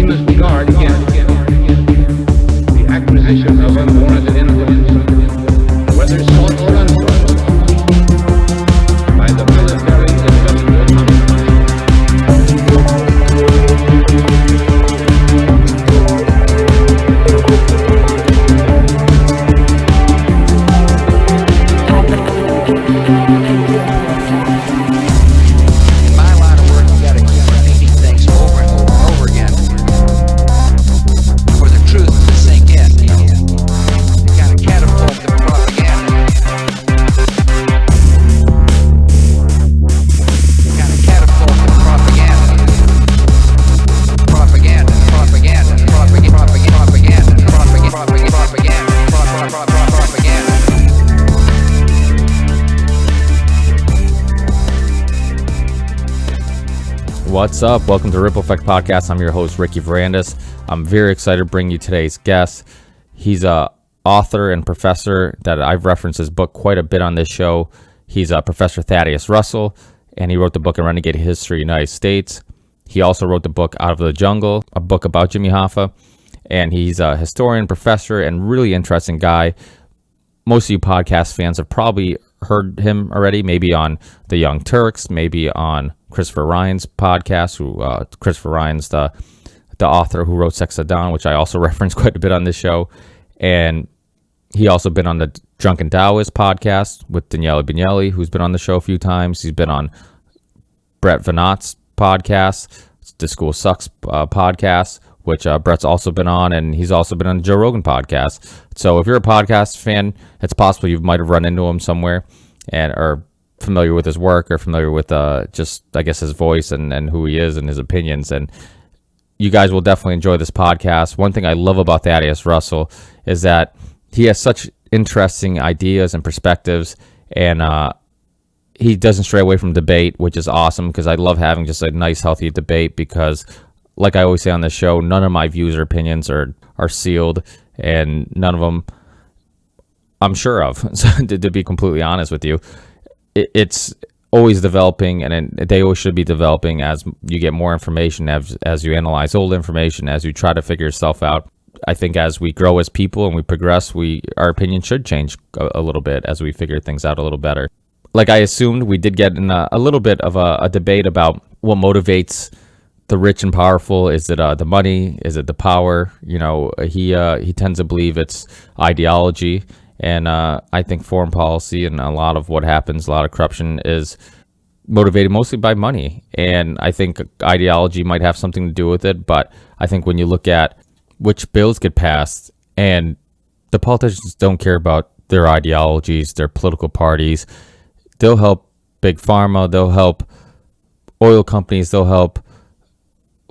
must guard against the acquisition of unwarranted influence, whether sought or unsought, by the military industrial complex. What's up? Welcome to Ripple Effect Podcast. I'm your host, Ricky Varandas. I'm very excited to bring you today's guest. He's a author and professor that I've referenced his book quite a bit on this show. He's Professor Thaddeus Russell, and he wrote the book Renegade History of the United States. He also wrote the book Out of the Jungle, a book about Jimmy Hoffa, and he's a historian, professor, and really interesting guy. Most of you podcast fans have probably heard him already, maybe on The Young Turks, maybe on Christopher Ryan's podcast. Christopher Ryan's the author who wrote Sex at Dawn, which I also reference quite a bit on this show. And he also been on the Drunken Taoist podcast with Daniele Bignelli, who's been on the show a few times. He's been on Brett Veinott's podcast, The School Sucks podcast, which Brett's also been on, and he's also been on the Joe Rogan podcast. So if you're a podcast fan, it's possible you might have run into him somewhere and are familiar with his work or familiar with just, I guess, his voice and who he is and his opinions. And you guys will definitely enjoy this podcast. One thing I love about Thaddeus Russell is that he has such interesting ideas and perspectives, and he doesn't stray away from debate, which is awesome because I love having just a nice, healthy debate because, like I always say on this show, none of my views or opinions are sealed, and none of them I'm sure of. So, to be completely honest with you, it's always developing, and they always should be developing as you get more information, as you analyze old information, as you try to figure yourself out. I think as we grow as people and we progress, our opinion should change a little bit as we figure things out a little better. Like I assumed, we did get in a little bit of a debate about what motivates the rich and powerful. Is it the money? Is it the power? You know, he tends to believe it's ideology. And I think foreign policy and a lot of what happens, a lot of corruption is motivated mostly by money. And I think ideology might have something to do with it. But I think when you look at which bills get passed, and the politicians don't care about their ideologies, their political parties, they'll help Big Pharma, they'll help oil companies, they'll help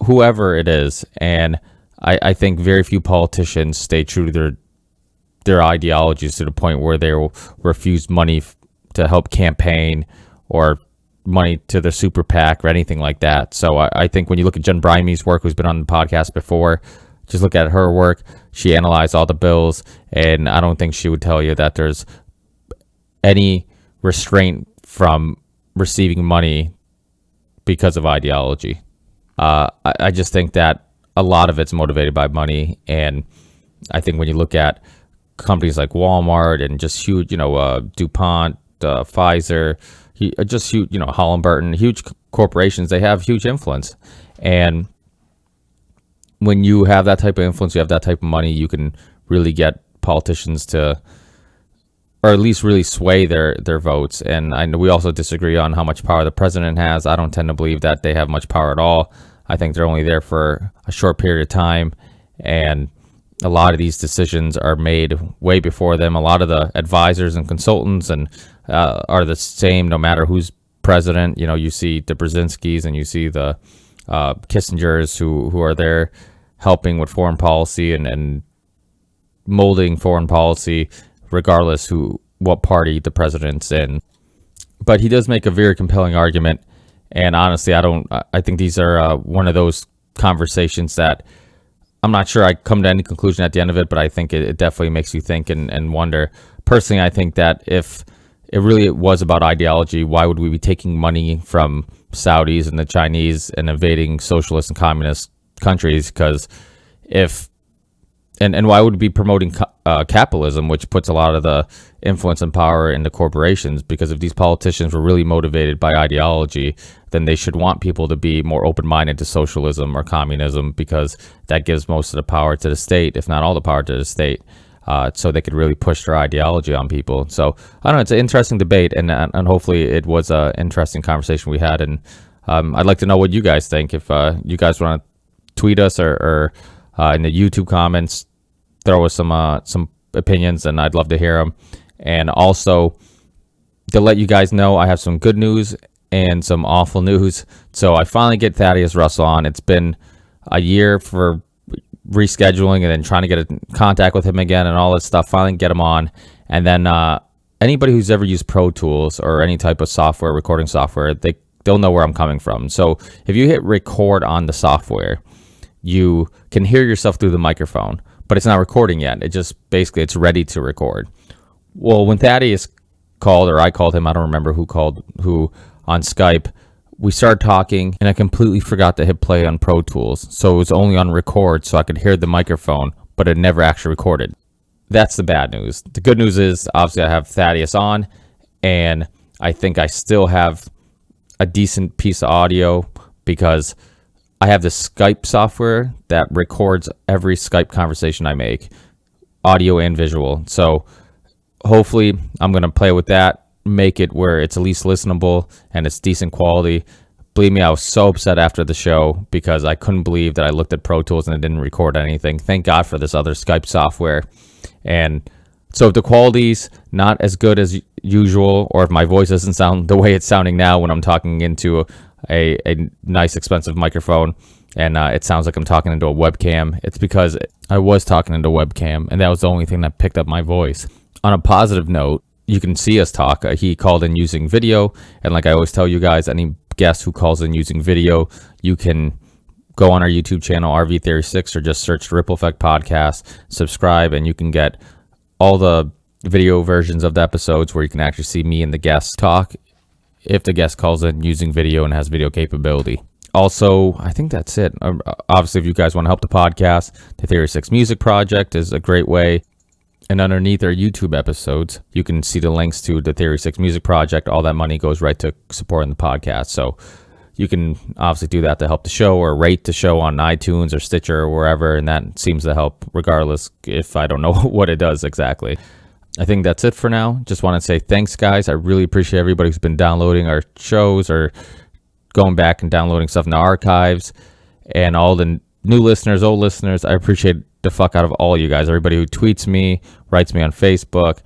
whoever it is. And I think very few politicians stay true to their ideologies to the point where they will refuse money to help campaign or money to their super PAC or anything like that. So I think when you look at Jen Brimey's work, who's been on the podcast before, just look at her work. She analyzed all the bills, and I don't think she would tell you that there's any restraint from receiving money because of ideology. I just think that a lot of it's motivated by money, and I think when you look at companies like Walmart and just huge, DuPont, Pfizer, just huge, Halliburton, huge corporations, they have huge influence. And when you have that type of influence, you have that type of money, you can really get politicians to, or at least really sway their votes. And I know we also disagree on how much power the president has. I don't tend to believe that they have much power at all. I think they're only there for a short period of time, and a lot of these decisions are made way before them. A lot of the advisors and consultants are the same no matter who's president. You see the Brzezinskis and you see the Kissingers who are there helping with foreign policy and molding foreign policy regardless what party the president's in. But he does make a very compelling argument, and honestly, I think these are one of those conversations that I'm not sure I come to any conclusion at the end of it, but I think it definitely makes you think and wonder. Personally, I think that if it really was about ideology, why would we be taking money from Saudis and the Chinese and invading socialist and communist countries, because if and why would it be promoting capitalism, which puts a lot of the influence and power into corporations? Because if these politicians were really motivated by ideology, then they should want people to be more open-minded to socialism or communism, because that gives most of the power to the state, if not all the power to the state, so they could really push their ideology on people. So I don't know, it's an interesting debate, and hopefully it was an interesting conversation we had. And I'd like to know what you guys think. If you guys want to tweet us or in the YouTube comments, throw us some opinions, and I'd love to hear them. And also, to let you guys know, I have some good news and some awful news. So I finally get Thaddeus Russell on. It's been a year for rescheduling and then trying to get in contact with him again and all that stuff. Finally get him on. And then anybody who's ever used Pro Tools or any type of software, recording software, they'll know where I'm coming from. So if you hit record on the software, you can hear yourself through the microphone, but it's not recording yet. It just basically, it's ready to record. Well, when Thaddeus called, or I called him, I don't remember who called who, on Skype, we started talking, and I completely forgot to hit play on Pro Tools. So it was only on record, so I could hear the microphone, but it never actually recorded. That's the bad news. The good news is, obviously, I have Thaddeus on, and I think I still have a decent piece of audio, because I have the Skype software that records every Skype conversation I make, audio and visual. So hopefully I'm going to play with that, make it where it's at least listenable and it's decent quality. Believe me, I was so upset after the show because I couldn't believe that I looked at Pro Tools and it didn't record anything. Thank God for this other Skype software. And so if the quality's not as good as usual, or if my voice doesn't sound the way it's sounding now when I'm talking into a nice expensive microphone, and it sounds like I'm talking into a webcam, it's because I was talking into a webcam, and that was the only thing that picked up my voice. On a positive note, you can see us talk. He called in using video, and like I always tell you guys, any guest who calls in using video, you can go on our YouTube channel, RV Theory 6, or just search Ripple Effect Podcast, subscribe, and you can get all the video versions of the episodes where you can actually see me and the guest talk if the guest calls in using video and has video capability. Also, I think that's it. Obviously, if you guys want to help the podcast, the Theory 6 Music Project is a great way. And underneath our YouTube episodes, you can see the links to the Theory 6 Music Project. All that money goes right to supporting the podcast. So you can obviously do that to help the show, or rate the show on iTunes or Stitcher or wherever, and that seems to help regardless if I don't know what it does exactly. I think that's it for now. Just want to say thanks, guys. I really appreciate everybody who's been downloading our shows or going back and downloading stuff in the archives, and all the new listeners, old listeners. I appreciate the fuck out of all you guys. Everybody who tweets me, writes me on Facebook,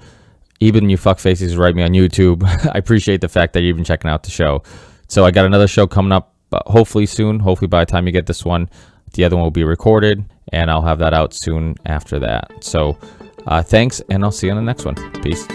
even you fuckfaces who write me on YouTube. I appreciate the fact that you're even checking out the show. So I got another show coming up, hopefully soon. Hopefully by the time you get this one, the other one will be recorded, and I'll have that out soon after that. So thanks, and I'll see you on the next one. Peace.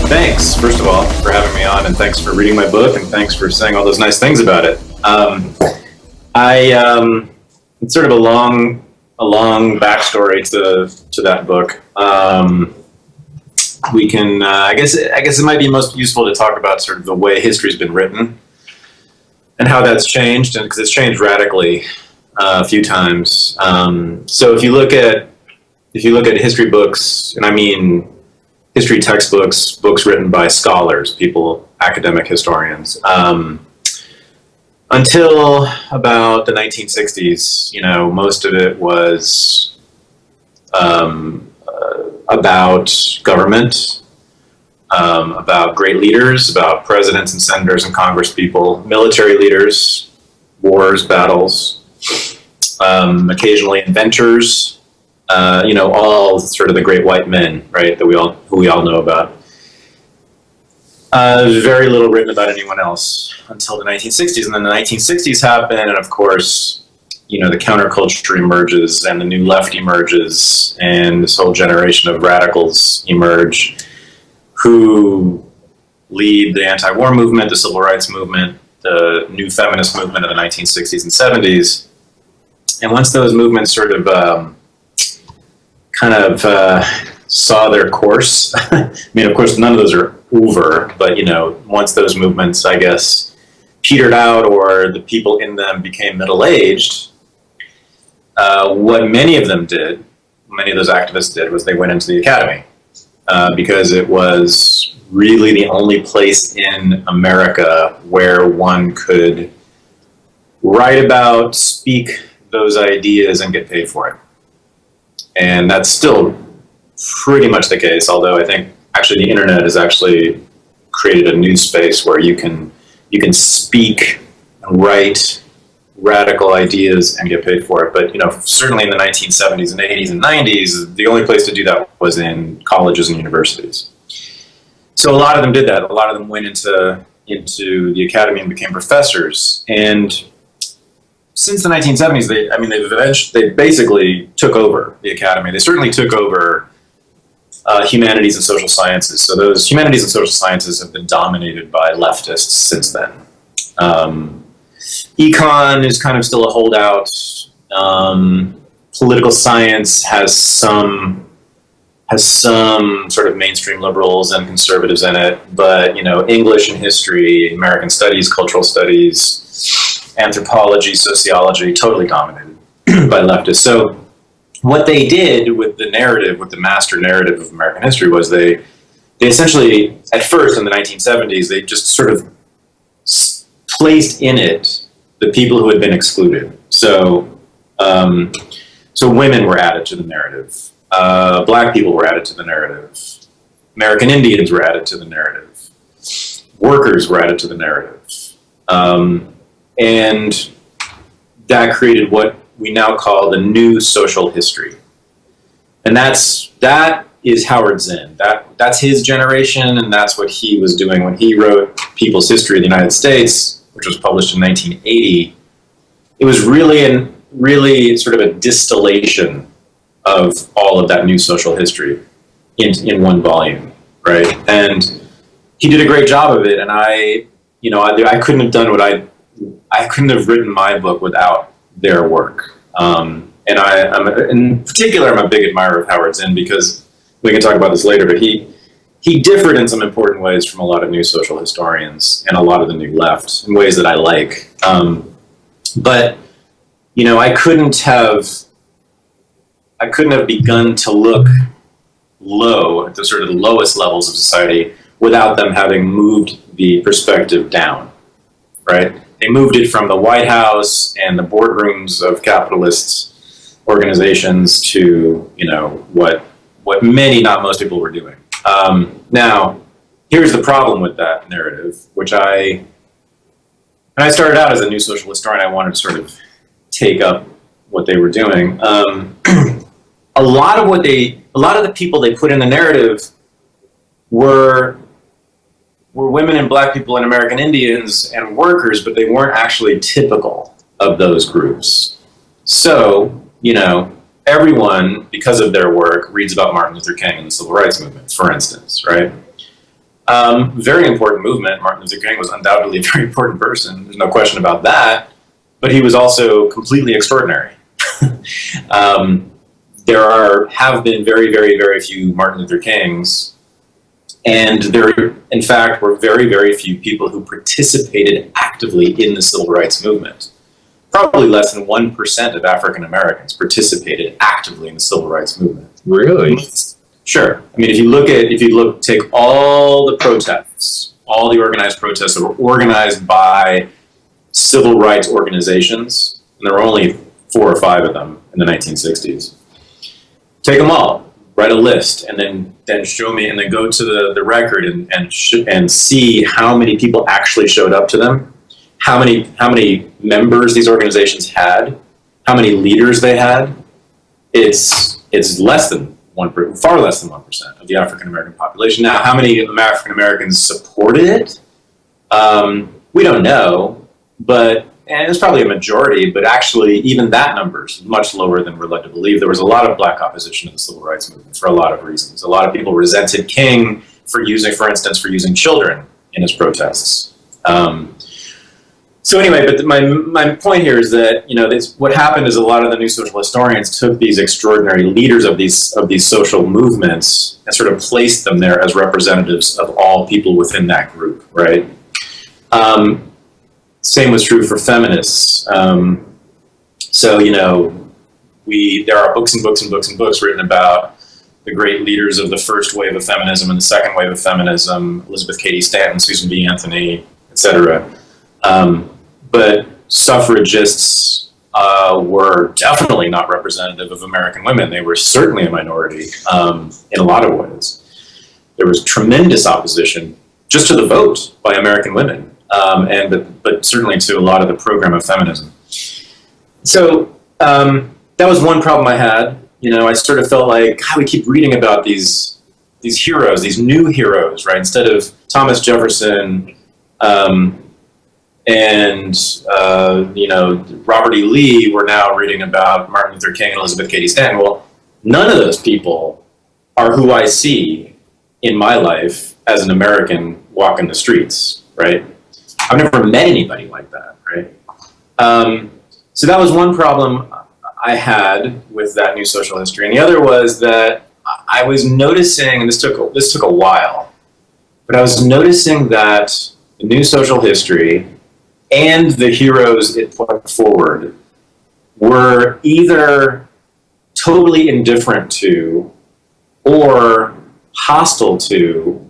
Thanks, first of all, for having me on, and thanks for reading my book, and thanks for saying all those nice things about it. It's sort of a long backstory to that book. We can, I guess it might be most useful to talk about sort of the way history's been written and how that's changed, and because it's changed radically a few times. So if you look at history books, and I mean history textbooks, books written by scholars, people, academic historians, until about the 1960s, most of it was about government, about great leaders, about presidents and senators and congresspeople, military leaders, wars, battles, occasionally inventors, all sort of the great white men, right, who we all know about. Very little written about anyone else until the 1960s, and then the 1960s happen, and of course, the counterculture emerges, and the new left emerges, and this whole generation of radicals emerge, who lead the anti-war movement, the civil rights movement, the new feminist movement of the 1960s and 70s. And once those movements sort of saw their course, I mean, of course, none of those are over, but, once those movements, I guess, petered out, or the people in them became middle-aged, what many of those activists did, was they went into the academy, because it was really the only place in America where one could write about, speak those ideas, and get paid for it. And that's still pretty much the case, although I think actually the internet has actually created a new space where you can speak and write radical ideas and get paid for it. But certainly in the 1970s and 80s and 90s, the only place to do that was in colleges and universities. So a lot of them did that. A lot of them went into the academy and became professors. And since the 1970s, they basically took over the academy. They certainly took over humanities and social sciences. So those humanities and social sciences have been dominated by leftists since then. Econ is kind of still a holdout. Political science has some sort of mainstream liberals and conservatives in it, but English and history, American studies, cultural studies, anthropology, sociology, totally dominated by leftists. So what they did with the master narrative of American history was they essentially, at first in the 1970s, they just sort of placed in it the people who had been excluded. So women were added to the narrative. Black people were added to the narrative. American Indians were added to the narrative. Workers were added to the narrative. And that created what we now call the new social history. And that is Howard Zinn. That's his generation, and that's what he was doing when he wrote People's History of the United States, which was published in 1980. It was really sort of a distillation of all of that new social history in one volume, right? And he did a great job of it, and I couldn't have done I couldn't have written my book without their work. And in particular, I'm a big admirer of Howard Zinn, because we can talk about this later, but he differed in some important ways from a lot of new social historians and a lot of the new left in ways that I like. But I couldn't have begun to look low at the sort of the lowest levels of society without them having moved the perspective down, right? They moved it from the White House and the boardrooms of capitalist organizations to, what many, not most people were doing. Now, here's the problem with that narrative, which when I started out as a new social historian, I wanted to sort of take up what they were doing. A lot of the people they put in the narrative were women and black people and American Indians and workers, but they weren't actually typical of those groups. So, everyone, because of their work, reads about Martin Luther King and the Civil Rights Movement, for instance, right? Very important movement. Martin Luther King was undoubtedly a very important person. There's no question about that. But he was also completely extraordinary. There have been very, very, very few Martin Luther Kings. And there, in fact, were very, very few people who participated actively in the civil rights movement. Probably less than 1% of African Americans participated actively in the civil rights movement. Really? Sure. I mean, take all the protests, all the organized protests that were organized by civil rights organizations, and there were only 4 or 5 of them in the 1960s. Take them all, write a list, and then show me, and then go to the record and see how many people actually showed up to them, how many members these organizations had, how many leaders they had, it's less than far less than 1% of the African American population. Now, how many African Americans supported it? We don't know, and it's probably a majority, but actually even that number is much lower than we're led to believe. There was a lot of black opposition to the civil rights movement for a lot of reasons. A lot of people resented King for using children in his protests. So anyway, but my point here is that, what happened is a lot of the new social historians took these extraordinary leaders of these social movements and sort of placed them there as representatives of all people within that group, right? Same was true for feminists. So, there are books and books and books and books written about the great leaders of the first wave of feminism and the second wave of feminism, Elizabeth Cady Stanton, Susan B. Anthony, etc. But suffragists were definitely not representative of American women. They were certainly a minority in a lot of ways. There was tremendous opposition just to the vote by American women, but certainly to a lot of the program of feminism. So that was one problem I had. I sort of felt like, God, we keep reading about these heroes, these new heroes, right? Instead of Thomas Jefferson and Robert E. Lee, we're now reading about Martin Luther King and Elizabeth Cady Stanton. Well, none of those people are who I see in my life as an American walking the streets, right? I've never met anybody like that, right? So that was one problem I had with that new social history. And the other was that I was noticing, and this took a while, but I was noticing that the new social history and the heroes it put forward were either totally indifferent to or hostile to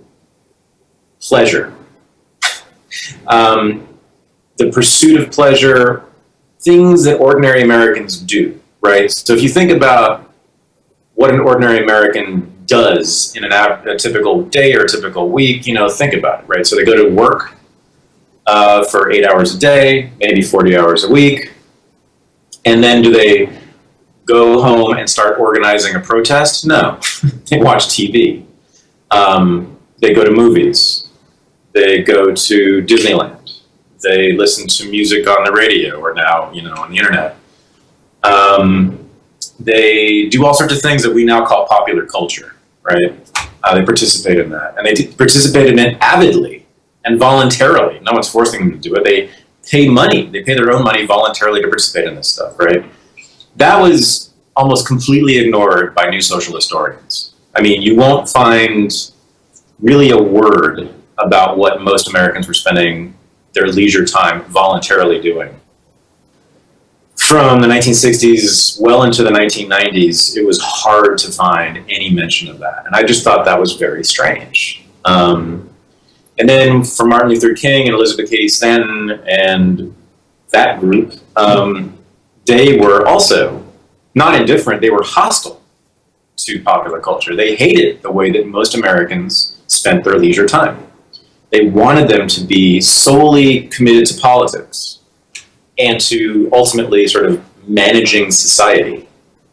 pleasure. The pursuit of pleasure, things that ordinary Americans do, right? So if you think about what an ordinary American does in a typical day or a typical week, think about it, right? So they go to work for 8 hours a day, maybe 40 hours a week. And then do they go home and start organizing a protest? No. They watch TV. They go to movies. They go to Disneyland. They listen to music on the radio or now, on the internet. They do all sorts of things that we now call popular culture, right? They participate in that. And they participate in it avidly and voluntarily. No one's forcing them to do it. They pay money. They pay their own money voluntarily to participate in this stuff, right? That was almost completely ignored by new social historians. I mean, you won't find really a word about what most Americans were spending their leisure time voluntarily doing. From the 1960s well into the 1990s, it was hard to find any mention of that. And I just thought that was very strange. And then for Martin Luther King and Elizabeth Cady Stanton and that group, they were also not indifferent, they were hostile to popular culture. They hated the way that most Americans spent their leisure time. They wanted them to be solely committed to politics and to ultimately sort of managing society,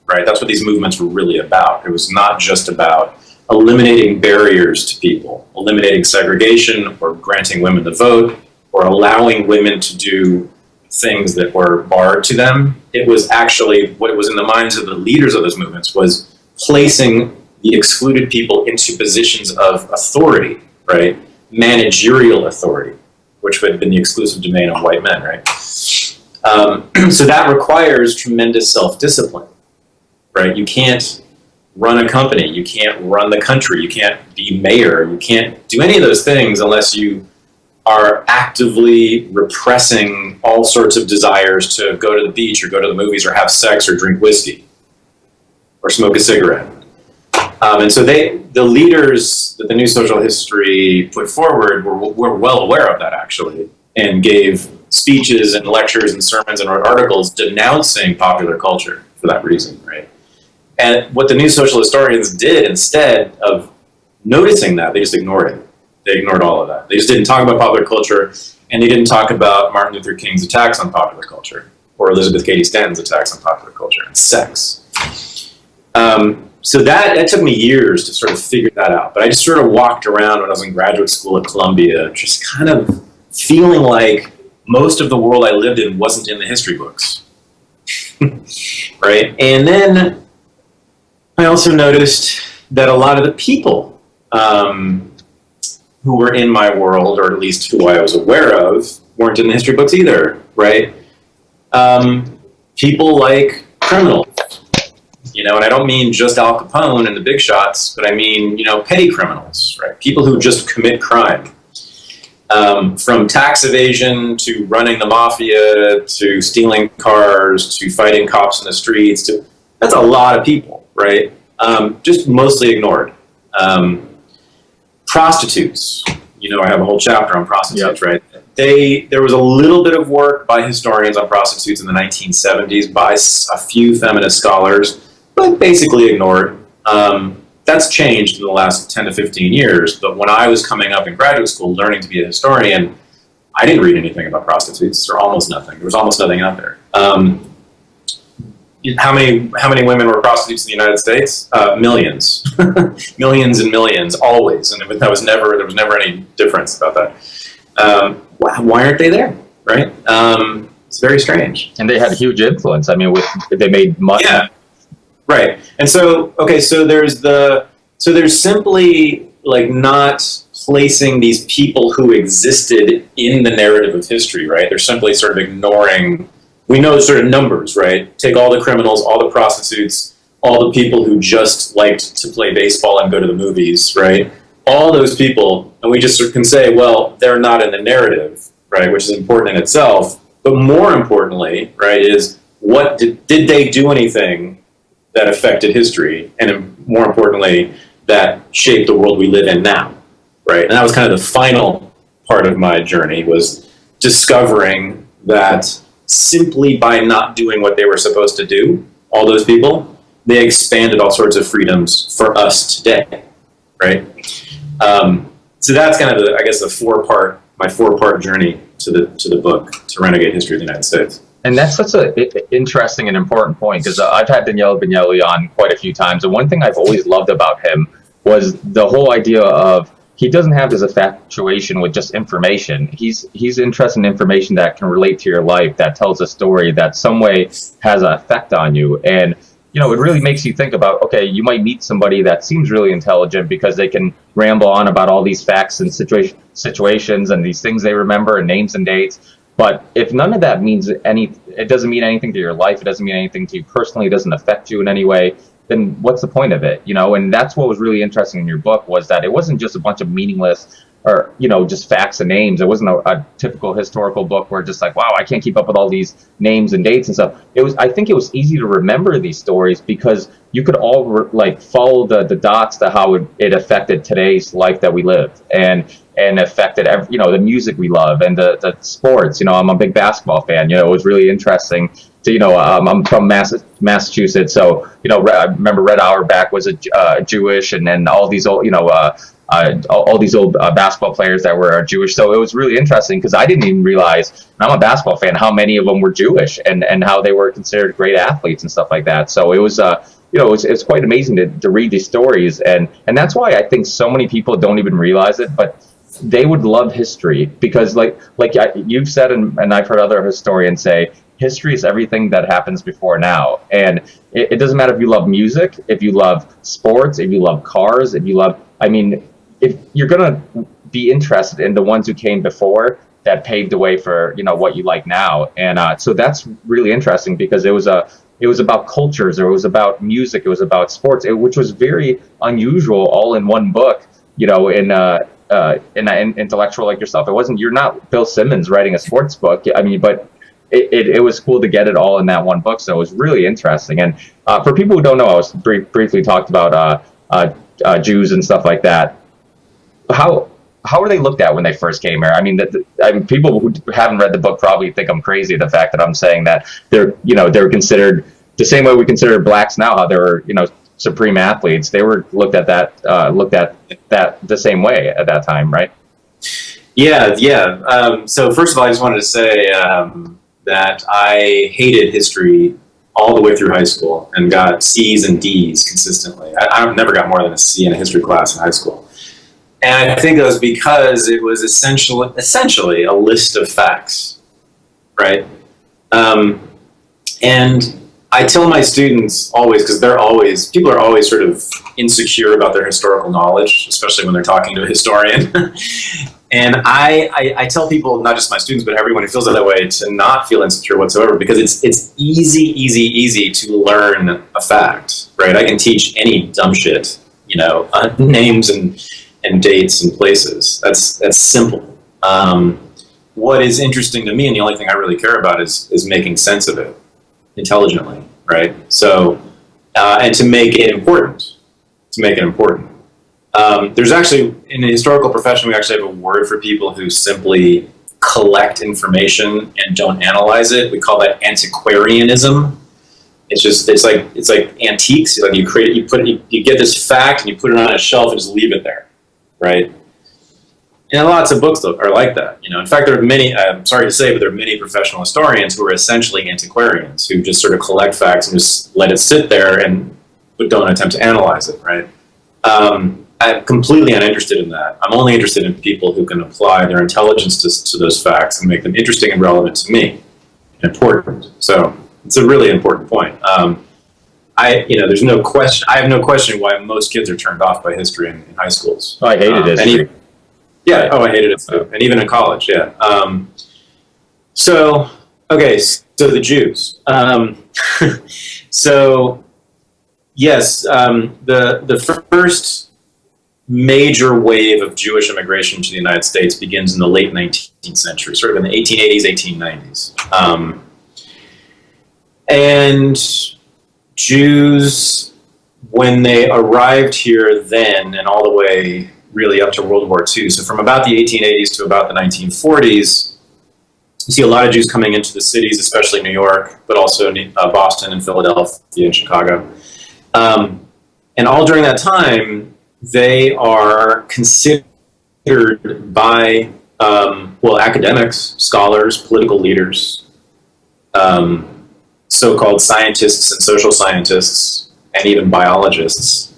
right? That's what these movements were really about. It was not just about eliminating barriers to people, eliminating segregation or granting women the vote or allowing women to do things that were barred to them. It was actually, what was in the minds of the leaders of those movements was placing the excluded people into positions of authority, right? Managerial authority, which had been the exclusive domain of white men, right? So that requires tremendous self-discipline, right? You can't run a company, you can't run the country, you can't be mayor, you can't do any of those things unless you are actively repressing all sorts of desires to go to the beach or go to the movies or have sex or drink whiskey or smoke a cigarette. And so the leaders that the new social history put forward were well aware of that, actually, and gave speeches and lectures and sermons and wrote articles denouncing popular culture for that reason, right? And what the new social historians did, instead of noticing that, they just ignored it. They ignored all of that. They just didn't talk about popular culture, and they didn't talk about Martin Luther King's attacks on popular culture, or Elizabeth Cady Stanton's attacks on popular culture and sex. So that took me years to sort of figure that out. But I just sort of walked around when I was in graduate school at Columbia, just kind of feeling like most of the world I lived in wasn't in the history books. Right? And then I also noticed that a lot of the people who were in my world, or at least who I was aware of, weren't in the history books either, right? People like criminals, and I don't mean just Al Capone and the big shots, but I mean, petty criminals, right? People who just commit crime. From tax evasion to running the mafia to stealing cars to fighting cops in the streets that's a lot of people, right? Just mostly ignored. Prostitutes, I have a whole chapter on prostitutes, right? There was a little bit of work by historians on prostitutes in the 1970s by a few feminist scholars, but basically ignored. That's changed in the last 10 to 15 years, but when I was coming up in graduate school learning to be a historian, I didn't read anything about prostitutes, or almost nothing. There was almost nothing out there. How many women were prostitutes in the United States? Millions. Millions and millions, always. And there was never any difference about that. Why aren't they there, right? It's very strange. And they had huge influence. I mean, they made money. Yeah. Right. And so there's simply like not placing these people who existed in the narrative of history, right? They're simply sort of ignoring, we know sort of numbers, right? Take all the criminals, all the prostitutes, all the people who just liked to play baseball and go to the movies, right? All those people, and we just sort of can say, well, they're not in the narrative, right? Which is important in itself. But more importantly, right, is what did they do anything that affected history, and more importantly, that shaped the world we live in now, right? And that was kind of the final part of my journey, was discovering that simply by not doing what they were supposed to do, all those people, they expanded all sorts of freedoms for us today, right? So that's kind of my four-part journey to the book, to Renegade History of the United States. And that's such an interesting and important point, because I've had Daniele Vignelli on quite a few times, and one thing I've always loved about him was the whole idea of, he doesn't have this infatuation with just information. He's interested in information that can relate to your life, that tells a story that some way has an effect on you. And it really makes you think about, okay, you might meet somebody that seems really intelligent because they can ramble on about all these facts and situations and these things they remember and names and dates. But if none of that means it doesn't mean anything to your life, it doesn't mean anything to you personally, it doesn't affect you in any way, then what's the point of it? And that's what was really interesting in your book, was that it wasn't just a bunch of meaningless or, just facts and names. It wasn't a typical historical book where just like, wow, I can't keep up with all these names and dates and stuff. I think it was easy to remember these stories because you could all follow the dots to how it affected today's life that we live, and affected the music we love and the sports. I'm a big basketball fan. It was really interesting to, I'm from Massachusetts, so I remember Red Auerbach was a Jewish, and then all these old all these old basketball players that were Jewish. So it was really interesting because I didn't even realize, and I'm a basketball fan, how many of them were Jewish and how they were considered great athletes and stuff like that. So it was it's quite amazing to read these stories, and that's why I think so many people don't even realize it, but they would love history because like you've said, and I've heard other historians say, history is everything that happens before now. And it doesn't matter if you love music, if you love sports, if you love cars, if you're going to be interested in the ones who came before that paved the way for, what you like now. And so that's really interesting because it was about cultures, or it was about music, it was about sports, which was very unusual all in one book, in an intellectual like yourself. You're not Bill Simmons writing a sports book. But it was cool to get it all in that one book. So it was really interesting. And for people who don't know, I was briefly talked about Jews and stuff like that. How are they looked at when they first came here? People who haven't read the book probably think I'm crazy. The fact that I'm saying that they're considered the same way we consider blacks now, how they were, supreme athletes. They were looked at that the same way at that time, right? Yeah. So first of all, I just wanted to say, that I hated history all the way through high school and got C's and D's consistently. I never got more than a C in a history class in high school. And I think it was because it was essentially a list of facts, right? And I tell my students always, because people are always sort of insecure about their historical knowledge, especially when they're talking to a historian. And I tell people, not just my students, but everyone who feels that way, to not feel insecure whatsoever, because it's easy to learn a fact, right? I can teach any dumb shit, names and dates and places. That's simple. What is interesting to me, and the only thing I really care about, is making sense of it intelligently, right? So, and to make it important. There's actually, in the historical profession, we actually have a word for people who simply collect information and don't analyze it. We call that antiquarianism. It's like antiques. Like you get this fact and you put it on a shelf and just leave it there, right? And lots of books are like that. In fact, there are many. I'm sorry to say, but there are many professional historians who are essentially antiquarians, who just sort of collect facts and just let it sit there but don't attempt to analyze it, right? I'm completely uninterested in that. I'm only interested in people who can apply their intelligence to those facts and make them interesting and relevant to me, important. So it's a really important point. There's no question. I have no question why most kids are turned off by history in high schools. Oh, I hated history. I hated it too, and even in college. Yeah. So the Jews. So yes, the first major wave of Jewish immigration to the United States begins in the late 19th century, sort of in the 1880s, 1890s. And Jews, when they arrived here then, and all the way really up to World War II, so from about the 1880s to about the 1940s, you see a lot of Jews coming into the cities, especially New York, but also Boston and Philadelphia and Chicago. And all during that time, they are considered by, academics, scholars, political leaders, so-called scientists and social scientists, and even biologists,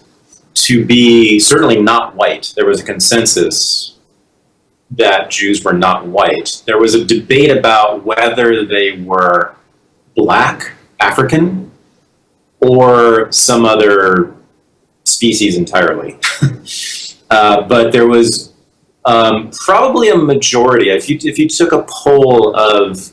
to be certainly not white. There was a consensus that Jews were not white. There was a debate about whether they were Black, African, or some other species entirely. But there was probably a majority. If you took a poll of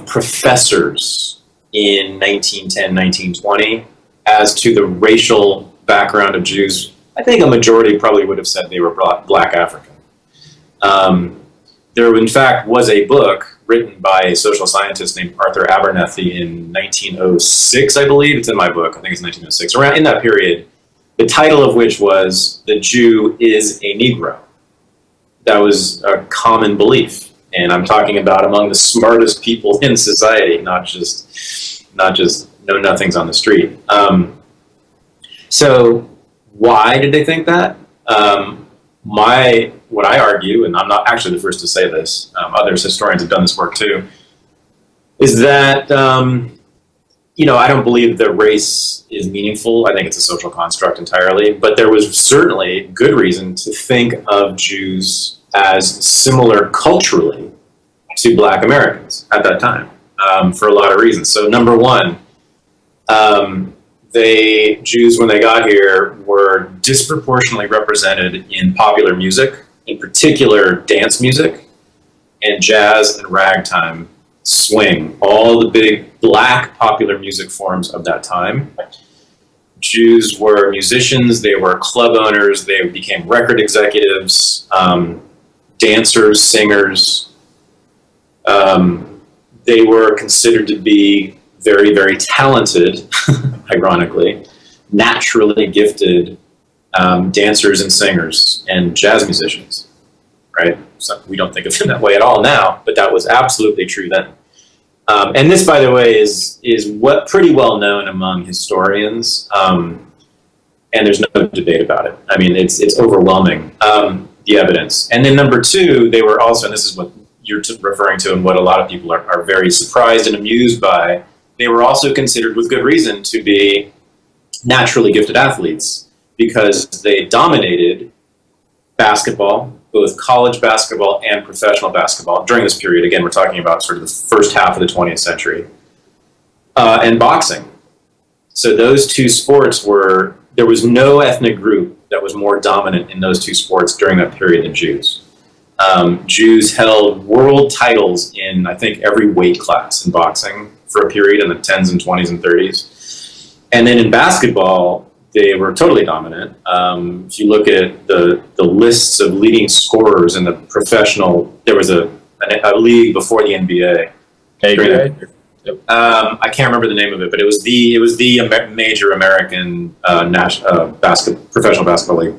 professors in 1910, 1920 as to the racial background of Jews, I think a majority probably would have said they were Black African. There, in fact, was a book written by a social scientist named Arthur Abernethy in 1906, I believe. It's in my book. I think it's 1906. Around in that period, the title of which was "The Jew is a Negro." That was a common belief, and I'm talking about among the smartest people in society, not just know-nothings on the street. So, why did they think that? What I argue, and I'm not actually the first to say this, others historians have done this work too, is that I don't believe that race is meaningful. I think it's a social construct entirely. But there was certainly good reason to think of Jews as similar culturally to Black Americans at that time, for a lot of reasons. So number one, Jews, when they got here, were disproportionately represented in popular music, in particular dance music, and jazz and ragtime, swing, all the big Black popular music forms of that time. Jews were musicians, they were club owners, they became record executives, dancers, singers. They were considered to be very, very talented, ironically, naturally gifted dancers and singers and jazz musicians, right? So we don't think of them that way at all now, but that was absolutely true then. And this, by the way, is what pretty well known among historians, and there's no debate about it. I mean, it's overwhelming, the evidence. And then number two, they were also, and this is what you're referring to and what a lot of people are very surprised and amused by, they were also considered with good reason to be naturally gifted athletes because they dominated basketball, both college basketball and professional basketball during this period. Again, we're talking about sort of the first half of the 20th century, and boxing. So those two sports there was no ethnic group that was more dominant in those two sports during that period than Jews. Jews held world titles in, I think, every weight class in boxing for a period in the 10s and 20s and 30s. And then in basketball, they were totally dominant. If you look at the lists of leading scorers in the professional, there was a league before the NBA. NBA? I can't remember the name of it, but it was the major American professional basketball league.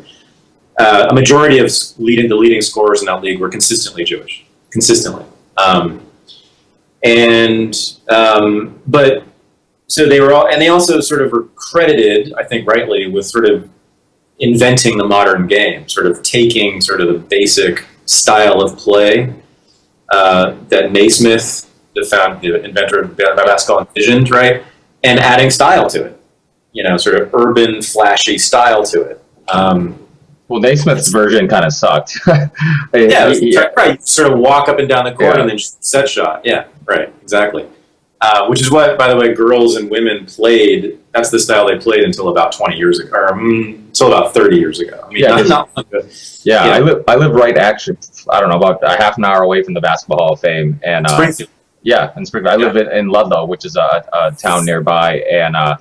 A majority of the leading scorers in that league were consistently Jewish, but so they were all, and they also sort of were credited, I think rightly, with sort of inventing the modern game, sort of taking sort of the basic style of play that Naismith, the inventor of basketball, envisioned, right, and adding style to it, sort of urban, flashy style to it. Well, Naismith's version kind of sucked. Right. You sort of walk up and down the court and then set shot. Yeah, right, exactly. Which is what, by the way, girls and women played. That's the style they played until about 20 years ago, or until about 30 years ago. I mean, not I live right, actually, I don't know, about a half an hour away from the Basketball Hall of Fame. And Springfield. Yeah, in Springfield. I live in Ludlow, which is a town nearby. And I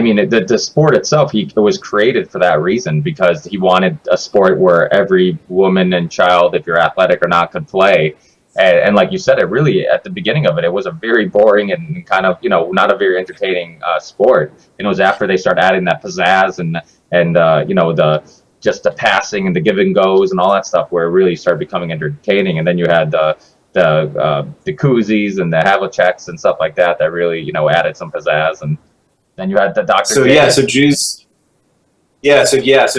mean, the sport itself, it was created for that reason, because he wanted a sport where every woman and child, if you're athletic or not, could play. And like you said, it really, at the beginning of it was a very boring and kind of, not a very entertaining sport. And it was after they started adding that pizzazz and the passing and the give and goes and all that stuff where it really started becoming entertaining. And then you had the koozies and the Havliceks and stuff like that really, added some pizzazz. And then you had the Dr. So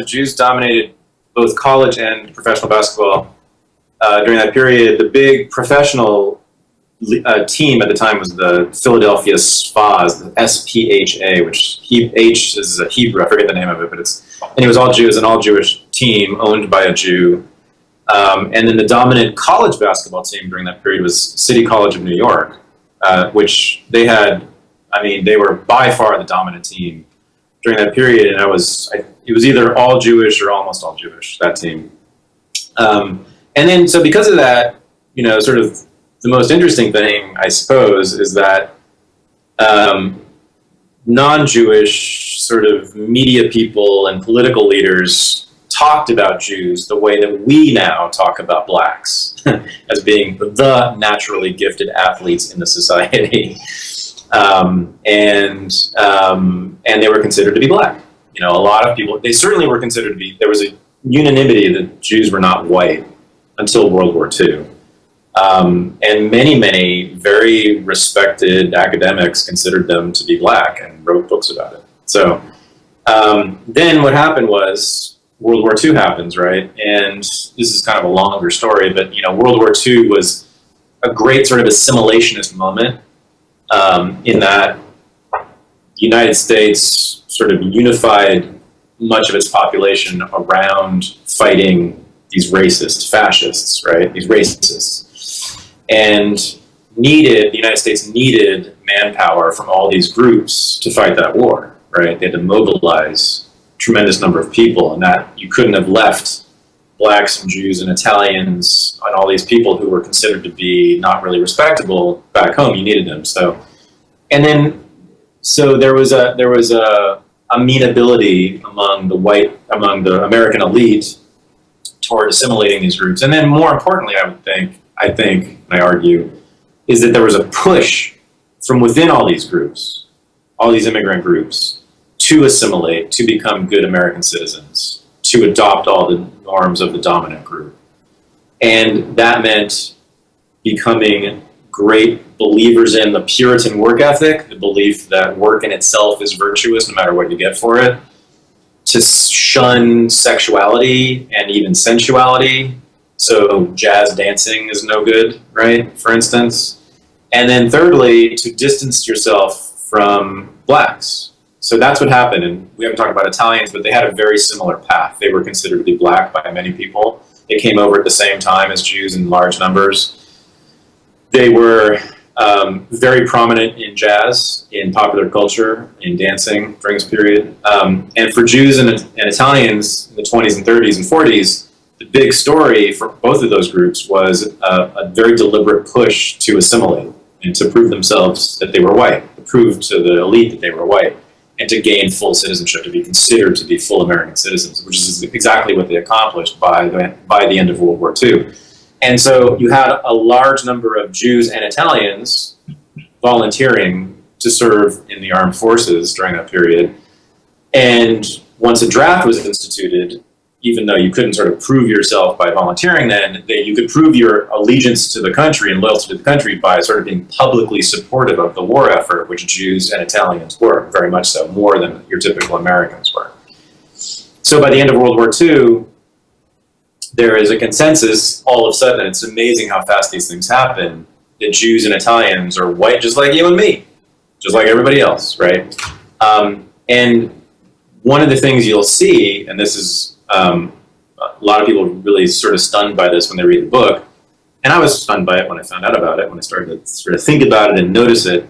Jews dominated both college and professional basketball during that period. The big professional team at the time was the Philadelphia Spas, the SPHA, which H is a Hebrew. I forget the name of it, but it was all Jews, an all Jewish team owned by a Jew. And then the dominant college basketball team during that period was City College of New York, which they were by far the dominant team during that period. And it was either all Jewish or almost all Jewish, that team. And then, so because of that, sort of the most interesting thing, I suppose, is that non-Jewish sort of media people and political leaders talked about Jews the way that we now talk about blacks as being the naturally gifted athletes in the society. And they were considered to be black. A lot of people, they certainly were considered to be, there was a unanimity that Jews were not white until World War II. And many very respected academics considered them to be black and wrote books about it. So then what happened was World War II happens, right? And this is kind of a longer story, but World War II was a great sort of assimilationist moment in that the United States sort of unified much of its population around fighting these racist fascists, right? These racists. And the United States needed manpower from all these groups to fight that war, right? They had to mobilize a tremendous number of people, and that you couldn't have left blacks and Jews and Italians and all these people who were considered to be not really respectable back home. You needed them. So there was a amenability among the American elite toward assimilating these groups. And then more importantly, I think, I argue, is that there was a push from within all these groups, all these immigrant groups, to assimilate, to become good American citizens, to adopt all the norms of the dominant group. And that meant becoming great believers in the Puritan work ethic, the belief that work in itself is virtuous no matter what you get for it, to shun sexuality and even sensuality, So jazz dancing is no good, right? For instance. And then thirdly, to distance yourself from blacks. So that's what happened. And we haven't talked about Italians, but they had a very similar path. They were considered to be black by many people. They came over at the same time as Jews in large numbers. They were very prominent in jazz, in popular culture, in dancing during this period. And for Jews and Italians in the 20s and 30s and 40s, the big story for both of those groups was a very deliberate push to assimilate and to prove themselves that they were white, to prove to the elite that they were white, and to gain full citizenship, to be considered to be full American citizens, which is exactly what they accomplished by the end of World War II. And so you had a large number of Jews and Italians volunteering to serve in the armed forces during that period. And once a draft was instituted, even though you couldn't sort of prove yourself by volunteering then, that you could prove your allegiance to the country and loyalty to the country by sort of being publicly supportive of the war effort, which Jews and Italians were, very much so, more than your typical Americans were. So by the end of World War II, there is a consensus all of a sudden, and it's amazing how fast these things happen, that Jews and Italians are white just like you and me, just like everybody else, right? And one of the things you'll see, and this is a lot of people are really sort of stunned by this when they read the book, and I was stunned by it when I found out about it, when I started to sort of think about it and notice it.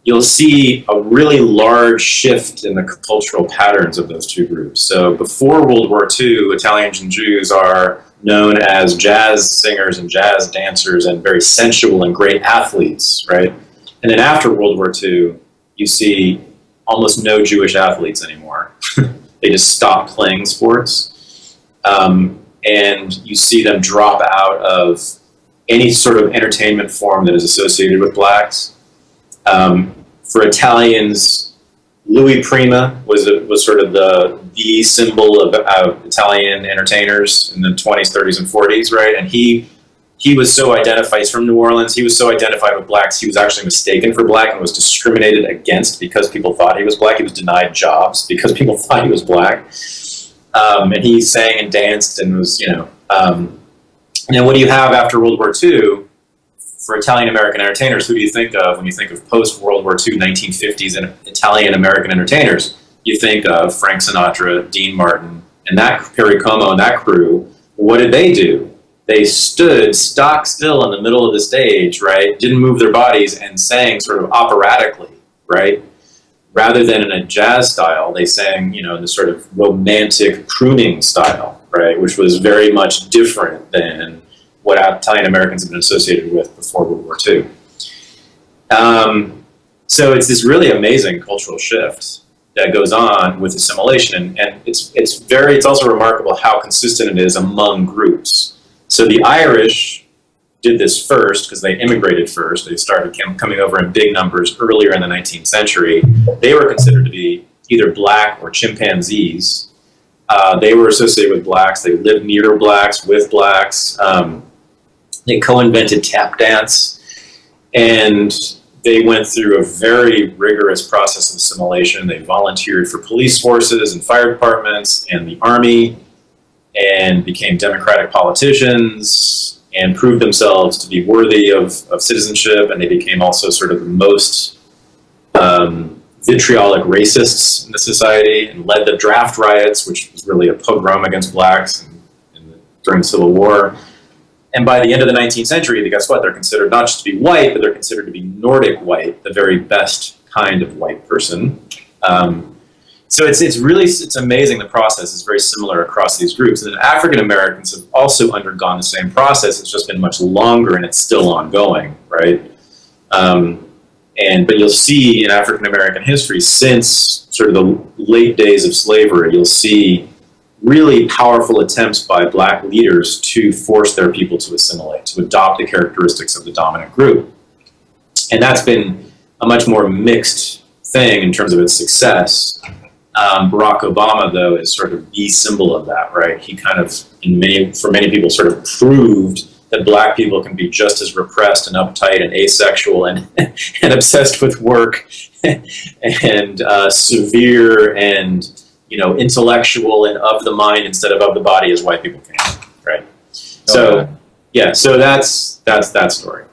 You'll see a really large shift in the cultural patterns of those two groups. So before World War II, Italians and Jews are known as jazz singers and jazz dancers and very sensual and great athletes, right? And then after World War II, you see almost no Jewish athletes anymore. They just stop playing sports. And you see them drop out of any sort of entertainment form that is associated with blacks. For Italians, Louis Prima was sort of the symbol of Italian entertainers in the 20s, 30s, and 40s, right? And he was so identified, he's from New Orleans, he was so identified with blacks, he was actually mistaken for black and was discriminated against because people thought he was black. He was denied jobs because people thought he was black. And he sang and danced and was, and then what do you have after World War II? For Italian-American entertainers, who do you think of when you think of post-World War II 1950s and Italian-American entertainers? You think of Frank Sinatra, Dean Martin, and that Perry Como and that crew. What did they do? They stood stock still in the middle of the stage, right? Didn't move their bodies and sang sort of operatically, right? Rather than in a jazz style, they sang, in this sort of romantic crooning style, right? Which was very much different than what Italian Americans have been associated with before World War II. So it's this really amazing cultural shift that goes on with assimilation, and it's also remarkable how consistent it is among groups. So the Irish did this first because they immigrated first. They started coming over in big numbers earlier in the 19th century. They were considered to be either black or chimpanzees. They were associated with blacks. They lived near blacks, with blacks. They co-invented tap dance, and they went through a very rigorous process of assimilation. They volunteered for police forces and fire departments and the army, and became democratic politicians and proved themselves to be worthy of citizenship. And they became also sort of the most vitriolic racists in the society and led the draft riots, which was really a pogrom against blacks during the Civil War. And by the end of the 19th century, guess what? They're considered not just to be white, but they're considered to be Nordic white, the very best kind of white person. So it's amazing. The process is very similar across these groups. And African Americans have also undergone the same process. It's just been much longer and it's still ongoing, right? But you'll see in African American history, since sort of the late days of slavery, you'll see really powerful attempts by black leaders to force their people to assimilate, to adopt the characteristics of the dominant group. And that's been a much more mixed thing in terms of its success. Barack Obama, though, is sort of the symbol of that, right? He kind of, for many people, sort of proved that black people can be just as repressed and uptight and asexual and obsessed with work and severe and intellectual and of the mind instead of the body as white people can, right? So so that's that story.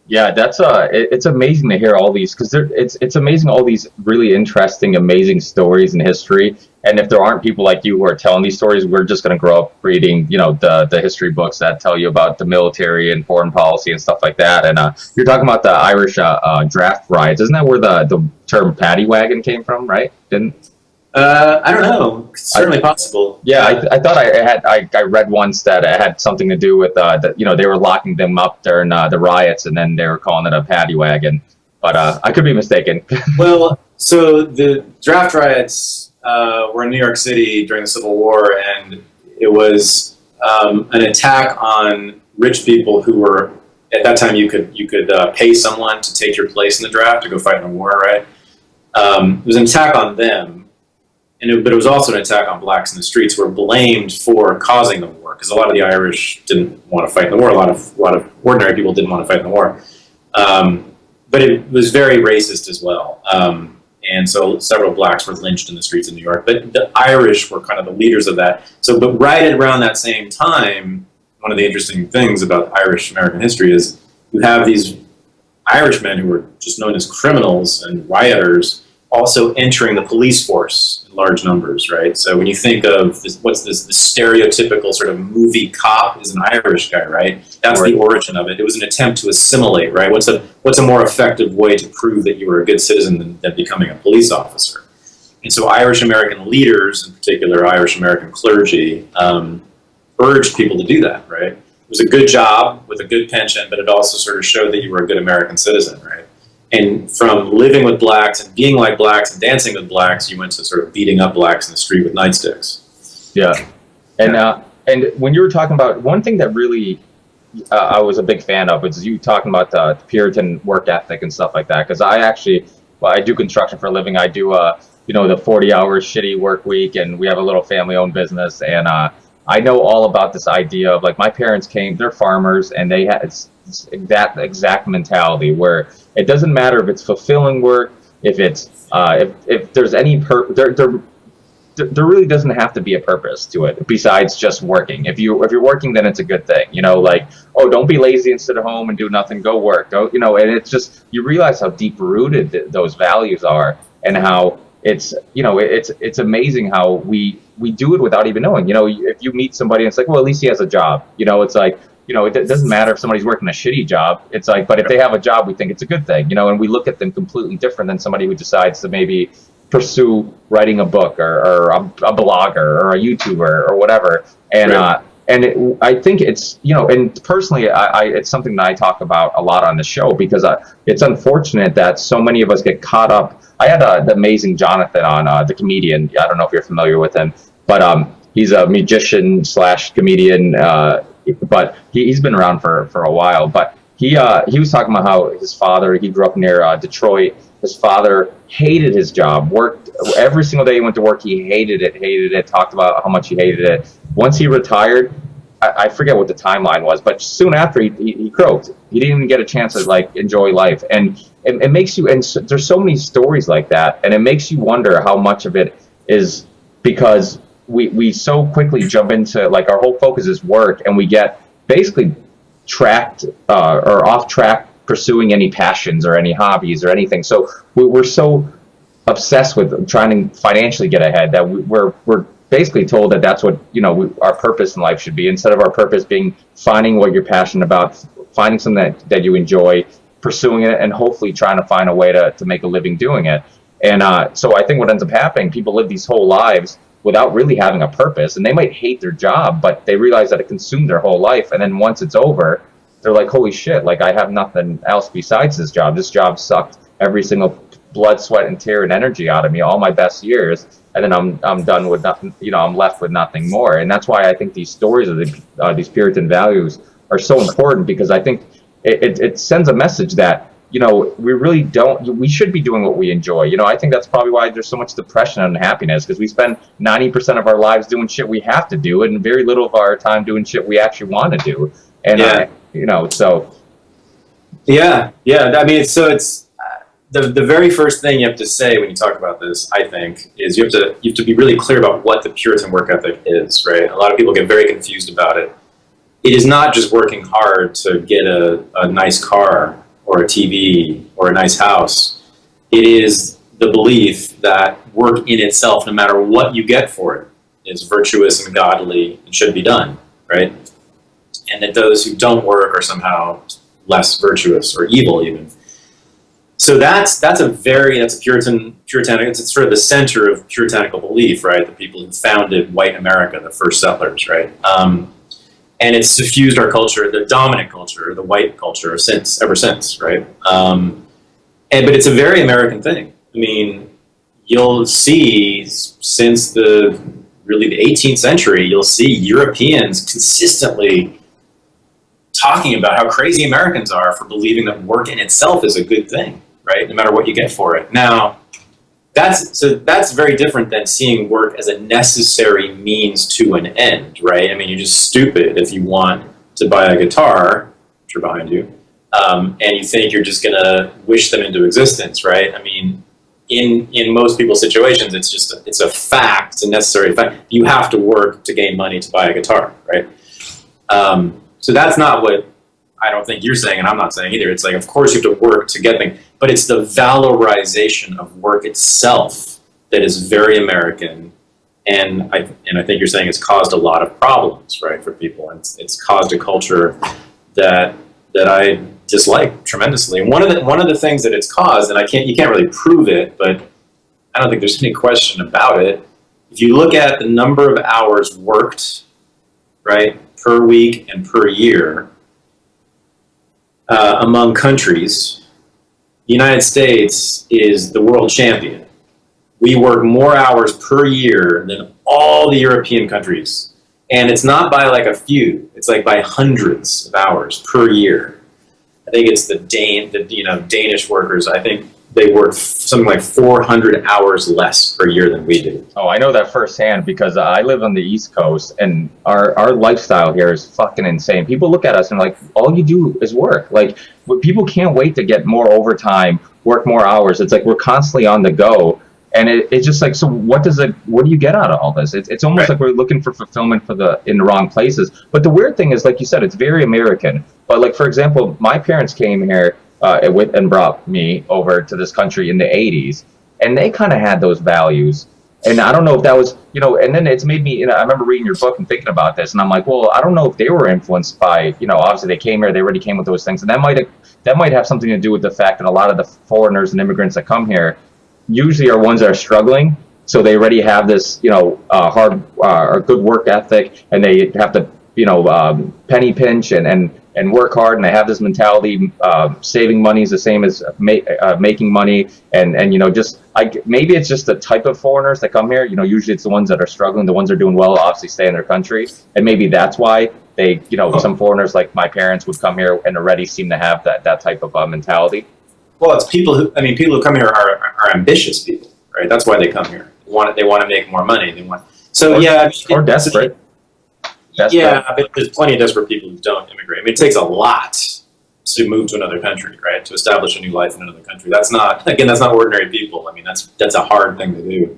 Yeah, that's it's amazing to hear all these, because it's amazing, all these really interesting, amazing stories in history. And if there aren't people like you who are telling these stories, we're just going to grow up reading, the history books that tell you about the military and foreign policy and stuff like that. And you're talking about the Irish draft riots. Isn't that where the term paddy wagon came from? Right? Didn't? I don't know. It's certainly possible. Yeah, I thought I read once that it had something to do with that they were locking them up during the riots, and then they were calling it a paddy wagon. But I could be mistaken. Well, so the draft riots were in New York City during the Civil War, and it was an attack on rich people who were, at that time you could pay someone to take your place in the draft to go fight in a war, right? It was an attack on them. But it was also an attack on blacks in the streets who were blamed for causing the war, because a lot of the Irish didn't want to fight in the war. A lot of ordinary people didn't want to fight in the war. But it was very racist as well. And so several blacks were lynched in the streets of New York. But the Irish were kind of the leaders of that. But right around that same time, one of the interesting things about Irish American history is you have these Irishmen who were just known as criminals and rioters also entering the police force in large numbers, right? So when you think of this, the stereotypical sort of movie cop is an Irish guy, right? That's the origin of it. It was an attempt to assimilate, right? What's a more effective way to prove that you were a good citizen than becoming a police officer? And so Irish American leaders, in particular Irish American clergy, urged people to do that, right? It was a good job with a good pension, but it also sort of showed that you were a good American citizen, right? And from living with blacks and being like blacks and dancing with blacks, you went to sort of beating up blacks in the street with nightsticks. Yeah. And when you were talking about, one thing that really I was a big fan of was you talking about the Puritan work ethic and stuff like that. Because I do construction for a living. I do the 40-hour shitty work week, and we have a little family-owned business. And I know all about this idea of, like, my parents they're farmers, and they had that exact mentality where it doesn't matter if it's fulfilling work, if it's if there's any there really doesn't have to be a purpose to it besides just working. If you're working, then it's a good thing. Like, oh, don't be lazy and sit at home and do nothing. Go work. Go, and it's just, you realize how deep rooted those values are, and how it's amazing how we do it without even knowing. If you meet somebody and it's like, well, at least he has a job. It's like, it doesn't matter if somebody's working a shitty job. It's like, but if they have a job, we think it's a good thing, and we look at them completely different than somebody who decides to maybe pursue writing a book or a blogger or a YouTuber or whatever. And, I think it's, and personally, it's something that I talk about a lot on the show, because it's unfortunate that so many of us get caught up. I had the amazing Jonathan on, the comedian. I don't know if you're familiar with him, but he's a musician / comedian, but he's been around for a while. But he was talking about how his father, he grew up near Detroit. His father hated his job, worked every single day he went to work. He hated it, talked about how much he hated it. Once he retired, I forget what the timeline was, but soon after he croaked. He didn't even get a chance to enjoy life. And it makes you, and there's so many stories like that, and it makes you wonder how much of it is because we so quickly jump into, our whole focus is work, and we get basically tracked or off track pursuing any passions or any hobbies or anything. So we're so obsessed with trying to financially get ahead that we're basically told that that's what our purpose in life should be, instead of our purpose being finding what you're passionate about, finding something that you enjoy, pursuing it, and hopefully trying to find a way to make a living doing it. And so I think what ends up happening, people live these whole lives without really having a purpose, and they might hate their job, but they realize that it consumed their whole life. And then once it's over, they're like, holy shit, I have nothing else besides this job. This job sucked every single blood, sweat, and tear and energy out of me, all my best years. And then I'm done with nothing, I'm left with nothing more. And that's why I think these stories of these Puritan values are so important, because I think it sends a message that, we really we should be doing what we enjoy. I think that's probably why there's so much depression and unhappiness, because we spend 90% of our lives doing shit we have to do, and very little of our time doing shit we actually want to do. And, so. Yeah. I mean, so it's the very first thing you have to say when you talk about this, I think, is you have to be really clear about what the Puritan work ethic is, right? A lot of people get very confused about it. it is not just working hard to get a nice car or a TV or a nice house. It is the belief that work in itself, no matter what you get for it, is virtuous and godly and should be done, right? And that those who don't work are somehow less virtuous or evil even. So that's a puritanical, it's sort of the center of puritanical belief, right? The people who founded white America, the first settlers, right? And it's suffused our culture, the dominant culture, the white culture, ever since, right? But it's a very American thing. I mean, you'll see since the 18th century, you'll see Europeans consistently talking about how crazy Americans are for believing that work in itself is a good thing, right? No matter what you get for it. Now, that's very different than seeing work as a necessary means to an end, right? I mean, you're just stupid if you want to buy a guitar, which are behind you, and you think you're just going to wish them into existence, right? I mean, in most people's situations, it's a fact, it's a necessary fact. You have to work to gain money to buy a guitar, right? So that's not what I don't think you're saying, and I'm not saying either. It's like, of course you have to work to get things, but it's the valorization of work itself that is very American, and I think you're saying it's caused a lot of problems, right, for people, and it's caused a culture that I dislike tremendously. And one of the things that it's caused, and you can't really prove it, but I don't think there's any question about it. If you look at the number of hours worked, right, per week and per year among countries, the United States is the world champion. We work more hours per year than all the European countries. And it's not by like a few, it's like by hundreds of hours per year. I think it's the Danish workers, I think they work something like 400 hours less per year than we do. Oh, I know that firsthand because I live on the East Coast, and our lifestyle here is fucking insane. People look at us and like, all you do is work. Like, people can't wait to get more overtime, work more hours. It's like we're constantly on the go. And it's just like, so what do you get out of all this? It's almost like we're looking for fulfillment in the wrong places. But the weird thing is, like you said, it's very American. But like, for example, my parents came here and brought me over to this country in the 80s, and they kind of had those values. And I don't know if that was, and then it's made me, I remember reading your book and thinking about this, and I'm like, well, I don't know if they were influenced by, obviously they came here, they already came with those things. And that might have something to do with the fact that a lot of the foreigners and immigrants that come here usually are ones that are struggling, so they already have this, hard or good work ethic, and they have to, penny pinch and work hard, and they have this mentality. Saving money is the same as making money, and maybe it's just the type of foreigners that come here. Usually it's the ones that are struggling, the ones that are doing well, obviously stay in their country, and maybe that's why they, some foreigners like my parents would come here and already seem to have that type of mentality. Well, it's people who come here are ambitious people, right? That's why they come here. They want to make more money. Or desperate. Yeah, but there's plenty of desperate people who don't immigrate. I mean, it takes a lot to move to another country, right? To establish a new life in another country. That's not ordinary people. I mean, that's a hard thing to do.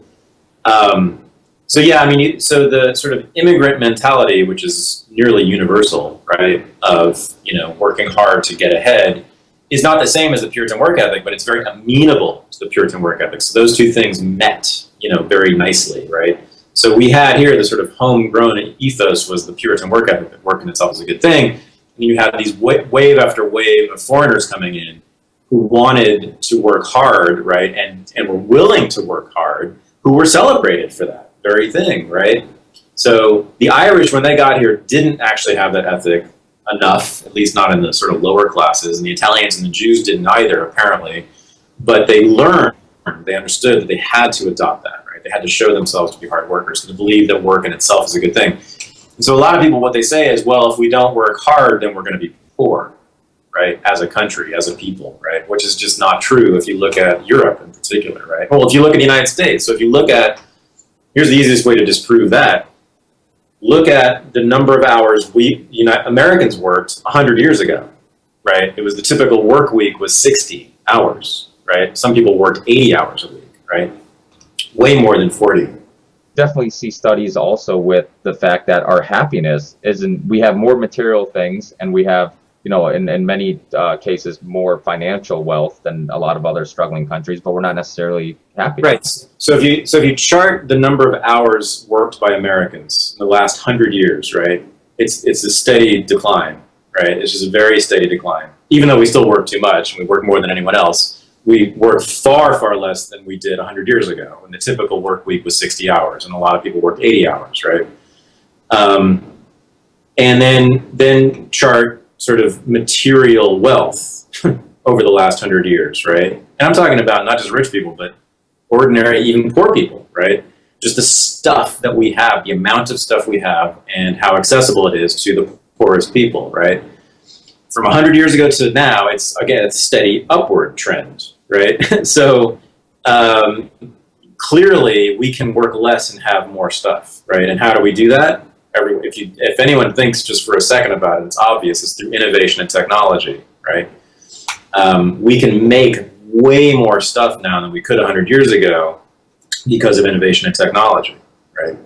So the sort of immigrant mentality, which is nearly universal, right? Of working hard to get ahead, is not the same as the Puritan work ethic, but it's very amenable to the Puritan work ethic. So those two things met, very nicely, right? So we had here the sort of homegrown ethos was the Puritan work ethic, that work in itself is a good thing. And you had these wave after wave of foreigners coming in who wanted to work hard, right? And were willing to work hard, who were celebrated for that very thing, right? So the Irish, when they got here, didn't actually have that ethic enough, at least not in the sort of lower classes, and the Italians and the Jews didn't either, apparently, but they understood that they had to adopt that, right? They had to show themselves to be hard workers, to believe that work in itself is a good thing. And so a lot of people, what they say is, well, if we don't work hard, then we're going to be poor, right? As a country, as a people, right? Which is just not true if you look at Europe in particular, right? Well, if you look at the United States, so if you look at, here's the easiest way to disprove that. Look at the number of hours Americans worked 100 years ago, right? It was the typical work week was 60 hours, right? Some people worked 80 hours a week, right? Way more than 40. definitely see studies also with the fact that our happiness isn't, we have more material things, and we have, in many cases, more financial wealth than a lot of other struggling countries, but we're not necessarily happy. Right. So if you chart the number of hours worked by Americans in the last 100 years, right, it's a steady decline, right? It's just a very steady decline. Even though we still work too much, and we work more than anyone else, we work far, far less than we did 100 years ago. And the typical work week was 60 hours, and a lot of people worked 80 hours, right? And then chart sort of material wealth over the last 100 years, right? And I'm talking about not just rich people, but ordinary, even poor people, right? Just the stuff that we have, the amount of stuff we have, and how accessible it is to the poorest people, right? From 100 years ago to now, it's a steady upward trend, right? So clearly, we can work less and have more stuff, right? And how do we do that? If anyone thinks just for a second about it, it's obvious. It's through innovation and technology, right? We can make way more stuff now than we could 100 years ago because of innovation and technology, right?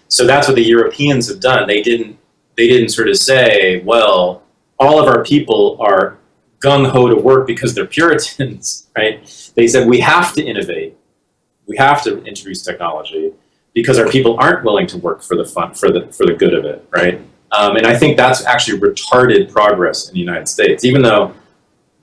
So that's what the Europeans have done. They didn't sort of say, well, all of our people are gung-ho to work because they're Puritans, right? They said, we have to innovate. We have to introduce technology because our people aren't willing to work for the fun, for the good of it, right? And I think that's actually retarded progress in the United States, even though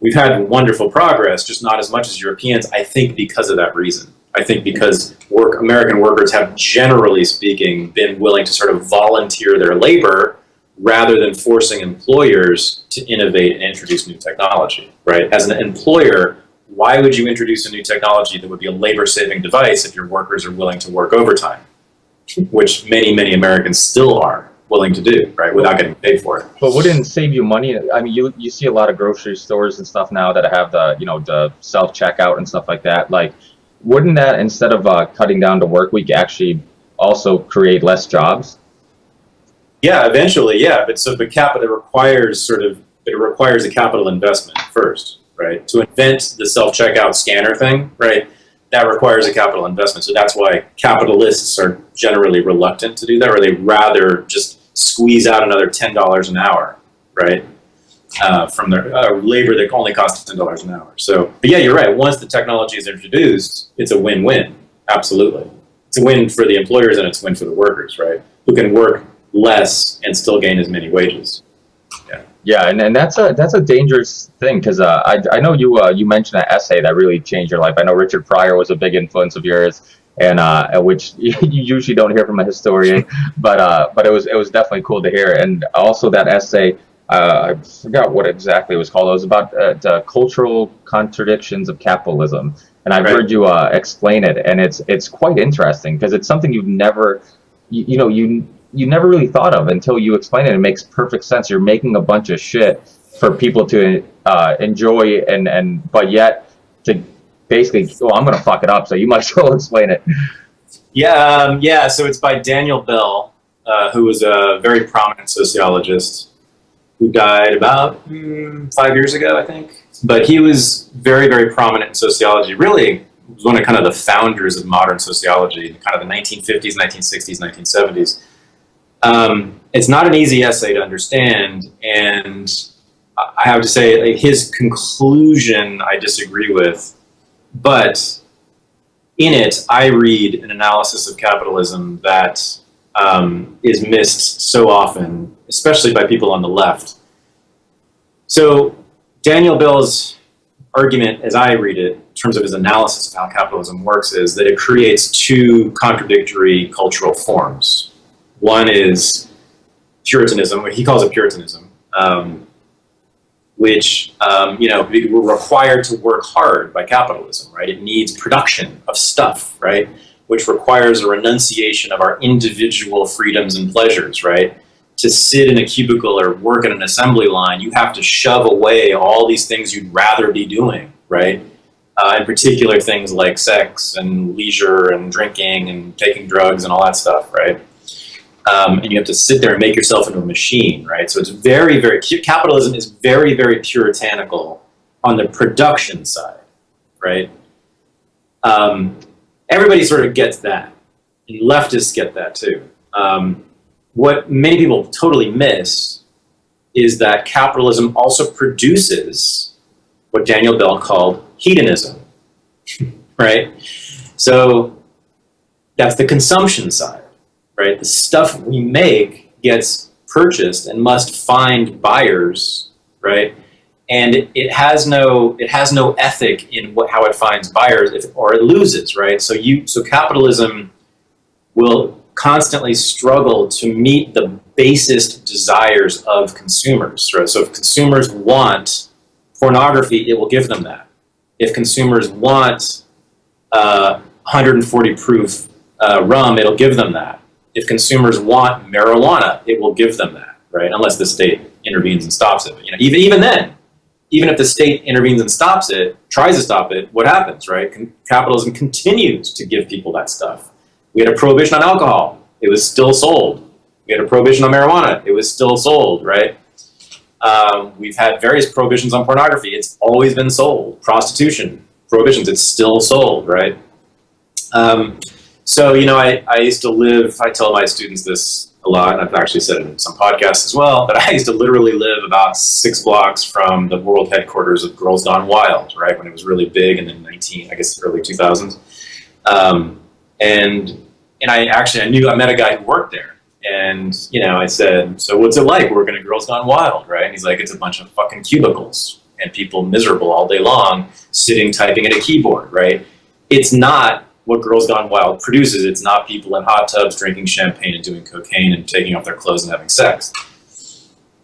we've had wonderful progress, just not as much as Europeans, I think because of that reason. I think because American workers have, generally speaking, been willing to sort of volunteer their labor rather than forcing employers to innovate and introduce new technology, right? As an employer, why would you introduce a new technology that would be a labor-saving device if your workers are willing to work overtime, which many, many Americans still are willing to do, right, without getting paid for it. But wouldn't it save you money? I mean, you see a lot of grocery stores and stuff now that have the self-checkout and stuff like that. Like, wouldn't that, instead of cutting down the work week, actually also create less jobs? Yeah, eventually, yeah. But capital requires a capital investment first, right? To invent the self-checkout scanner thing, right? That requires a capital investment. So that's why capitalists are generally reluctant to do that, or they rather just squeeze out another $10 an hour, right? From their labor that only costs $10 an hour. So, but yeah, you're right. Once the technology is introduced, it's a win-win. Absolutely. It's a win for the employers and it's a win for the workers, right? Who can work less and still gain as many wages. Yeah, and that's a dangerous thing, because I know you mentioned an essay that really changed your life. I know Richard Pryor was a big influence of yours, and which you usually don't hear from a historian, but it was definitely cool to hear. And also that essay, I forgot what exactly it was called. It was about the cultural contradictions of capitalism, and I've heard you explain it, and it's quite interesting because it's something you've never you never really thought of until you explain it. It makes perfect sense. You're making a bunch of shit for people to enjoy, and but yet to basically, I'm going to fuck it up, so you might as well explain it. Yeah. So it's by Daniel Bell, who was a very prominent sociologist who died about 5 years ago, I think. But he was very, very prominent in sociology. Really was one of kind of the founders of modern sociology in kind of the 1950s, 1960s, 1970s. It's not an easy essay to understand, and I have to say, like, his conclusion I disagree with, but in it I read an analysis of capitalism that is missed so often, especially by people on the left. So Daniel Bell's argument, as I read it, in terms of his analysis of how capitalism works, is that it creates two contradictory cultural forms. One is Puritanism, what he calls it Puritanism, which, we're required to work hard by capitalism, right? It needs production of stuff, right? Which requires a renunciation of our individual freedoms and pleasures, right? To sit in a cubicle or work in an assembly line, you have to shove away all these things you'd rather be doing, right? In particular, things like sex and leisure and drinking and taking drugs and all that stuff, right? And you have to sit there and make yourself into a machine, right? So it's very, very, capitalism is very, very puritanical on the production side, right? Everybody sort of gets that. And leftists get that too. What many people totally miss is that capitalism also produces what Daniel Bell called hedonism, right? So that's the consumption side, right? The stuff we make gets purchased and must find buyers, right? And it has no ethic in how it finds buyers, or it loses, right? So capitalism will constantly struggle to meet the basest desires of consumers, right? So if consumers want pornography, it will give them that. If consumers want 140 proof rum, it'll give them that. If consumers want marijuana, it will give them that, right? Unless the state intervenes and stops it. But, even then, even if the state intervenes and stops it, tries to stop it, what happens, right? Capitalism continues to give people that stuff. We had a prohibition on alcohol. It was still sold. We had a prohibition on marijuana. It was still sold, right? We've had various prohibitions on pornography. It's always been sold. Prostitution, prohibitions, it's still sold, right? So, I used to live, I tell my students this a lot, and I've actually said it in some podcasts as well, but I used to literally live about 6 blocks from the world headquarters of Girls Gone Wild, right, when it was really big in the early 2000s. And I met a guy who worked there. And, I said, so what's it like working at Girls Gone Wild, right? And he's like, it's a bunch of fucking cubicles and people miserable all day long sitting, typing at a keyboard, right? It's not what Girls Gone Wild produces. It's not people in hot tubs drinking champagne and doing cocaine and taking off their clothes and having sex.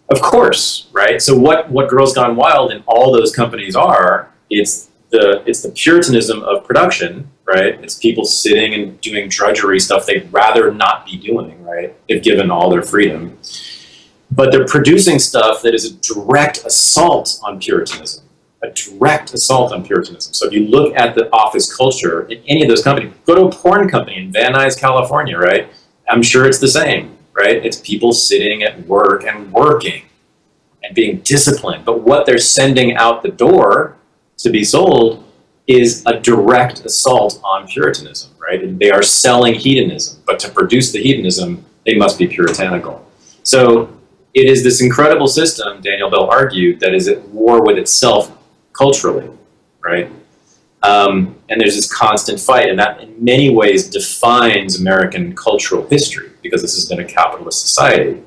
Of course, right? So what Girls Gone Wild and all those companies are, it's the Puritanism of production, right? It's people sitting and doing drudgery stuff they'd rather not be doing, right? If given all their freedom. But they're producing stuff that is a direct assault on Puritanism. A direct assault on Puritanism. So if you look at the office culture in any of those companies, go to a porn company in Van Nuys, California, right? I'm sure it's the same, right? It's people sitting at work and working and being disciplined. But what they're sending out the door to be sold is a direct assault on Puritanism, right? And they are selling hedonism, but to produce the hedonism, they must be puritanical. So it is this incredible system, Daniel Bell argued, that is at war with itself culturally, right? And there's this constant fight, and that in many ways defines American cultural history, because this has been a capitalist society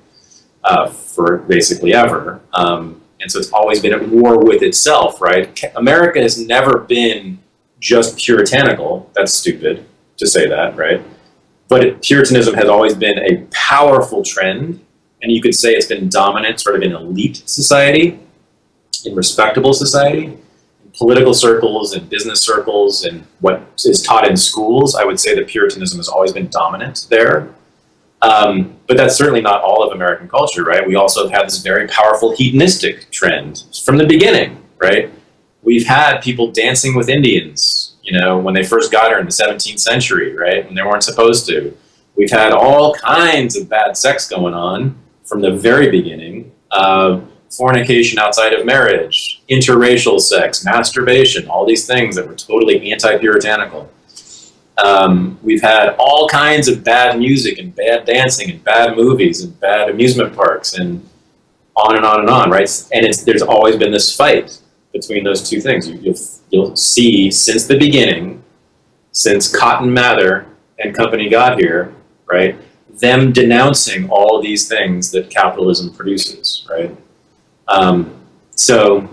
for basically ever. And so it's always been at war with itself, right? America has never been just puritanical. That's stupid to say that, right? But Puritanism has always been a powerful trend, and you could say it's been dominant sort of in elite society, in respectable society, in political circles and business circles, and what is taught in schools. I would say that Puritanism has always been dominant there. But that's certainly not all of American culture, right? We also have had this very powerful hedonistic trend from the beginning, right? We've had people dancing with Indians, when they first got here in the 17th century, right? When they weren't supposed to. We've had all kinds of bad sex going on from the very beginning. Fornication outside of marriage, interracial sex, masturbation, all these things that were totally anti-puritanical. We've had all kinds of bad music and bad dancing and bad movies and bad amusement parks and on and on and on, right? And there's always been this fight between those two things. You'll see since the beginning, since Cotton Mather and company got here, right, them denouncing all these things that capitalism produces, right? So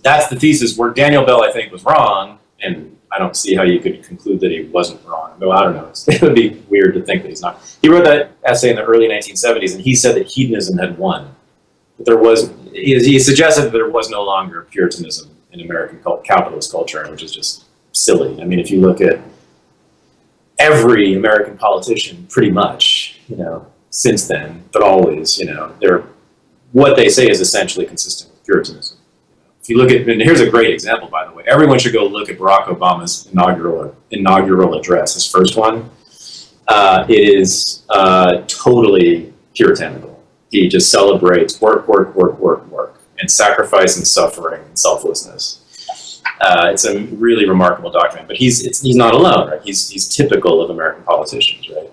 that's the thesis where Daniel Bell, I think, was wrong, and I don't see how you could conclude that he wasn't wrong. No, I don't know. It would be weird to think that he's not. He wrote that essay in the early 1970s, and he said that hedonism had won. But he suggested that there was no longer Puritanism in American capitalist culture, which is just silly. I mean, if you look at every American politician, pretty much, since then, but always, what they say is essentially consistent with Puritanism. If you look at, and here's a great example, by the way. Everyone should go look at Barack Obama's inaugural address, his first one. It is totally puritanical. He just celebrates work, and sacrifice and suffering and selflessness. It's a really remarkable document, but he's not alone, right? He's typical of American politicians, right?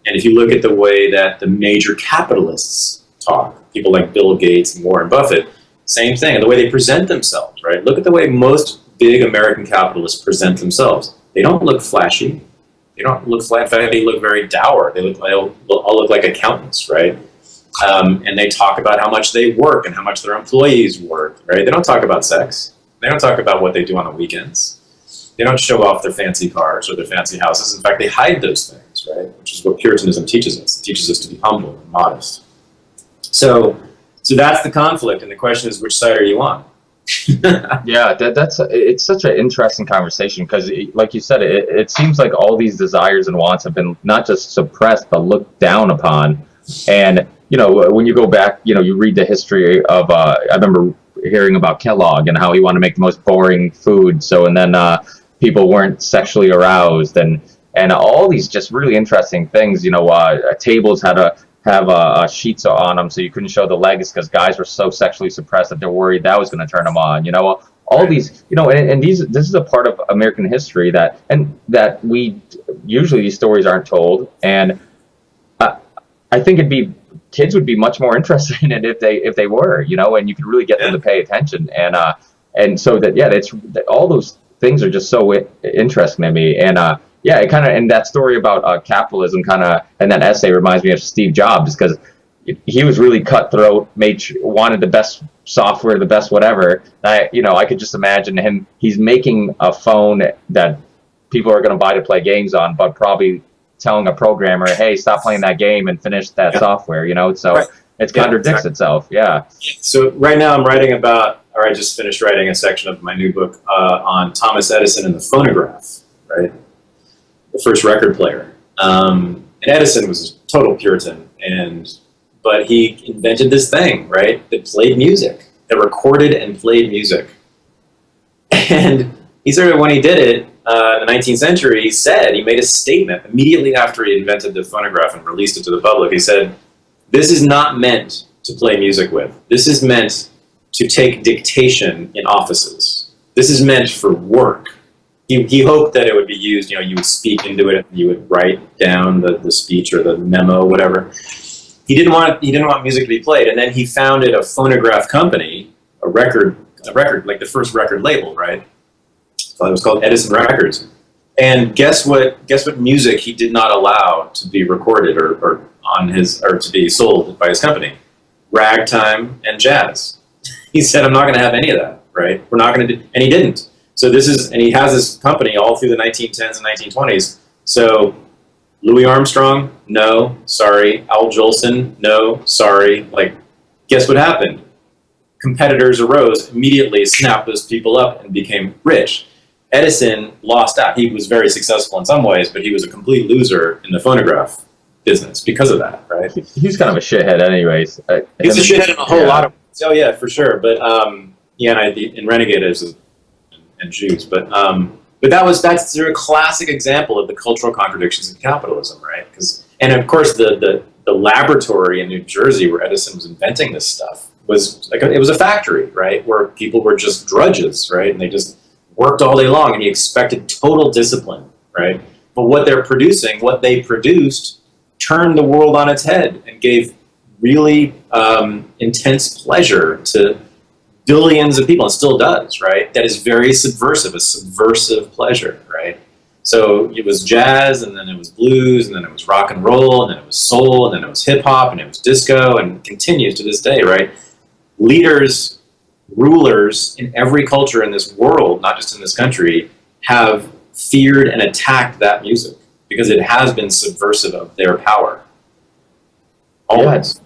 And if you look at the way that the major capitalists talk, people like Bill Gates and Warren Buffett, same thing, and the way they present themselves, right? Look at the way most big American capitalists present themselves. They don't look flashy. They don't look flat. In fact, they look very dour. They all look like accountants, right? And they talk about how much they work and how much their employees work, right? They don't talk about sex. They don't talk about what they do on the weekends. They don't show off their fancy cars or their fancy houses. In fact, they hide those things, right? Which is what Puritanism teaches us. It teaches us to be humble and modest. So that's the conflict, and the question is, which side are you on? Yeah, it's such an interesting conversation because, like you said, it seems like all these desires and wants have been not just suppressed but looked down upon. And when you go back, you read the history of. I remember hearing about Kellogg and how he wanted to make the most boring food. And then people weren't sexually aroused, and all these just really interesting things. Tables had to have sheets on them so you couldn't show the legs because guys were so sexually suppressed that they're worried that was going to turn them on. All these, and this is a part of American history that we usually these stories aren't told, and I think kids would be much more interested in it if they were, and you could really get them to pay attention, and so it's all those things are just so interesting to me, and it kind of, and that story about capitalism and that essay reminds me of Steve Jobs because he was really cutthroat, wanted the best software, the best whatever. I could just imagine him. He's making a phone that people are going to buy to play games on, but probably telling a programmer, "Hey, stop playing that game and finish that software." So right. It contradicts itself. Yeah. So right now I'm writing I just finished writing a section of my new book on Thomas Edison and the phonograph, right? The first record player. And Edison was a total Puritan, but he invented this thing, right, that played music, that recorded and played music. And he sort of, when he did it in the 19th century, he made a statement immediately after he invented the phonograph and released it to the public. He said, "This is not meant to play music with. This is meant to take dictation in offices. This is meant for work." He hoped that it would be used, you would speak into it, you would write down the speech or the memo, whatever. He didn't want music to be played, and then he founded a phonograph company, a record, like the first record label, right? So it was called Edison Records. And guess what music he did not allow to be recorded or to be sold by his company? Ragtime and jazz. He said, "I'm not going to have any of that, right? We're not going to do," and he didn't. So and he has this company all through the 1910s and 1920s. So Louis Armstrong, no, sorry. Al Jolson, no, sorry. Guess what happened? Competitors arose, immediately snapped those people up and became rich. Edison lost out. He was very successful in some ways, but he was a complete loser in the phonograph business because of that, right? He's kind of a shithead anyways. He's a shithead in a whole lot of ways. Oh yeah, for sure. But in Renegade and Jews, but that's a classic example of the cultural contradictions of capitalism, right? And of course the laboratory in New Jersey where Edison was inventing this stuff was it was a factory, right, where people were just drudges, right, and they just worked all day long, and he expected total discipline, right? But what they produced turned the world on its head and gave really intense pleasure to billions of people, and still does, right? That is very subversive, a subversive pleasure, right? So it was jazz, and then it was blues, and then it was rock and roll, and then it was soul, and then it was hip hop, and it was disco, and continues to this day, right? Leaders, rulers in every culture in this world, not just in this country, have feared and attacked that music because it has been subversive of their power. Always.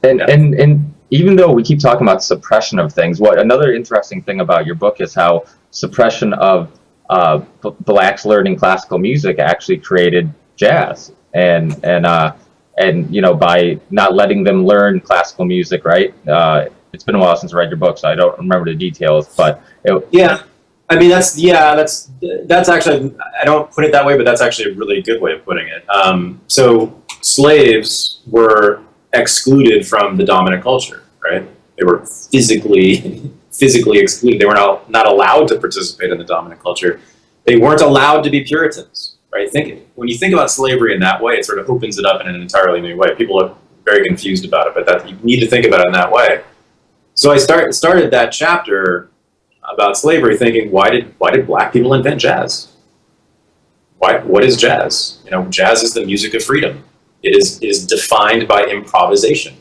Yeah. And even though we keep talking about suppression of things, another interesting thing about your book is how suppression of blacks learning classical music actually created jazz, and by not letting them learn classical music, right? It's been a while since I read your book, so I don't remember the details, but I mean that's actually, I don't put it that way, but that's actually a really good way of putting it. So slaves were excluded from the dominant culture, right? They were physically physically excluded. They were not allowed to participate in the dominant culture. They weren't allowed to be Puritans, right? When you think about slavery in that way, it sort of opens it up in an entirely new way. People are very confused about it, but you need to think about it in that way. So I started that chapter about slavery thinking, why did black people invent jazz? What is jazz? Jazz is the music of freedom. It is defined by improvisation.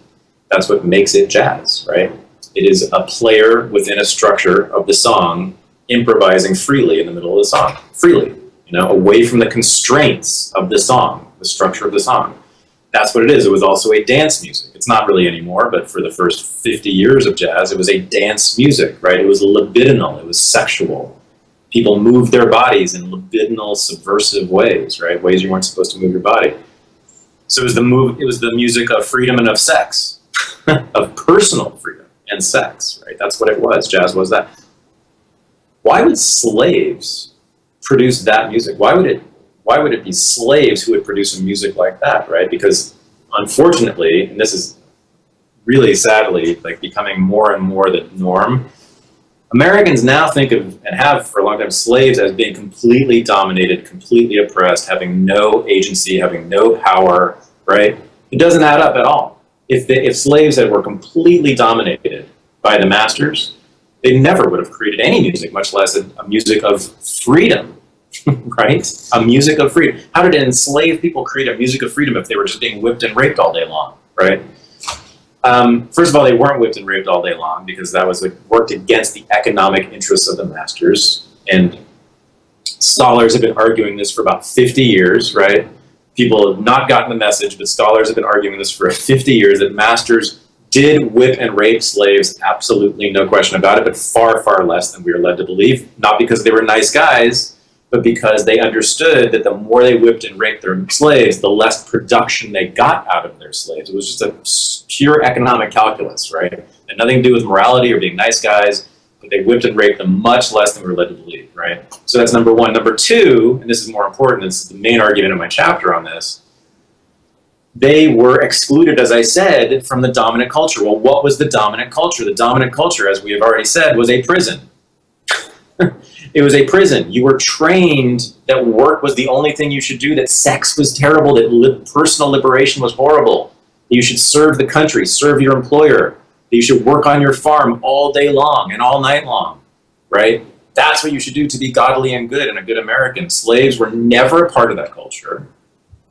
That's what makes it jazz, right? It is a player within a structure of the song improvising freely in the middle of the song, freely, away from the constraints of the song, the structure of the song. That's what it is. It was also a dance music. It's not really anymore, but for the first 50 years of jazz, it was a dance music, right? It was libidinal. It was sexual. People moved their bodies in libidinal, subversive ways, right? Ways you weren't supposed to move your body. So it was the music of freedom and of sex, of personal freedom and sex, right? That's what it was. Jazz was that. Why would slaves produce that music? Why would it be slaves who would produce a music like that, right? Because unfortunately, and this is really sadly becoming more and more the norm, Americans now think of, and have for a long time, slaves as being completely dominated, completely oppressed, having no agency, having no power, right? It doesn't add up at all. If slaves were completely dominated by the masters, they never would have created any music, much less a music of freedom, right? A music of freedom. How did enslaved people create a music of freedom if they were just being whipped and raped all day long, right? First of all, they weren't whipped and raped all day long because that was worked against the economic interests of the masters. And scholars have been arguing this for about 50 years, right? People have not gotten the message, but scholars have been arguing this for 50 years, that masters did whip and rape slaves, absolutely, no question about it, but far, far less than we are led to believe. Not because they were nice guys, but because they understood that the more they whipped and raped their slaves, the less production they got out of their slaves. It was just a pure economic calculus, right? It had nothing to do with morality or being nice guys, but they whipped and raped them much less than we were led to believe, right? So that's number one. Number two, and this is more important, it's the main argument in my chapter on this, they were excluded, as I said, from the dominant culture. Well, what was the dominant culture? The dominant culture, as we have already said, was a prison. It was a prison. You were trained that work was the only thing you should do, that sex was terrible, that personal liberation was horrible, that you should serve the country, serve your employer, that you should work on your farm all day long and all night long, right? That's what you should do to be godly and good and a good American. Slaves were never a part of that culture.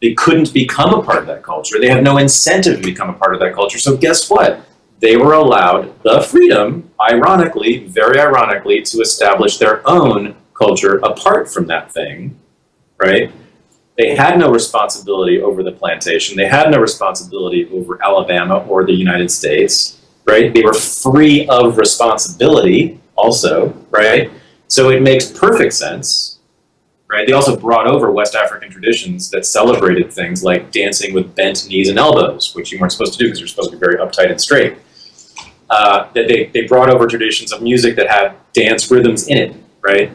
They couldn't become a part of that culture. They had no incentive to become a part of that culture. So guess what? They were allowed the freedom, ironically, very ironically, to establish their own culture apart from that thing, right? They had no responsibility over the plantation. They had no responsibility over Alabama or the United States, right? They were free of responsibility also, right? So it makes perfect sense, right? They also brought over West African traditions that celebrated things like dancing with bent knees and elbows, which you weren't supposed to do because you're supposed to be very uptight and straight. That they brought over traditions of music that had dance rhythms in it, right?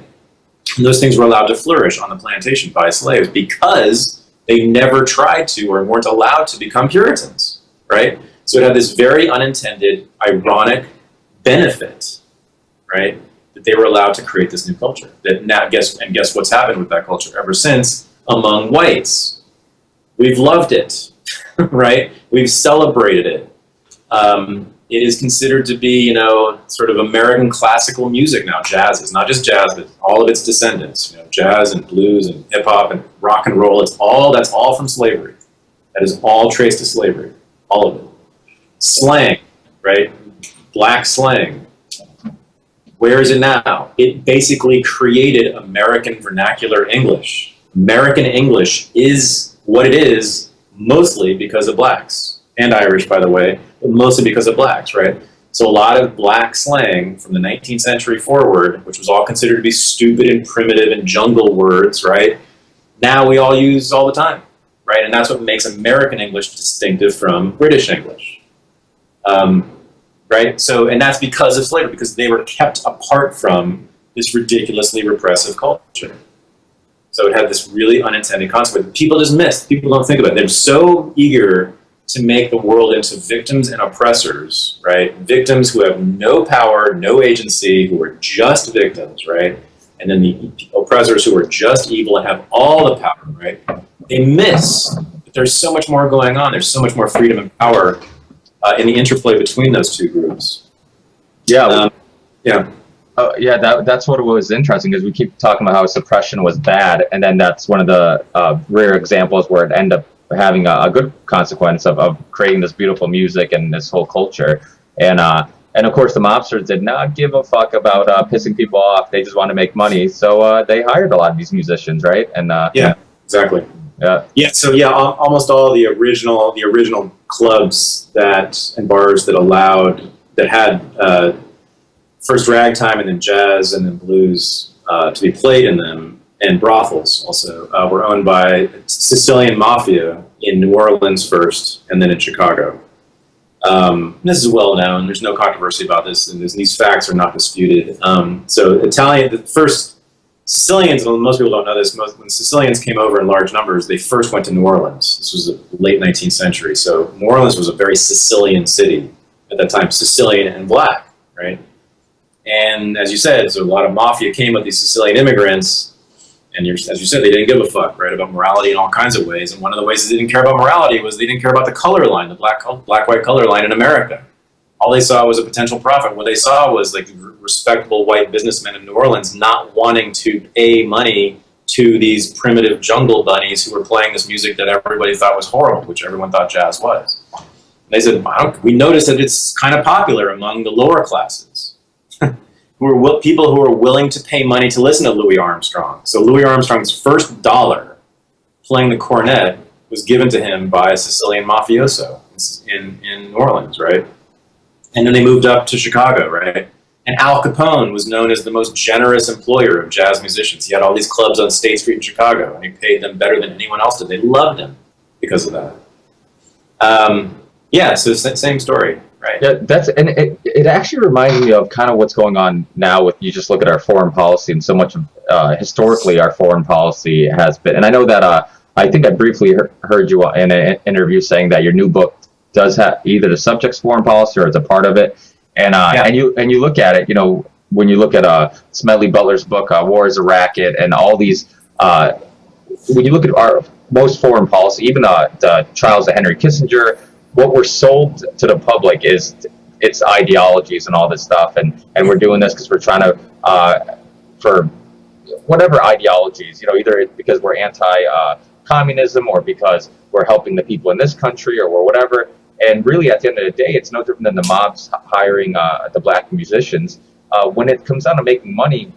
And those things were allowed to flourish on the plantation by slaves because they never tried to or weren't allowed to become Puritans, right? So it had this very unintended, ironic benefit, right? That they were allowed to create this new culture. That now, guess what's happened with that culture ever since among whites? We've loved it, right? We've celebrated it. It is considered to be, sort of American classical music now. Jazz is not just jazz, but all of its descendants. Jazz and blues and hip hop and rock and roll. That's all from slavery. That is all traced to slavery. All of it. Slang, right? Black slang. Where is it now? It basically created American vernacular English. American English is what it is mostly because of blacks. And Irish, by the way, but mostly because of blacks, right? So a lot of black slang from the 19th century forward, which was all considered to be stupid and primitive and jungle words, right? Now we all use all the time, right? And that's what makes American English distinctive from British English, right? So, and that's because of slavery, because they were kept apart from this ridiculously repressive culture. So it had this really unintended consequence. People just missed. People don't think about it. They're so eager to make the world into victims and oppressors, right? Victims who have no power, no agency, who are just victims, right? And then the oppressors who are just evil and have all the power, right? They miss that there's so much more going on. There's so much more freedom and power in the interplay between those two groups. Yeah. Yeah. That's what was interesting, because we keep talking about how suppression was bad, and then that's one of the rare examples where it ended up having a good consequence of creating this beautiful music and this whole culture. And of course, the mobsters did not give a fuck about pissing people off. They just want to make money, so they hired a lot of these musicians, right? And exactly. Yeah. So almost all the original clubs and bars that had first ragtime and then jazz and then blues to be played in them, and brothels also, were owned by Sicilian mafia in New Orleans first, and then in Chicago. This is well known. There's no controversy about this, and these facts are not disputed. So the first Sicilians, and most people don't know this, when Sicilians came over in large numbers, they first went to New Orleans. This was the late 19th century. So New Orleans was a very Sicilian city at that time, Sicilian and black, right? And as you said, so a lot of mafia came with these Sicilian immigrants, and as you said, they didn't give a fuck, right, about morality in all kinds of ways. And one of the ways they didn't care about morality was they didn't care about the color line, the black-white color line in America. All they saw was a potential profit. What they saw was like respectable white businessmen in New Orleans not wanting to pay money to these primitive jungle bunnies who were playing this music that everybody thought was horrible, which everyone thought jazz was. And they said, we noticed that it's kind of popular among the lower classes. People who are willing to pay money to listen to Louis Armstrong. So Louis Armstrong's first dollar playing the cornet was given to him by a Sicilian mafioso in New Orleans, right? And then they moved up to Chicago, right? And Al Capone was known as the most generous employer of jazz musicians. He had all these clubs on State Street in Chicago, and he paid them better than anyone else did. They loved him because of that. So same story. Right. Yeah, it actually reminds me of kind of what's going on now with, you just look at our foreign policy, and so much of historically our foreign policy has been, and I know that I think I briefly heard you in an interview saying that your new book does have either the subject's foreign policy or it's a part of it, and you look at it, when you look at Smedley Butler's book, War is a Racket, and all these, when you look at our most foreign policy, even the trials of Henry Kissinger, what we're sold to the public is its ideologies and all this stuff, and we're doing this because we're trying to for whatever ideologies, either it's because we're anti-communism or because we're helping the people in this country or whatever. And really, at the end of the day, it's no different than the mobs hiring the black musicians. When it comes down to making money,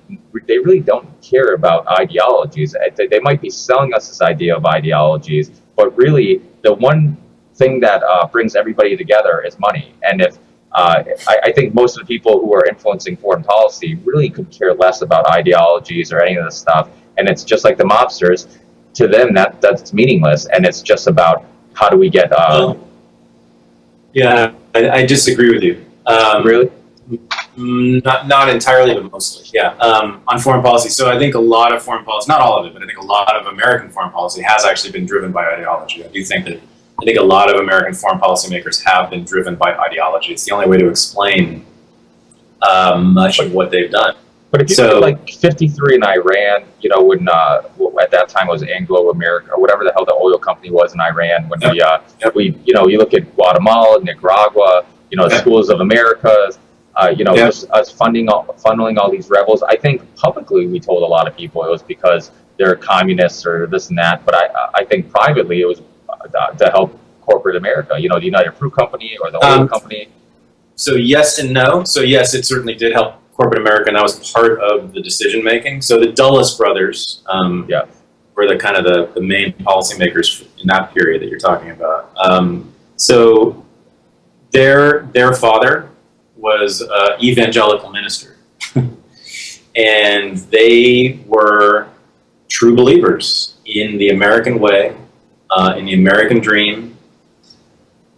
they really don't care about ideologies. They might be selling us this idea of ideologies, but really the one thing that brings everybody together is money. And if I think most of the people who are influencing foreign policy really could care less about ideologies or any of this stuff, and it's just like the mobsters. To them, that's meaningless, and it's just about how do we get. I disagree with you. Really? Not entirely, but mostly. Yeah. On foreign policy. So I think a lot of foreign policy, not all of it, but I think a lot of American foreign policy has actually been driven by ideology. I think a lot of American foreign policymakers have been driven by ideology. It's the only way to explain much of what they've done. But if you look at like 53 in Iran, when at that time it was Anglo-American or whatever the hell the oil company was in Iran, when we you look at Guatemala, Nicaragua, schools of America, just us funneling all these rebels. I think publicly we told a lot of people it was because they're communists or this and that, but I think privately it was to help corporate America, the United Fruit Company or the oil company. So yes and no. So yes, it certainly did help corporate America, and that was part of the decision making. So the Dulles brothers were the kind of the main policymakers in that period that you're talking about. So their father was an evangelical minister, and they were true believers in the American way, in the American dream,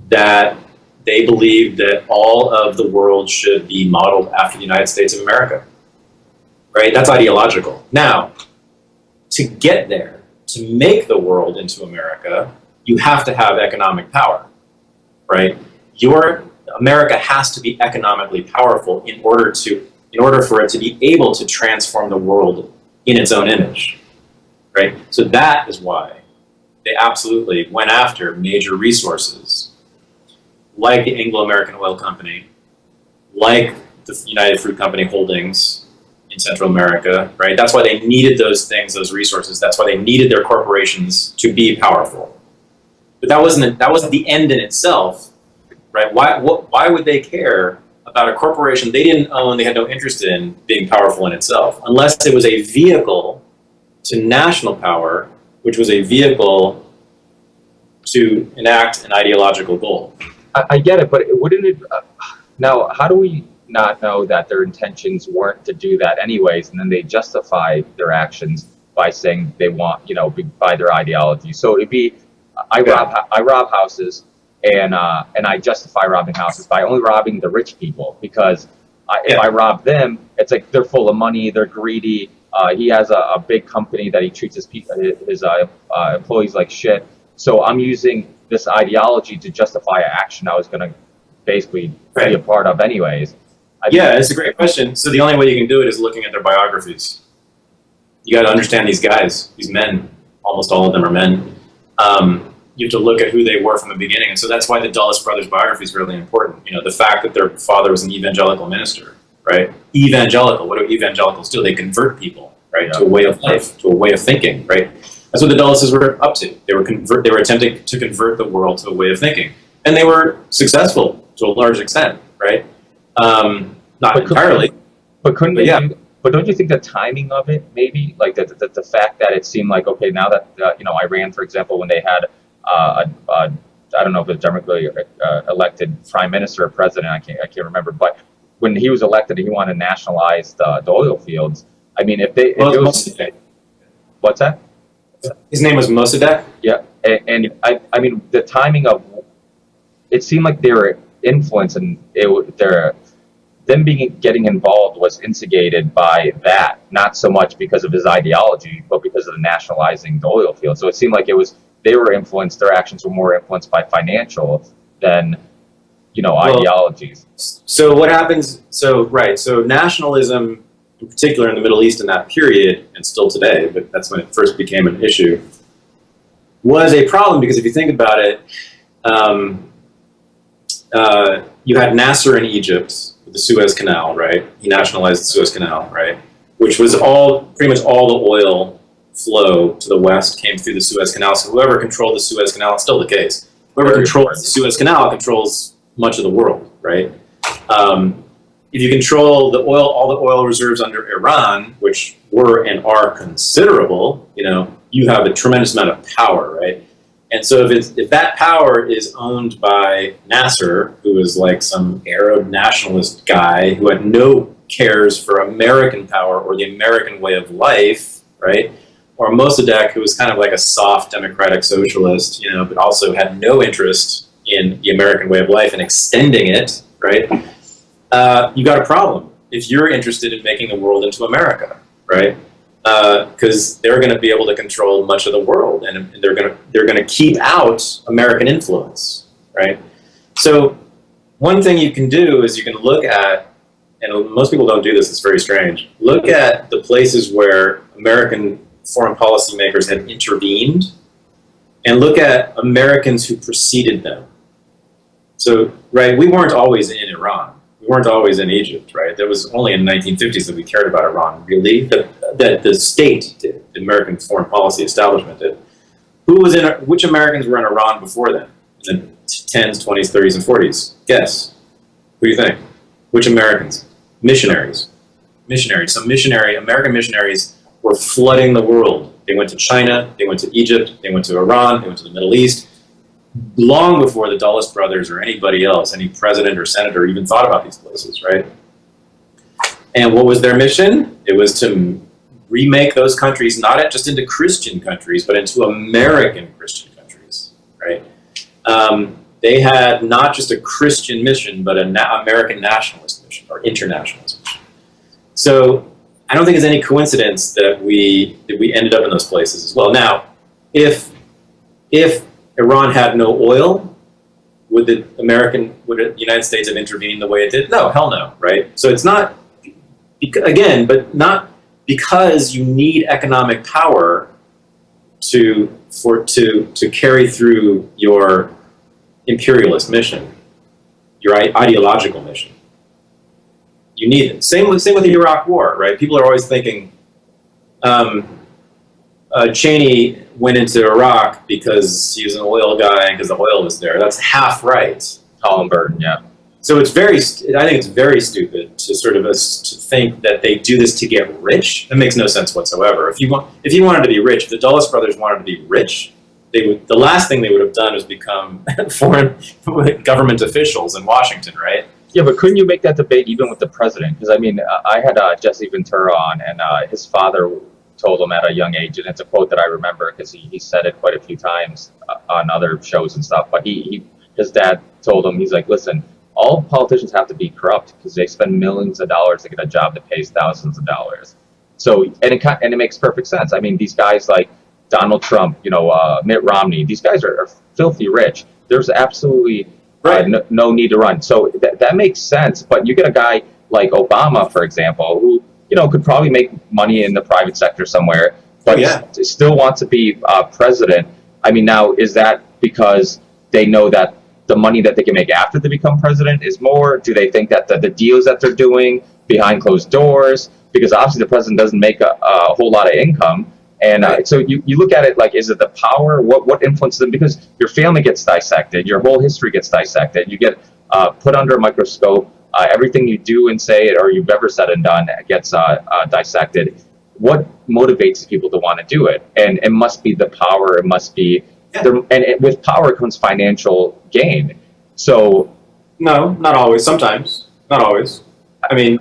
that they believed that all of the world should be modeled after the United States of America, right? That's ideological. Now, to get there, to make the world into America, you have to have economic power. right? America has to be economically powerful in order for it to be able to transform the world in its own image, right? So that is why they absolutely went after major resources like the Anglo-American Oil Company, like the United Fruit Company holdings in Central America, right? That's why they needed those things, those resources. That's why they needed their corporations to be powerful. But that wasn't the end in itself, right? Why would they care about a corporation they didn't own, they had no interest in being powerful in itself, unless it was a vehicle to national power, which was a vehicle to enact an ideological goal. I get it, but wouldn't it? Now, how do we not know that their intentions weren't to do that anyways, and then they justify their actions by saying they want, by their ideology? So it'd be, I rob houses, and I justify robbing houses by only robbing the rich people, because if I rob them, it's like they're full of money, they're greedy. He has a big company that he treats his employees like shit. So I'm using this ideology to justify an action I was going to basically be a part of anyways. It's a great question. So the only way you can do it is looking at their biographies. You got to understand these guys, these men. Almost all of them are men. You have to look at who they were from the beginning. And so that's why the Dulles brothers' biography is really important. The fact that their father was an evangelical minister, right? Evangelical. What do evangelicals do? They convert people, right, to a way of life, to a way of thinking, right? That's what the Dulleses were up to. They were attempting to convert the world to a way of thinking, and they were successful to a large extent, right? Not entirely, but don't you think the timing of it, maybe, like the fact that it seemed like, okay, now that Iran, for example, when they had I don't know if it was democratically elected prime minister or president, I can't remember, but when he was elected, he wanted to nationalize the oil fields. I mean, what's that? His name was Mossadegh. Yeah, and I mean the timing of it seemed like they were influenced, and them getting involved was instigated by that, not so much because of his ideology, but because of the nationalizing the oil field. So it seemed like they were influenced. Their actions were more influenced by financial than ideologies. So what happens? So nationalism, in particular in the Middle East in that period, and still today, but that's when it first became an issue, was a problem because if you think about it, you had Nasser in Egypt with the Suez Canal, right? He nationalized the Suez Canal, right? Which was pretty much all the oil flow to the west came through the Suez Canal. So whoever controlled the Suez Canal, it's still the case. Whoever controls the Suez Canal controls much of the world, right? If you control all the oil reserves under Iran, which were and are considerable, you have a tremendous amount of power, right? And so if that power is owned by Nasser, who is like some Arab nationalist guy who had no cares for American power or the American way of life, right? Or Mossadegh, who was kind of like a soft democratic socialist, but also had no interest in the American way of life and extending it, right? You got a problem if you're interested in making the world into America, right? Because they're going to be able to control much of the world, and they're going to keep out American influence, right? So one thing you can do is you can look at, and most people don't do this, it's very strange, look at the places where American foreign policy makers have intervened, and look at Americans who preceded them. So, right, we weren't always in Iran. We weren't always in Egypt, right? There was only in the 1950s that we cared about Iran, really. That the state did, the American foreign policy establishment did. Which Americans were in Iran before then? In the 10s, 20s, 30s, and 40s? Guess. Who do you think? Which Americans? Missionaries. Some American missionaries were flooding the world. They went to China, they went to Egypt, they went to Iran, they went to the Middle East, long before the Dulles brothers or anybody else, any president or senator even thought about these places, right? And what was their mission? It was to remake those countries not just into Christian countries, but into American Christian countries, right? They had not just a Christian mission, but an American nationalist mission or internationalist mission. So I don't think it's any coincidence that we ended up in those places as well. Now, if Iran had no oil, would the United States have intervened the way it did? No, hell no, right? So it's not, again, but not because you need economic power to carry through your imperialist mission, your ideological mission. You need it. Same with the Iraq War, right? People are always thinking Cheney went into Iraq because he was an oil guy and because the oil was there. That's half right. Halliburton, yeah. So I think it's very stupid to sort of to think that they do this to get rich. That makes no sense whatsoever. If you wanted to be rich, if the Dulles brothers wanted to be rich, the last thing they would have done was become foreign government officials in Washington, right? Yeah, but couldn't you make that debate even with the president? Because I mean, I had Jesse Ventura on, and his father told him at a young age, and it's a quote that I remember because he said it quite a few times on other shows and stuff. But his dad told him, he's like, listen, all politicians have to be corrupt because they spend millions of dollars to get a job that pays thousands of dollars. So, and it makes perfect sense. I mean, these guys like Donald Trump, Mitt Romney, these guys are filthy rich. There's absolutely no need to run. So that makes sense. But you get a guy like Obama, for example, who could probably make money in the private sector somewhere, but still wants to be president. I mean, now, is that because they know that the money that they can make after they become president is more? Do they think that the deals that they're doing behind closed doors, because obviously the president doesn't make a whole lot of income, and so you look at it like, is it the power? What influences them? Because your family gets dissected, your whole history gets dissected, you get put under a microscope. Everything you do and say or you've ever said and done gets dissected. What motivates people to want to do it? And it must be the power. It must be, with power comes financial gain. So, no, not always. Sometimes, not always. I mean,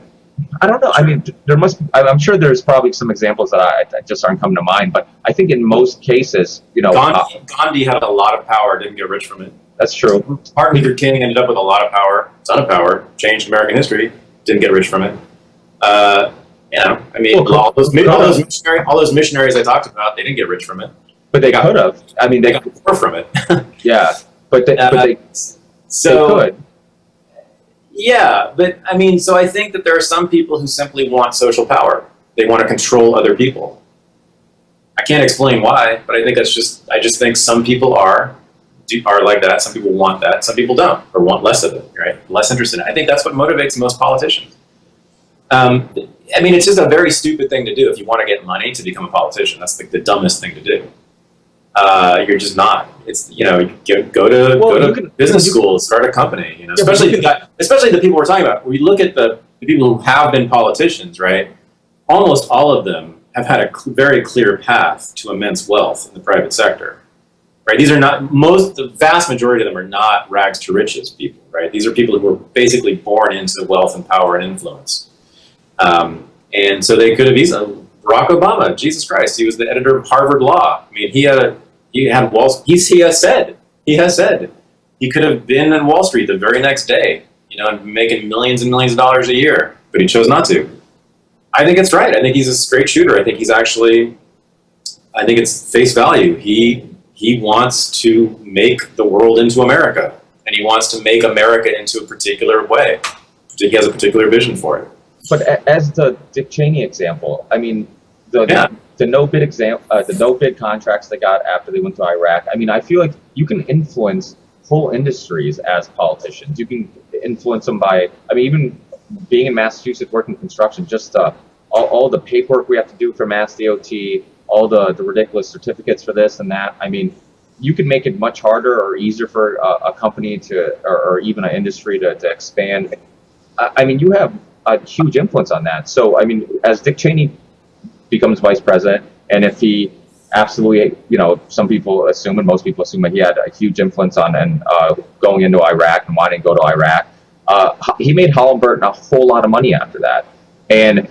I don't know. I mean, there must. I'm sure there's probably some examples that I just aren't coming to mind. But I think in most cases, Gandhi had a lot of power, didn't get rich from it. That's true. Martin Luther King ended up with a lot of power, a ton of power, changed American history, didn't get rich from it. I mean, all those missionaries I talked about, they didn't get rich from it. But they could have. I mean, they got more from it. Yeah, but they could. Yeah, but I mean, so I think that there are some people who simply want social power. They want to control other people. I can't explain why, but I think I just think some people are like that. Some people want that. Some people don't, or want less of it, right? Less interested in it. I think that's what motivates most politicians. I mean, it's just a very stupid thing to do if you want to get money to become a politician. That's like the dumbest thing to do. You're just not. It's go to business school, start a company. Especially the people we're talking about. We look at the people who have been politicians, right? Almost all of them have had a very clear path to immense wealth in the private sector. Right? These are not the vast majority of them are not rags to riches people, right? These are people who were basically born into wealth and power and influence, and so they could have easily. Barack Obama, Jesus Christ, he was the editor of Harvard Law. I mean, he has said he could have been in Wall Street the very next day, and making millions and millions of dollars a year, but he chose not to. I think it's right. I think he's a straight shooter. I think it's face value. He wants to make the world into America, and he wants to make America into a particular way. He has a particular vision for it. But as the Dick Cheney example, I mean, the no bid contracts they got after they went to Iraq. I mean, I feel like you can influence whole industries as politicians. You can influence them by, I mean, even being in Massachusetts working construction, just all the paperwork we have to do for Mass DOT, all the ridiculous certificates for this and that. I mean, you can make it much harder or easier for a company to, or even an industry to expand. I mean, you have a huge influence on that. So, I mean, as Dick Cheney becomes vice president, and if he absolutely, some people assume, and most people assume that he had a huge influence on and going into Iraq and wanting to go to Iraq, he made Halliburton a whole lot of money after that. And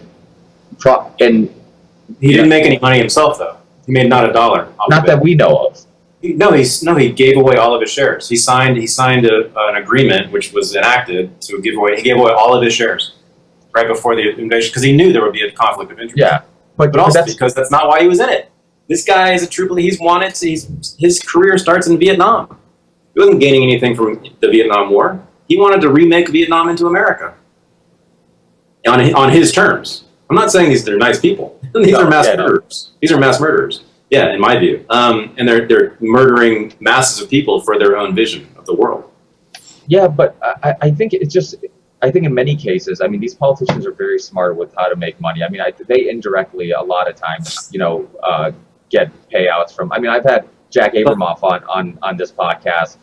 he didn't make any money himself, though. He made not a dollar. Not that we know of. No, he gave away all of his shares. He signed an agreement which was enacted to give away. He gave away all of his shares right before the invasion because he knew there would be a conflict of interest. Yeah, but also because that's not why he was in it. This guy is a trooper. His career starts in Vietnam. He wasn't gaining anything from the Vietnam War. He wanted to remake Vietnam into America on his terms. I'm not saying they're nice people. These are mass murderers. These are mass murderers. Yeah, in my view. And they're murdering masses of people for their own vision of the world. Yeah, but I think it's just, I think in many cases, I mean, these politicians are very smart with how to make money. I mean, they indirectly, a lot of times, get payouts from, I mean, I've had Jack Abramoff on this podcast.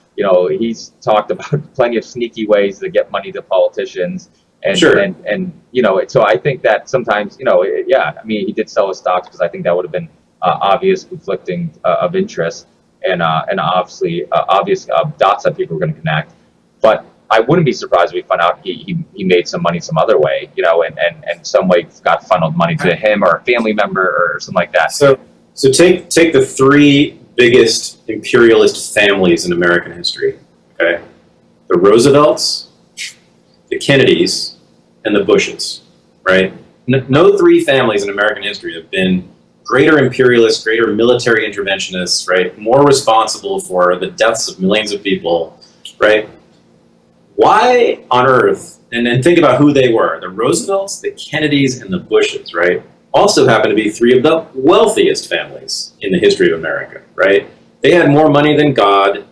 He's talked about plenty of sneaky ways to get money to politicians. And, sure. And so I think that sometimes, I mean, he did sell his stocks because I think that would have been obvious conflicting of interest and obviously obvious dots that people were going to connect. But I wouldn't be surprised if we found out he made some money some other way, and some way got funneled money to him or a family member or something like that. So take the three biggest imperialist families in American history, okay? The Roosevelts, the Kennedys, and the Bushes, right? No three families in American history have been greater imperialists, greater military interventionists, right? More responsible for the deaths of millions of people, right? Why on earth, and then think about who they were, the Roosevelts, the Kennedys, and the Bushes, right? Also happen to be three of the wealthiest families in the history of America, right? They had more money than God.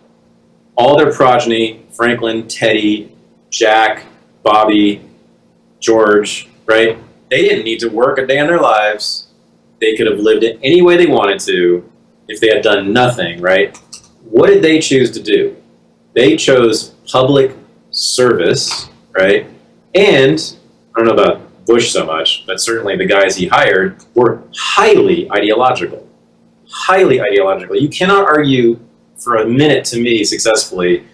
All their progeny, Franklin, Teddy, Jack, Bobby, George, right? They didn't need to work a day in their lives. They could have lived it any way they wanted to if they had done nothing, right? What did they choose to do? They chose public service, right? And I don't know about Bush so much, but certainly the guys he hired were highly ideological. Highly ideological. You cannot argue for a minute to me successfully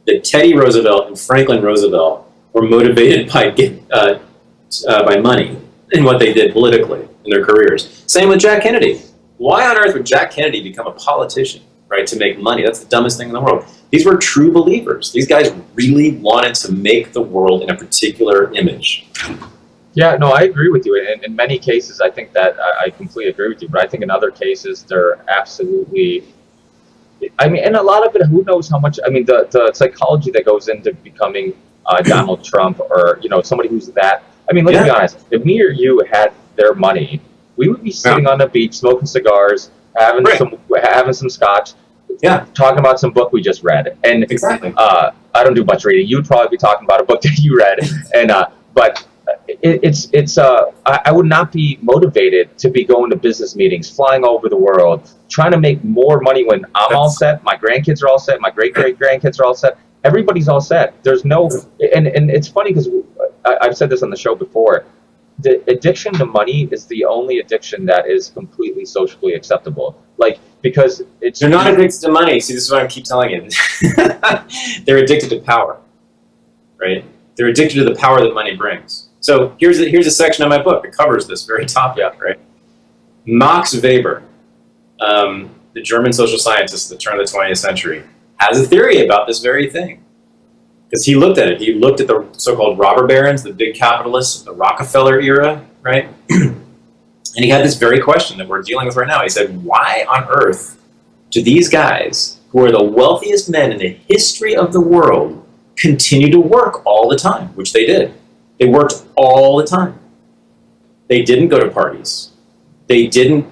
that Teddy Roosevelt and Franklin Roosevelt were motivated by money in what they did politically in their careers. Same with Jack Kennedy. Why on earth would Jack Kennedy become a politician, right, to make money? That's the dumbest thing in the world. These were true believers. These guys really wanted to make the world in a particular image. Yeah, no, I agree with you. In many cases, I think that I completely agree with you. But I think in other cases, they're absolutely, I mean, and a lot of it, who knows how much, I mean, the psychology that goes into becoming Donald Trump or, somebody who's that. I mean, let's be honest. If me or you had their money, we would be sitting on the beach, smoking cigars, having some scotch, talking about some book we just read. And exactly. I don't do much reading. You'd probably be talking about a book that you read. And but I would not be motivated to be going to business meetings, flying over the world, trying to make more money when I'm all set, my grandkids are all set, my great-great-grandkids are all set. Everybody's all set. There's no, and it's funny because I've said this on the show before. The addiction to money is the only addiction that is completely socially acceptable. Like, because they're not addicted to money. See, this is what I keep telling you. They're addicted to power, right? They're addicted to the power that money brings. So here's a section of my book that covers this very topic, right? Max Weber, the German social scientist at the turn of the 20th century, has a theory about this very thing. Because he looked at it. He looked at the so-called robber barons, the big capitalists of the Rockefeller era, right? And he had this very question that we're dealing with right now. He said, why on earth do these guys, who are the wealthiest men in the history of the world, continue to work all the time? Which they did. They worked all the time. They didn't go to parties. They didn't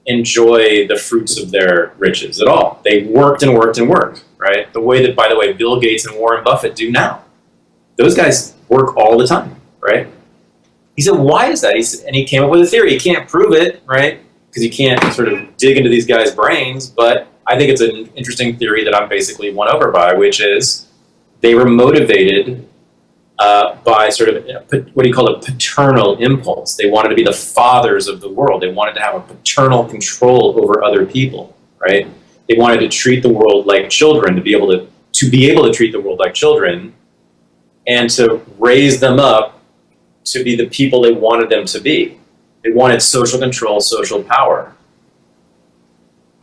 enjoy the fruits of their riches at all. They worked and worked and worked, right? The way that, by the way, Bill Gates and Warren Buffett do now. Those guys work all the time, right? He said, why is that? And he came up with a theory. He can't prove it, right? Because you can't sort of dig into these guys' brains, but I think it's an interesting theory that I'm basically won over by, which is they were motivated by sort of what he called a paternal impulse. They wanted to be the fathers of the world. They wanted to have a paternal control over other people, right? They wanted to treat the world like children, to be able to treat the world like children, and to raise them up to be the people they wanted them to be. They wanted social control, social power.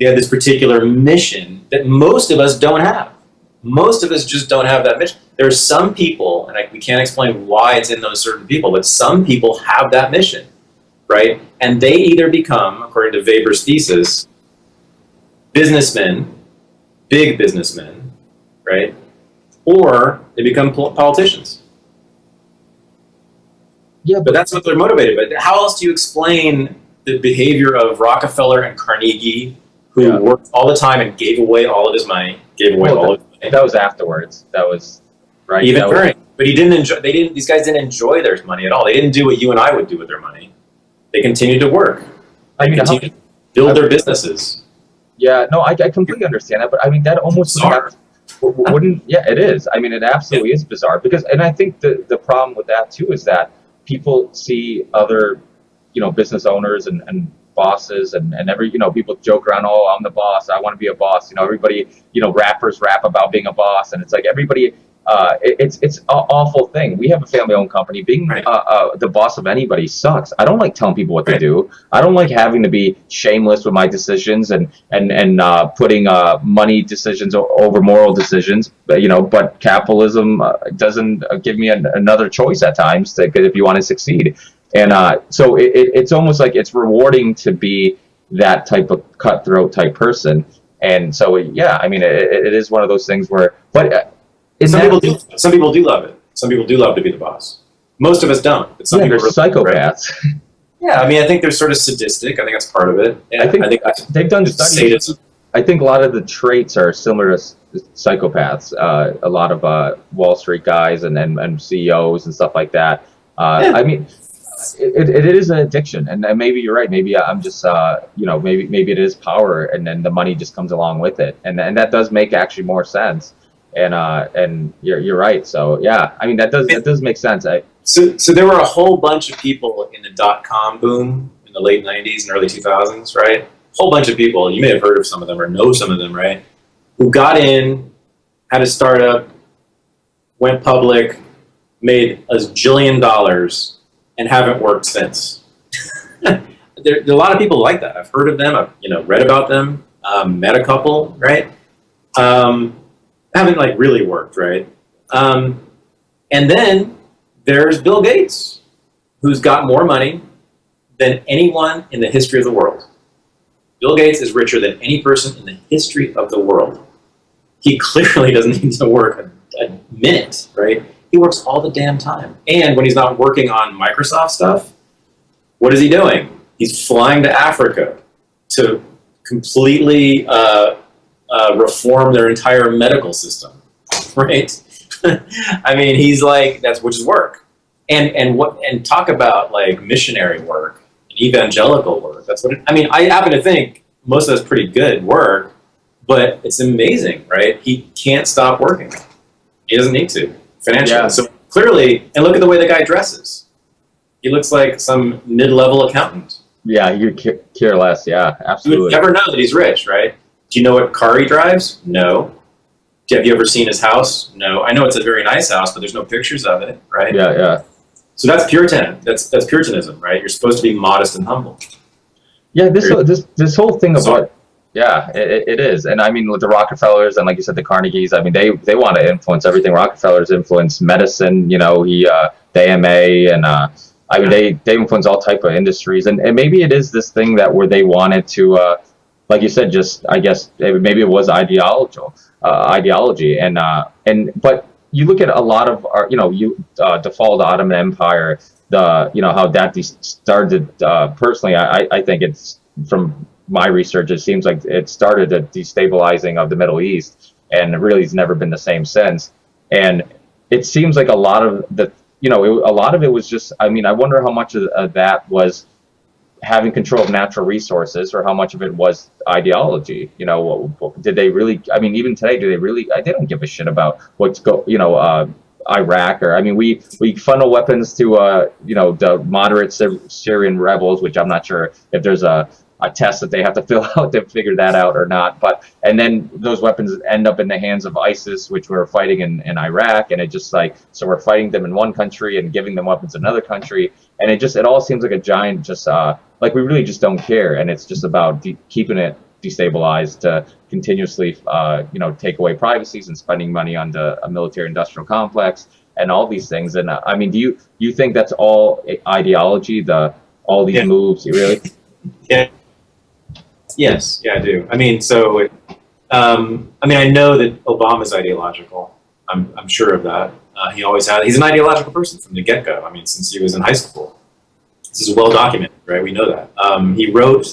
They had this particular mission that most of us don't have. Most of us just don't have that mission. There are some people, and we can't explain why it's in those certain people, but some people have that mission, right? And they either become, according to Weber's thesis, businessmen, big businessmen, right? Or they become politicians. Yeah, But that's what they're motivated by. How else do you explain the behavior of Rockefeller and Carnegie, who worked all the time and gave away all of his money, that was afterwards. That was right. Even during, but he didn't enjoy. They didn't. These guys didn't enjoy their money at all. They didn't do what you and I would do with their money. They continued to work. They continued to build their businesses. Yeah, no, I completely understand that, but I mean that almost wouldn't. Yeah, it is. I mean, it absolutely is bizarre because, and I think the problem with that too is that people see other, business owners and bosses and every, people joke around, oh, I'm the boss, I want to be a boss. Everybody, rappers rap about being a boss, and it's like everybody. It's an awful thing. We have a family-owned company. Being the boss of anybody sucks. I don't like telling people what to do. I don't like having to be shameless with my decisions and putting money decisions over moral decisions. But capitalism doesn't give me another choice at times if you want to succeed. And so it's almost like it's rewarding to be that type of cutthroat type person. And so I mean, it is one of those things where, but. Some people do love it. Some people do love to be the boss. Most of us don't. But some people are psychopaths. Right? Yeah, I mean, I think they're sort of sadistic. I think that's part of it. And I think they've done studies. Sadism. I think a lot of the traits are similar to psychopaths. A lot of Wall Street guys and CEOs and stuff like that. I mean, it is an addiction, and maybe you're right. Maybe I'm just, maybe it is power, and then the money just comes along with it, and that does make actually more sense. And you're right. So yeah, I mean that does make sense. So there were a whole bunch of people in the .com boom in the late '90s and early 2000s, right? A whole bunch of people. You may have heard of some of them or know some of them, right? Who got in, had a startup, went public, made $1 jillion, and haven't worked since. There are a lot of people like that. I've heard of them. I've read about them. Met a couple, right? Haven't really worked, right? And then there's Bill Gates, who's got more money than anyone in the history of the world. Bill Gates is richer than any person in the history of the world. He clearly doesn't need to work a minute, right? He works all the damn time. And when he's not working on Microsoft stuff, what is he doing? He's flying to Africa to completely reform their entire medical system, right? I mean, he's which is work, and talk about missionary work and evangelical work. That's what I mean. I happen to think most of that's pretty good work, but it's amazing, right? He can't stop working. He doesn't need to financially. Yeah. So clearly, and look at the way the guy dresses. He looks like some mid-level accountant. Yeah, you care less. Yeah, absolutely. You would never know that he's rich, right? Do you know what car he drives? No. Have you ever seen his house? No. I know it's a very nice house, but there's no pictures of it, right? Yeah. So that's Puritan. That's Puritanism, right? You're supposed to be modest and humble. Yeah, this whole thing about it is, and I mean with the Rockefellers and like you said the Carnegies, I mean they want to influence everything. Rockefellers influence medicine, the AMA, and I mean they influence all type of industries, and maybe it is this thing that where they wanted to. Like you said, just I guess maybe it was ideology, and but you look at a lot of our, the fall of the Ottoman Empire, how that started. Personally, I think it's from my research, it seems like it started a destabilizing of the Middle East, and really has never been the same since. And it seems like a lot of a lot of it was just. I mean, I wonder how much of that was having control of natural resources, or how much of it was ideology. Did they really? I mean, even today, do they really? They don't give a shit about what's Iraq, or I mean, we funnel weapons to the moderate Syrian rebels, which I'm not sure if there's a test that they have to fill out to figure that out or not. But and then those weapons end up in the hands of ISIS, which we're fighting in Iraq, and it just so we're fighting them in one country and giving them weapons in another country, and it all seems like a giant we really just don't care, and it's just about keeping it destabilized to continuously take away privacies and spending money on a military industrial complex and all these things. And I mean, do you think that's all ideology? All these moves, really? Yeah. Yes, yeah, I do. I mean, so I mean, I know that Obama's ideological. I'm sure of that. He always has. He's an ideological person from the get-go. I mean, since he was in high school. This is well documented, right? We know that. He wrote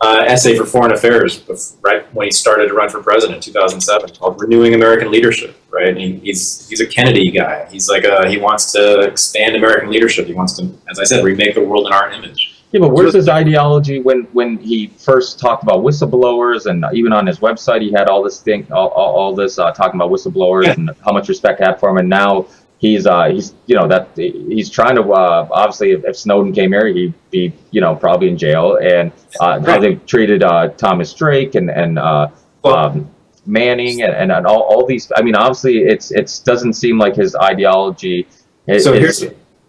an essay for Foreign Affairs right when he started to run for president in 2007 called Renewing American Leadership, right? And he's a Kennedy guy. He's like, he wants to expand American leadership. He wants to, as I said, remake the world in our image. Yeah, but where's his ideology when he first talked about whistleblowers, and even on his website he had all this talking about whistleblowers and how much respect I had for him, and now he's trying to obviously if Snowden came here he'd be probably in jail, and how they've treated Thomas Drake and Manning and all these. I mean, obviously it doesn't seem like his ideology is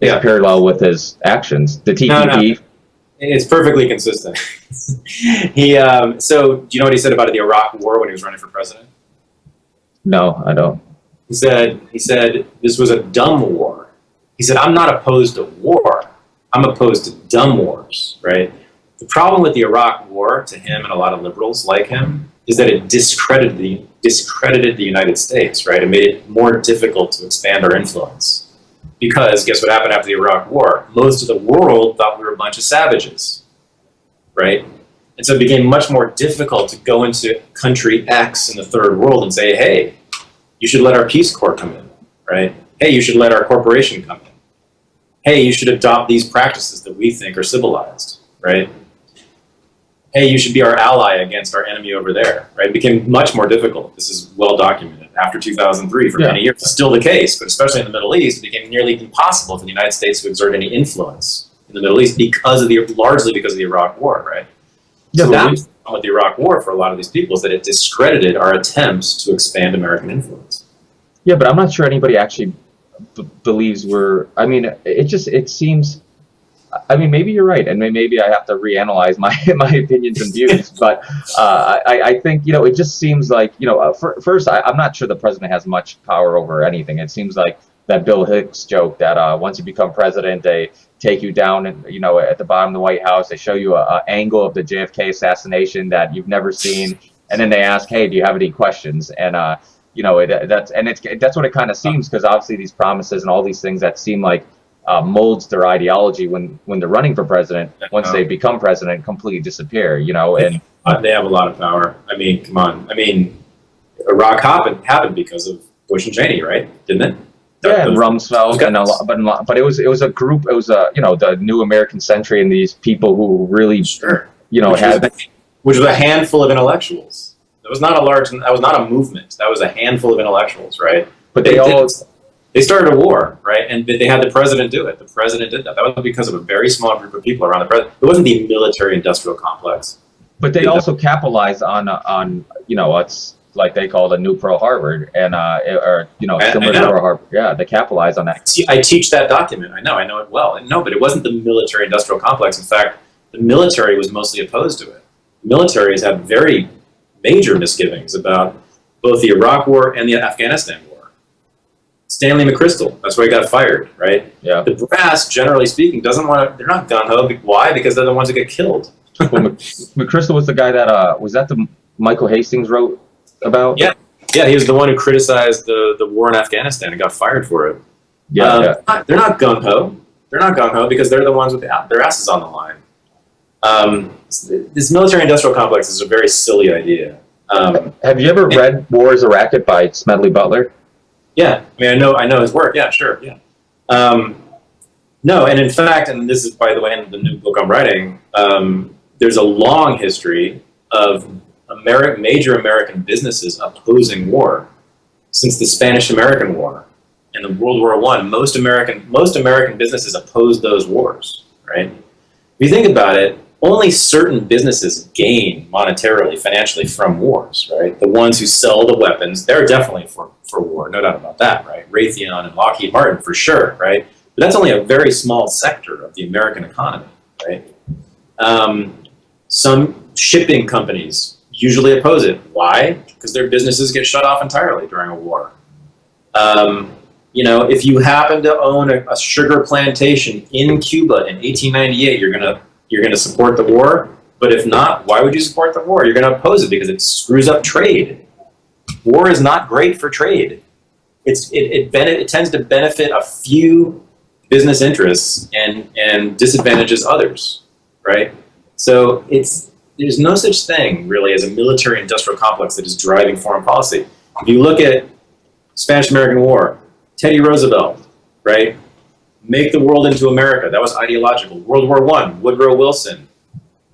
parallel with his actions. The TPP. No. It's perfectly consistent. So do you know what he said about the Iraq War when he was running for president? No, I don't. He said this was a dumb war. He said, I'm not opposed to war. I'm opposed to dumb wars, right? The problem with the Iraq War, to him and a lot of liberals like him, is that it discredited the United States, right? It made it more difficult to expand our influence. Because guess what happened after the Iraq War? Most of the world thought we were a bunch of savages, right? And so it became much more difficult to go into country X in the third world and say, hey, you should let our Peace Corps come in, right? Hey, you should let our corporation come in. Hey, you should adopt these practices that we think are civilized, right? Hey, you should be our ally against our enemy over there, right? It became much more difficult. This is well documented. After 2003, for many years, it's still the case, but especially in the Middle East, it became nearly impossible for the United States to exert any influence in the Middle East largely because of the Iraq War, right? Yeah, so that was the problem with the Iraq War for a lot of these people, is that it discredited our attempts to expand American influence. Yeah, but I'm not sure anybody actually believes we're. I mean, it seems. I mean, maybe you're right, and maybe I have to reanalyze my opinions and views. But I think it just seems like first I'm not sure the president has much power over anything. It seems like that Bill Hicks joke that once you become president, they take you down and at the bottom of the White House, they show you a angle of the JFK assassination that you've never seen, and then they ask, hey, do you have any questions? And that's what it kind of seems, because obviously these promises and all these things that seem like molds their ideology when they're running for president, once they become president, completely disappear, and they have a lot of power. I mean, come on. I mean, Iraq happened because of Bush and Cheney, right? Didn't it? And Rumsfeld and a lot, but it was a group. It was the New American Century and these people who really which was a handful of intellectuals. That was not a movement. That was a handful of intellectuals, right? But they started a war, right? And they had the president do it. The president did that. That was because of a very small group of people around the president. It wasn't the military-industrial complex. But they also capitalized on what's like they call the new Pearl Harbor, and similar to Pearl Harbor. Yeah, they capitalized on that. I teach that document. I know it well. No, but it wasn't the military-industrial complex. In fact, the military was mostly opposed to it. The military has had very major misgivings about both the Iraq War and the Afghanistan War. Stanley McChrystal, that's why he got fired, right? Yeah. The brass, generally speaking, doesn't want to. They're not gung-ho. Why? Because they're the ones that get killed. Well, McChrystal was the guy that was that the Michael Hastings wrote about? Yeah, he was the one who criticized the war in Afghanistan and got fired for it. Yeah, they're not gung-ho. They're not gung-ho because they're the ones with their asses on the line. This military-industrial complex is a very silly idea. Have you ever read War is a Racket by Smedley Butler? Yeah, I mean, I know his work. Yeah, sure. Yeah. No, and in fact, and this is, by the way, in the new book I'm writing, there's a long history of major American businesses opposing war since the Spanish-American War and the World War I. Most American businesses opposed those wars, right? If you think about it, only certain businesses gain monetarily, financially from wars, right? The ones who sell the weapons, they're definitely for war, no doubt about that, right? Raytheon and Lockheed Martin, for sure, right? But that's only a very small sector of the American economy, right? Some shipping companies usually oppose it. Why? Because their businesses get shut off entirely during a war. If you happen to own a sugar plantation in Cuba in 1898, you're gonna support the war? But if not, why would you support the war? You're going to oppose it because it screws up trade. War is not great for trade. It tends to benefit a few business interests and disadvantages others, right? So there's no such thing really as a military-industrial complex that is driving foreign policy. If you look at Spanish-American War, Teddy Roosevelt, right? Make the world into America. That was ideological. World War I, Woodrow Wilson,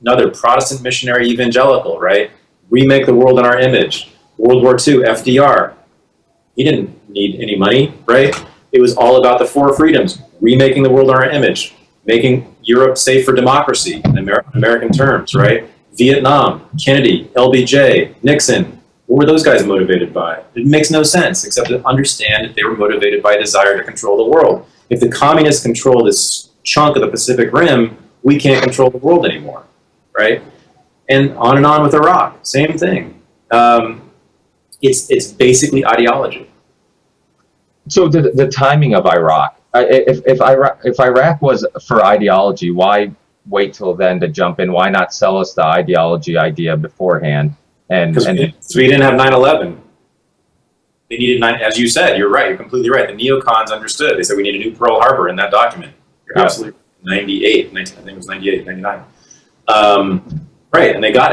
another Protestant missionary evangelical, right? Remake the world in our image. World War II, FDR. He didn't need any money, right? It was all about the four freedoms, remaking the world in our image, making Europe safe for democracy in American terms, right? Vietnam, Kennedy, LBJ, Nixon. What were those guys motivated by? It makes no sense except to understand that they were motivated by a desire to control the world. If the communists control this chunk of the Pacific Rim, we can't control the world anymore, right? And on with Iraq, same thing. It's basically ideology. So the timing of Iraq, if Iraq was for ideology, why wait till then to jump in? Why not sell us the ideology idea beforehand? Because we didn't have 9/11. They needed as you said, you're right, you're completely right. The neocons understood. They said we need a new Pearl Harbor in that document. You're absolutely 98, I think it was 98, 99. Right, and they got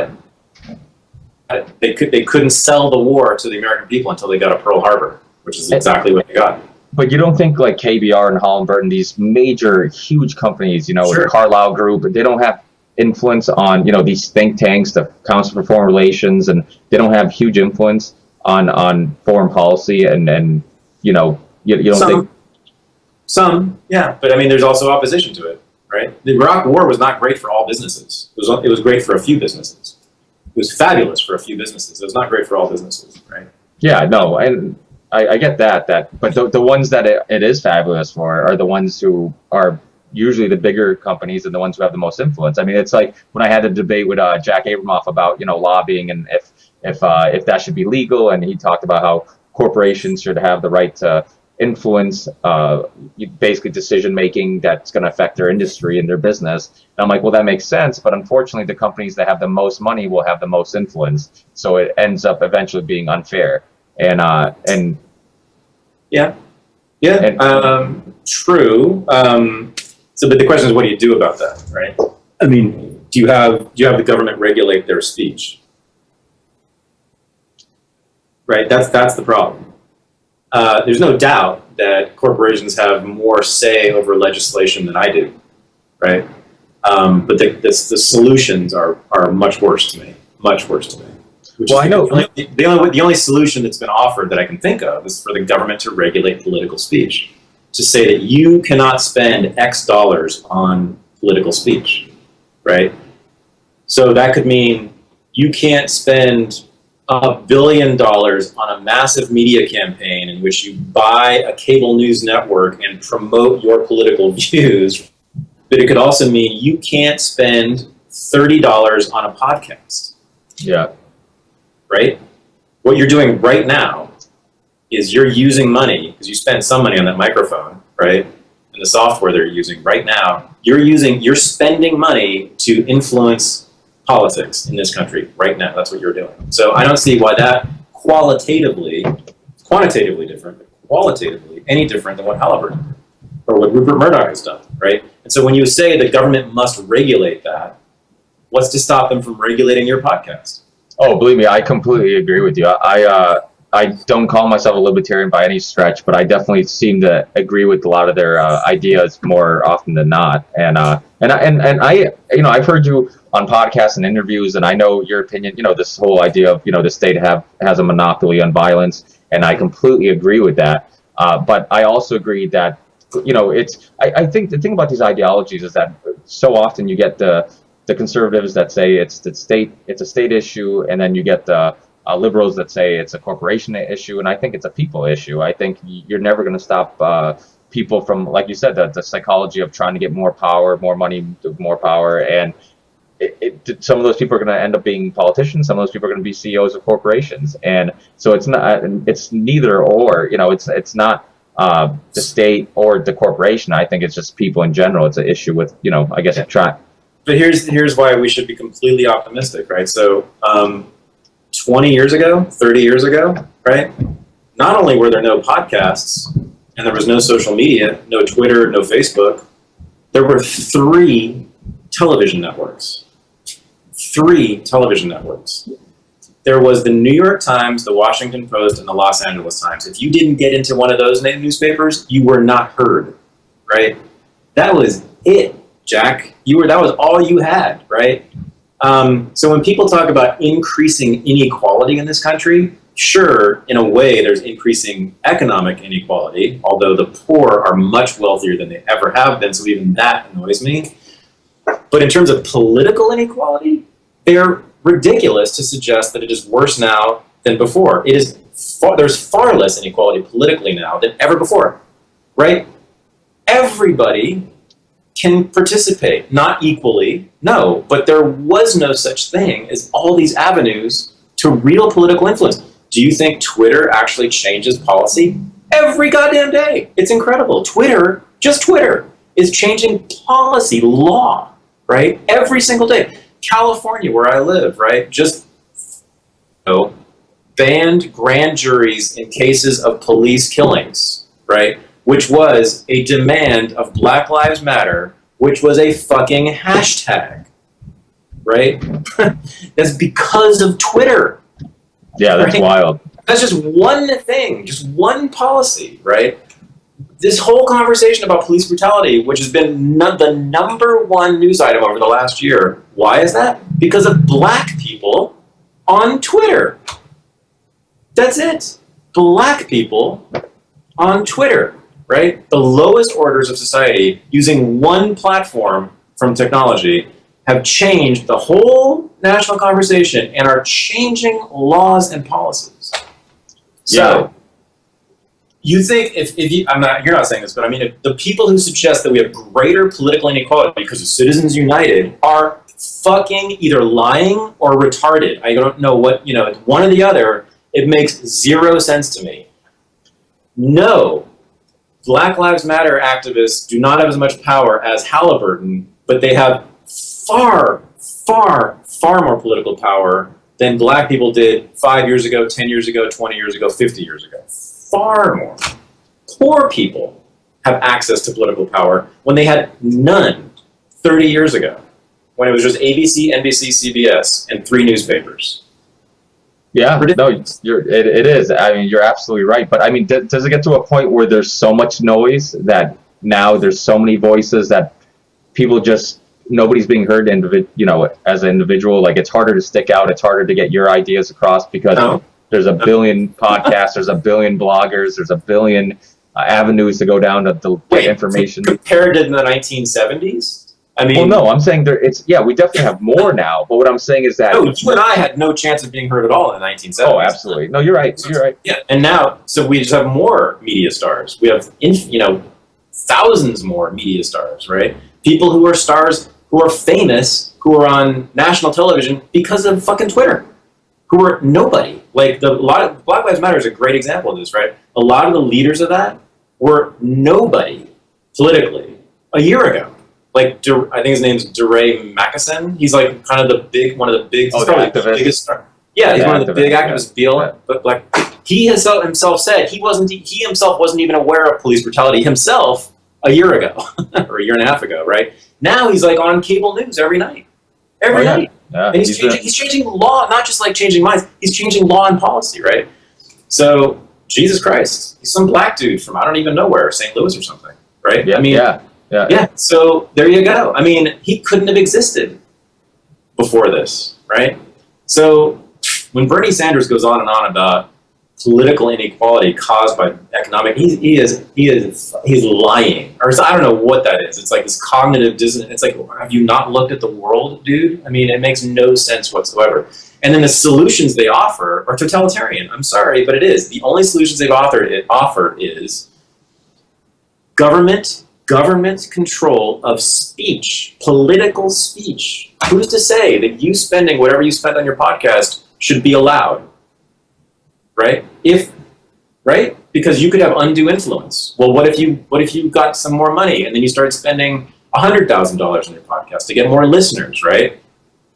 it. They couldn't sell the war to the American people until they got a Pearl Harbor, which is exactly what they got. But you don't think like KBR and Halliburton, these major, huge companies, Sure. the Carlyle Group, they don't have influence on, these think tanks, the Council for Foreign Relations, and they don't have huge influence on foreign policy, and you don't think some, yeah, but I mean, there's also opposition to it, right? The Iraq War was not great for all businesses. It was great for a few businesses. It was fabulous for a few businesses. It was not great for all businesses, right? Yeah, no, and I get that, but the ones that it is fabulous for are the ones who are usually the bigger companies and the ones who have the most influence. I mean, it's like when I had a debate with Jack Abramoff about lobbying and if that should be legal, and he talked about how corporations should have the right to influence basically decision making that's going to affect their industry and their business. And I'm like, well, that makes sense, but unfortunately, the companies that have the most money will have the most influence, so it ends up eventually being unfair. And yeah, true. So, but the question is, what do you do about that, right? I mean, do you have the government regulate their speech? Right, that's the problem. There's no doubt that corporations have more say over legislation than I do, right? But the solutions are much worse to me. Much worse to me. Well, I know the only solution that's been offered that I can think of is for the government to regulate political speech, to say that you cannot spend X dollars on political speech, right? So that could mean you can't spend $1 billion on a massive media campaign in which you buy a cable news network and promote your political views. But it could also mean you can't spend $30 on a podcast. Yeah. Right? What you're doing right now is you're using money, because you spend some money on that microphone, right? And the software they're using right now, you're spending money to influence politics in this country right now. That's what you're doing. So I don't see why that quantitatively different, but qualitatively any different than what Halliburton or what Rupert Murdoch has done, right? And so when you say the government must regulate that, what's to stop them from regulating your podcast? Oh, believe me, I completely agree with you. I don't call myself a libertarian by any stretch, but I definitely seem to agree with a lot of their ideas more often than not. And I've heard you on podcasts and interviews, and I know your opinion. This whole idea of the state has a monopoly on violence, and I completely agree with that. But I also agree that I think the thing about these ideologies is that so often you get the conservatives that say it's a state issue, and then you get the liberals that say it's a corporation issue, and I think it's a people issue. I think you're never going to stop people from, like you said, the psychology of trying to get more power, more money, more power, and some of those people are going to end up being politicians. Some of those people are going to be CEOs of corporations, and so it's neither or. It's not the state or the corporation. I think it's just people in general. It's an issue with I guess but here's why we should be completely optimistic, right? So 20 years ago, 30 years ago, right? Not only were there no podcasts and there was no social media, no Twitter, no Facebook, there were 3 television networks. 3 television networks. There was the New York Times, the Washington Post, and the Los Angeles Times. If you didn't get into one of those newspapers, you were not heard, right? That was it, Jack. That was all you had, right? So when people talk about increasing inequality in this country, sure, in a way, there's increasing economic inequality, although the poor are much wealthier than they ever have been, so even that annoys me. But in terms of political inequality, they're ridiculous to suggest that it is worse now than before. There's far less inequality politically now than ever before, right? Everybody can participate, not equally, no, but there was no such thing as all these avenues to real political influence. Do you think Twitter actually changes policy? Every goddamn day. It's incredible. Twitter, just Twitter, is changing policy, law, right? Every single day. California, where I live, right, just banned grand juries in cases of police killings, right, which was a demand of Black Lives Matter, which was a fucking hashtag, right? That's because of Twitter. Yeah, that's right? wild. That's just one thing, just one policy, right? This whole conversation about police brutality, which has been the number one news item over the last year, why is that? Because of black people on Twitter. That's it. Black people on Twitter, right? The lowest orders of society, using one platform from technology, have changed the whole national conversation and are changing laws and policies. So, you think if you, you're not saying this, but I mean, if the people who suggest that we have greater political inequality because of Citizens United are fucking either lying or retarded. I don't know what, it's one or the other. It makes zero sense to me. No, Black Lives Matter activists do not have as much power as Halliburton, but they have far, far, far more political power than black people did 5 years ago, 10 years ago, 20 years ago, 50 years ago. Far more. Poor people have access to political power when they had none 30 years ago, when it was just ABC, NBC, CBS, and 3 newspapers. Yeah, no, it is. I mean, you're absolutely right. But I mean, does it get to a point where there's so much noise that now there's so many voices that people nobody's being heard, as an individual? Like, it's harder to stick out. It's harder to get your ideas across because there's a billion podcasts, there's a billion bloggers, there's a billion avenues to go down to get information. Compared to the 1970s? I mean, well, no, I'm saying we definitely have more now. But what I'm saying is that you and I had no chance of being heard at all in the 1970s. Oh, absolutely. No, you're right. You're right. Yeah, and now, so we just have more media stars. We have, thousands more media stars, right? People who are stars, who are famous, who are on national television because of fucking Twitter, who are nobody. Like, Black Lives Matter is a great example of this, right? A lot of the leaders of that were nobody politically a year ago. Like, I think his name's DeRay Mackison. He's like one of the big, he's probably the biggest star. Yeah, he's one of the big activists. But like, he himself said he himself wasn't even aware of police brutality himself a year ago or a year and a half ago, right? Now he's like on cable news every night. Every night. Yeah, and he's changing law, not just like changing minds, he's changing law and policy, right? So, Jesus Christ, he's some black dude from I don't even know where, St. Louis or something, right? Yeah, I mean, yeah. So there you go. I mean, he couldn't have existed before this, right? So when Bernie Sanders goes on and on about political inequality caused by economic, he's lying, or I don't know what that is. It's like this cognitive dissonance. It's like, have you not looked at the world, dude? I mean, it makes no sense whatsoever. And then the solutions they offer are totalitarian. I'm sorry, but it is. The only solutions they've offered is government control of speech, political speech. Who's to say that you spending whatever you spent on your podcast should be allowed? Right? Because you could have undue influence. Well, what if you got some more money and then you started spending $100,000 on your podcast to get more listeners, right?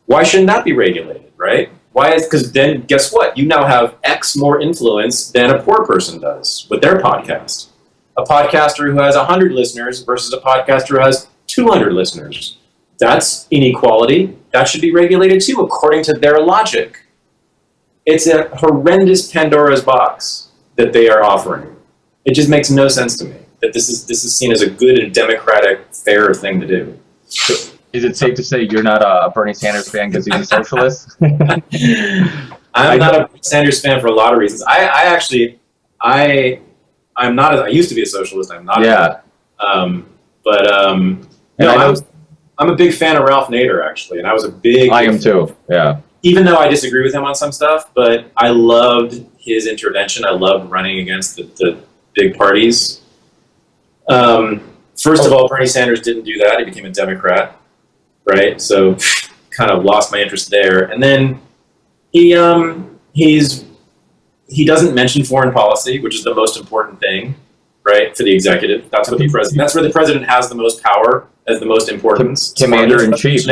Why shouldn't that be regulated, right? Because then guess what? You now have X more influence than a poor person does with their podcast. A podcaster who has 100 listeners versus a podcaster who has 200 listeners. That's inequality. That should be regulated too, according to their logic. It's a horrendous Pandora's box that they are offering. It just makes no sense to me that this is seen as a good and democratic, fair thing to do. Is it safe to say you're not a Bernie Sanders fan because he's a socialist? I'm not a Sanders fan for a lot of reasons. I'm not. I used to be a socialist. I'm not. Yeah. I'm a big fan of Ralph Nader, actually, and I was a big. I am too. Yeah. Even though I disagree with him on some stuff, but I loved his intervention. I loved running against the big parties. First of all, Bernie Sanders didn't do that. He became a Democrat, right? So kind of lost my interest there. And then he doesn't mention foreign policy, which is the most important thing, right, for the executive. That's what the president. That's where the president has the most power, as the most importance. Commander-in-chief.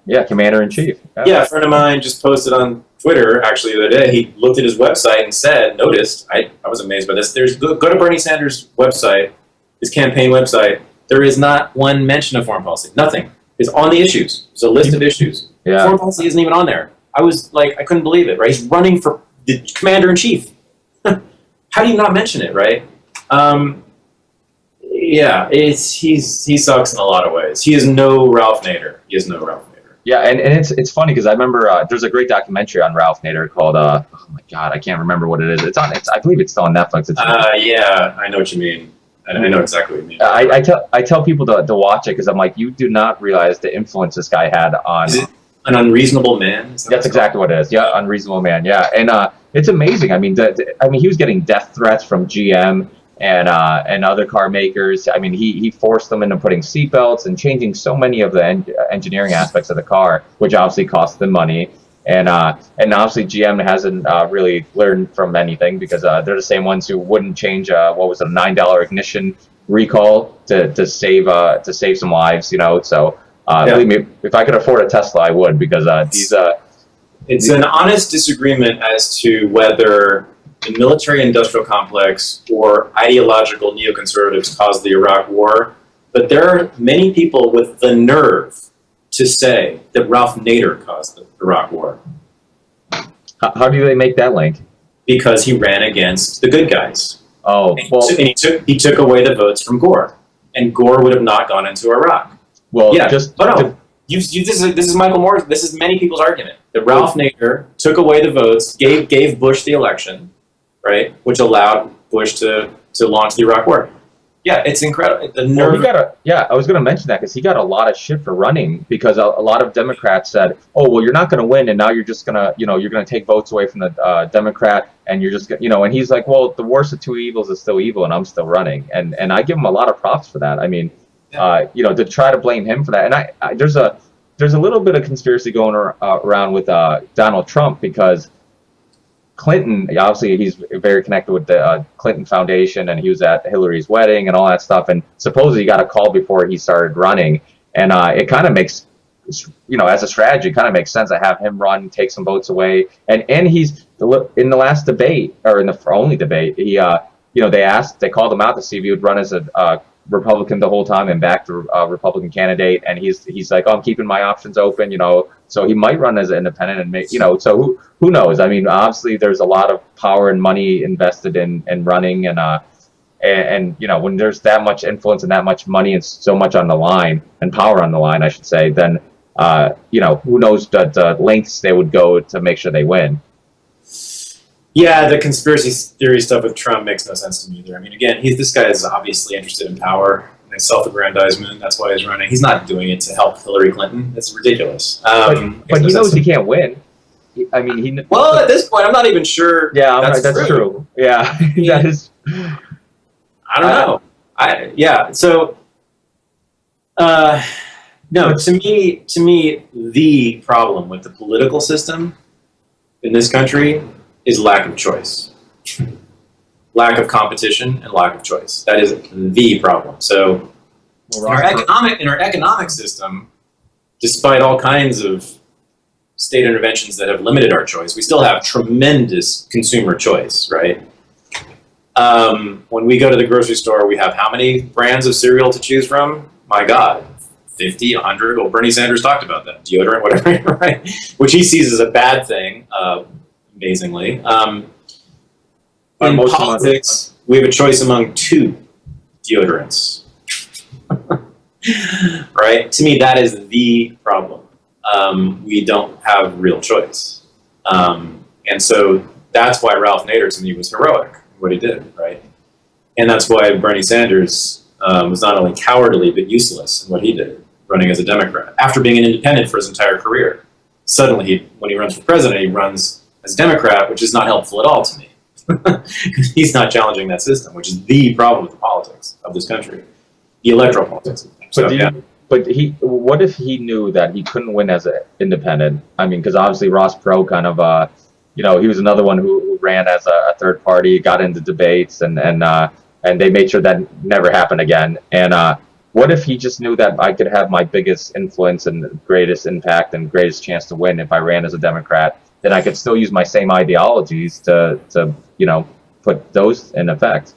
Yeah, Commander-in-Chief. Yeah, a friend of mine just posted on Twitter, actually, the other day. He looked at his website and noticed, I was amazed by this. Go to Bernie Sanders' website, his campaign website. There is not one mention of foreign policy. Nothing. It's on the issues. It's a list of issues. Yeah. Foreign policy isn't even on there. I was like, I couldn't believe it, right? He's running for the Commander-in-Chief. How do you not mention it, right? Yeah, he sucks in a lot of ways. He is no Ralph Nader. Yeah, and it's funny because I remember there's a great documentary on Ralph Nader called oh my god, I can't remember what it is. I believe it's still on Netflix. Yeah, I know what you mean. I know exactly what you mean. I tell people to watch it because I'm like, you do not realize the influence this guy had on. Is it An Unreasonable Man? That's exactly what it is. Yeah, Unreasonable Man. Yeah, and it's amazing. I mean, he was getting death threats from GM and other car makers. I mean, he forced them into putting seatbelts and changing so many of the engineering aspects of the car, which obviously cost them money. And obviously GM hasn't really learned from anything because they're the same ones who wouldn't change what was a $9 ignition recall to save some lives. So believe me, if I could afford a Tesla, I would because it's an honest disagreement as to whether the military-industrial complex or ideological neoconservatives caused the Iraq War, but there are many people with the nerve to say that Ralph Nader caused the Iraq War. How do they make that link? Because he ran against the good guys. Oh, well, and he took away the votes from Gore, and Gore would have not gone into Iraq. Well, yeah, this is Michael Moore. This is many people's argument that Ralph Nader took away the votes, gave Bush the election, right, which allowed Bush to launch the Iraq War. Yeah, it's incredible. I was going to mention that because he got a lot of shit for running because a lot of Democrats said, "Oh, well, you're not going to win, and now you're just going to, you're going to take votes away from the Democrat, and you're just, and he's like, well, the worst of two evils is still evil, and I'm still running, and I give him a lot of props for that. I mean, to try to blame him for that, and I there's a little bit of conspiracy going around with Donald Trump because Clinton, obviously he's very connected with the Clinton Foundation, and he was at Hillary's wedding and all that stuff, and supposedly he got a call before he started running, and it kind of makes, as a strategy, kind of makes sense to have him run, take some votes away, and he's, in the last debate, or in the only debate, he, they called him out to see if he would run as a Republican the whole time and back the Republican candidate, and he's like, oh, I'm keeping my options open, so he might run as an independent and make, so who knows? I mean, obviously there's a lot of power and money invested in running, and when there's that much influence and that much money and so much on the line and power on the line, I should say, then who knows the lengths they would go to make sure they win. Yeah, the conspiracy theory stuff with Trump makes no sense to me either. I mean, again, this guy is obviously interested in power and self-aggrandizement. That's why he's running. He's not doing it to help Hillary Clinton. That's ridiculous. But he knows he can't win. I mean, well, at this point, I'm not even sure. Yeah, that's true. Yeah, that is. I don't know. So, no. To me, the problem with the political system in this country is lack of choice, lack of competition, and lack of choice. That is the problem. So Well, In our economic system, despite all kinds of state interventions that have limited our choice, we still have tremendous consumer choice, right? When we go to the grocery store, we have how many brands of cereal to choose from? My God, 50, 100. Well, Bernie Sanders talked about that. Deodorant, whatever, right? Which he sees as a bad thing, amazingly. In politics, we have a choice among 2 deodorants. Right? To me, that is the problem. We don't have real choice. And so that's why Ralph Nader, to me, was heroic, what he did, right? And that's why Bernie Sanders was not only cowardly, but useless in what he did, running as a Democrat. After being an independent for his entire career, suddenly, when he runs for president, he runs as a Democrat, which is not helpful at all to me. He's not challenging that system, which is the problem with the politics of this country, the electoral politics. So, what if he knew that he couldn't win as an independent? I mean, because obviously Ross Perot kind of, he was another one who ran as a third party, got into debates, and they made sure that never happened again. And what if he just knew that I could have my biggest influence and greatest impact and greatest chance to win if I ran as a Democrat? Then I could still use my same ideologies to put those in effect.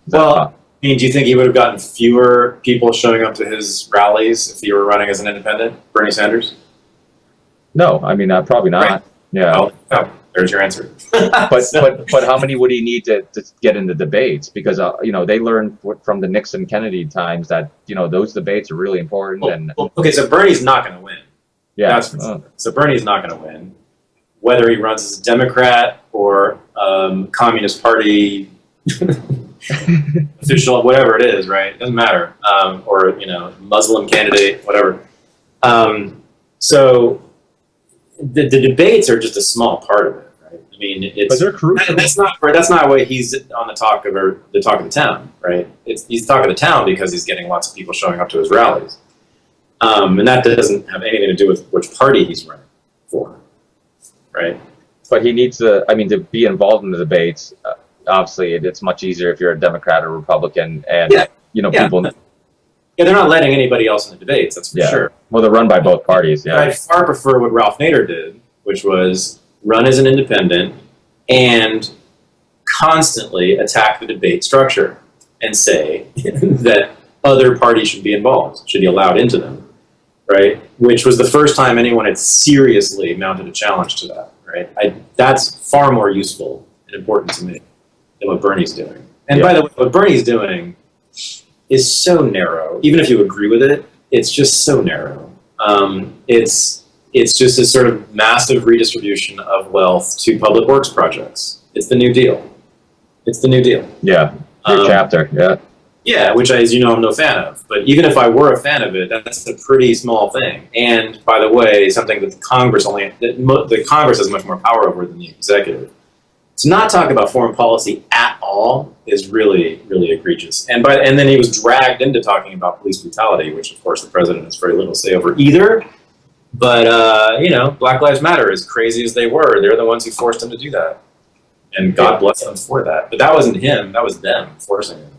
Well, do you think he would have gotten fewer people showing up to his rallies if he were running as an independent, Bernie Sanders? No, I mean, probably not. Right. Yeah. Oh, there's your answer. but how many would he need to get into debates? Because they learned from the Nixon Kennedy times that those debates are really important. Okay, so Bernie's not going to win. Yeah. So Bernie's not going to win, whether he runs as a Democrat or Communist Party official, whatever it is, right? It doesn't matter. Or Muslim candidate, whatever. So the debates are just a small part of it, right? I mean, it's but they're crucial. That's not why he's on the talk of the town, right? He's talk of the town because he's getting lots of people showing up to his rallies, and that doesn't have anything to do with which party he's running for, right? But he needs to be involved in the debates. Obviously, it's much easier if you're a Democrat or Republican, and people. Yeah, they're not letting anybody else in the debates. That's for sure. Well, they're run by both parties. Yeah, but I far prefer what Ralph Nader did, which was run as an independent and constantly attack the debate structure and say that other parties should be involved, should be allowed into them, right? Which was the first time anyone had seriously mounted a challenge to that, right? That's far more useful and important to me than what Bernie's doing. And by the way, what Bernie's doing is so narrow. Even if you agree with it, it's just so narrow. It's just a sort of massive redistribution of wealth to public works projects. It's the New Deal. It's the New Deal. Yeah, good chapter. Yeah. Yeah, which, as you know, I'm no fan of. But even if I were a fan of it, that's a pretty small thing. And by the way, something that the Congress has much more power over than the executive. To not talk about foreign policy at all is really, really egregious. And then he was dragged into talking about police brutality, which of course the president has very little say over either. But Black Lives Matter, as crazy as they were, they're the ones who forced him to do that, and God bless them for that. But that wasn't him; that was them forcing him.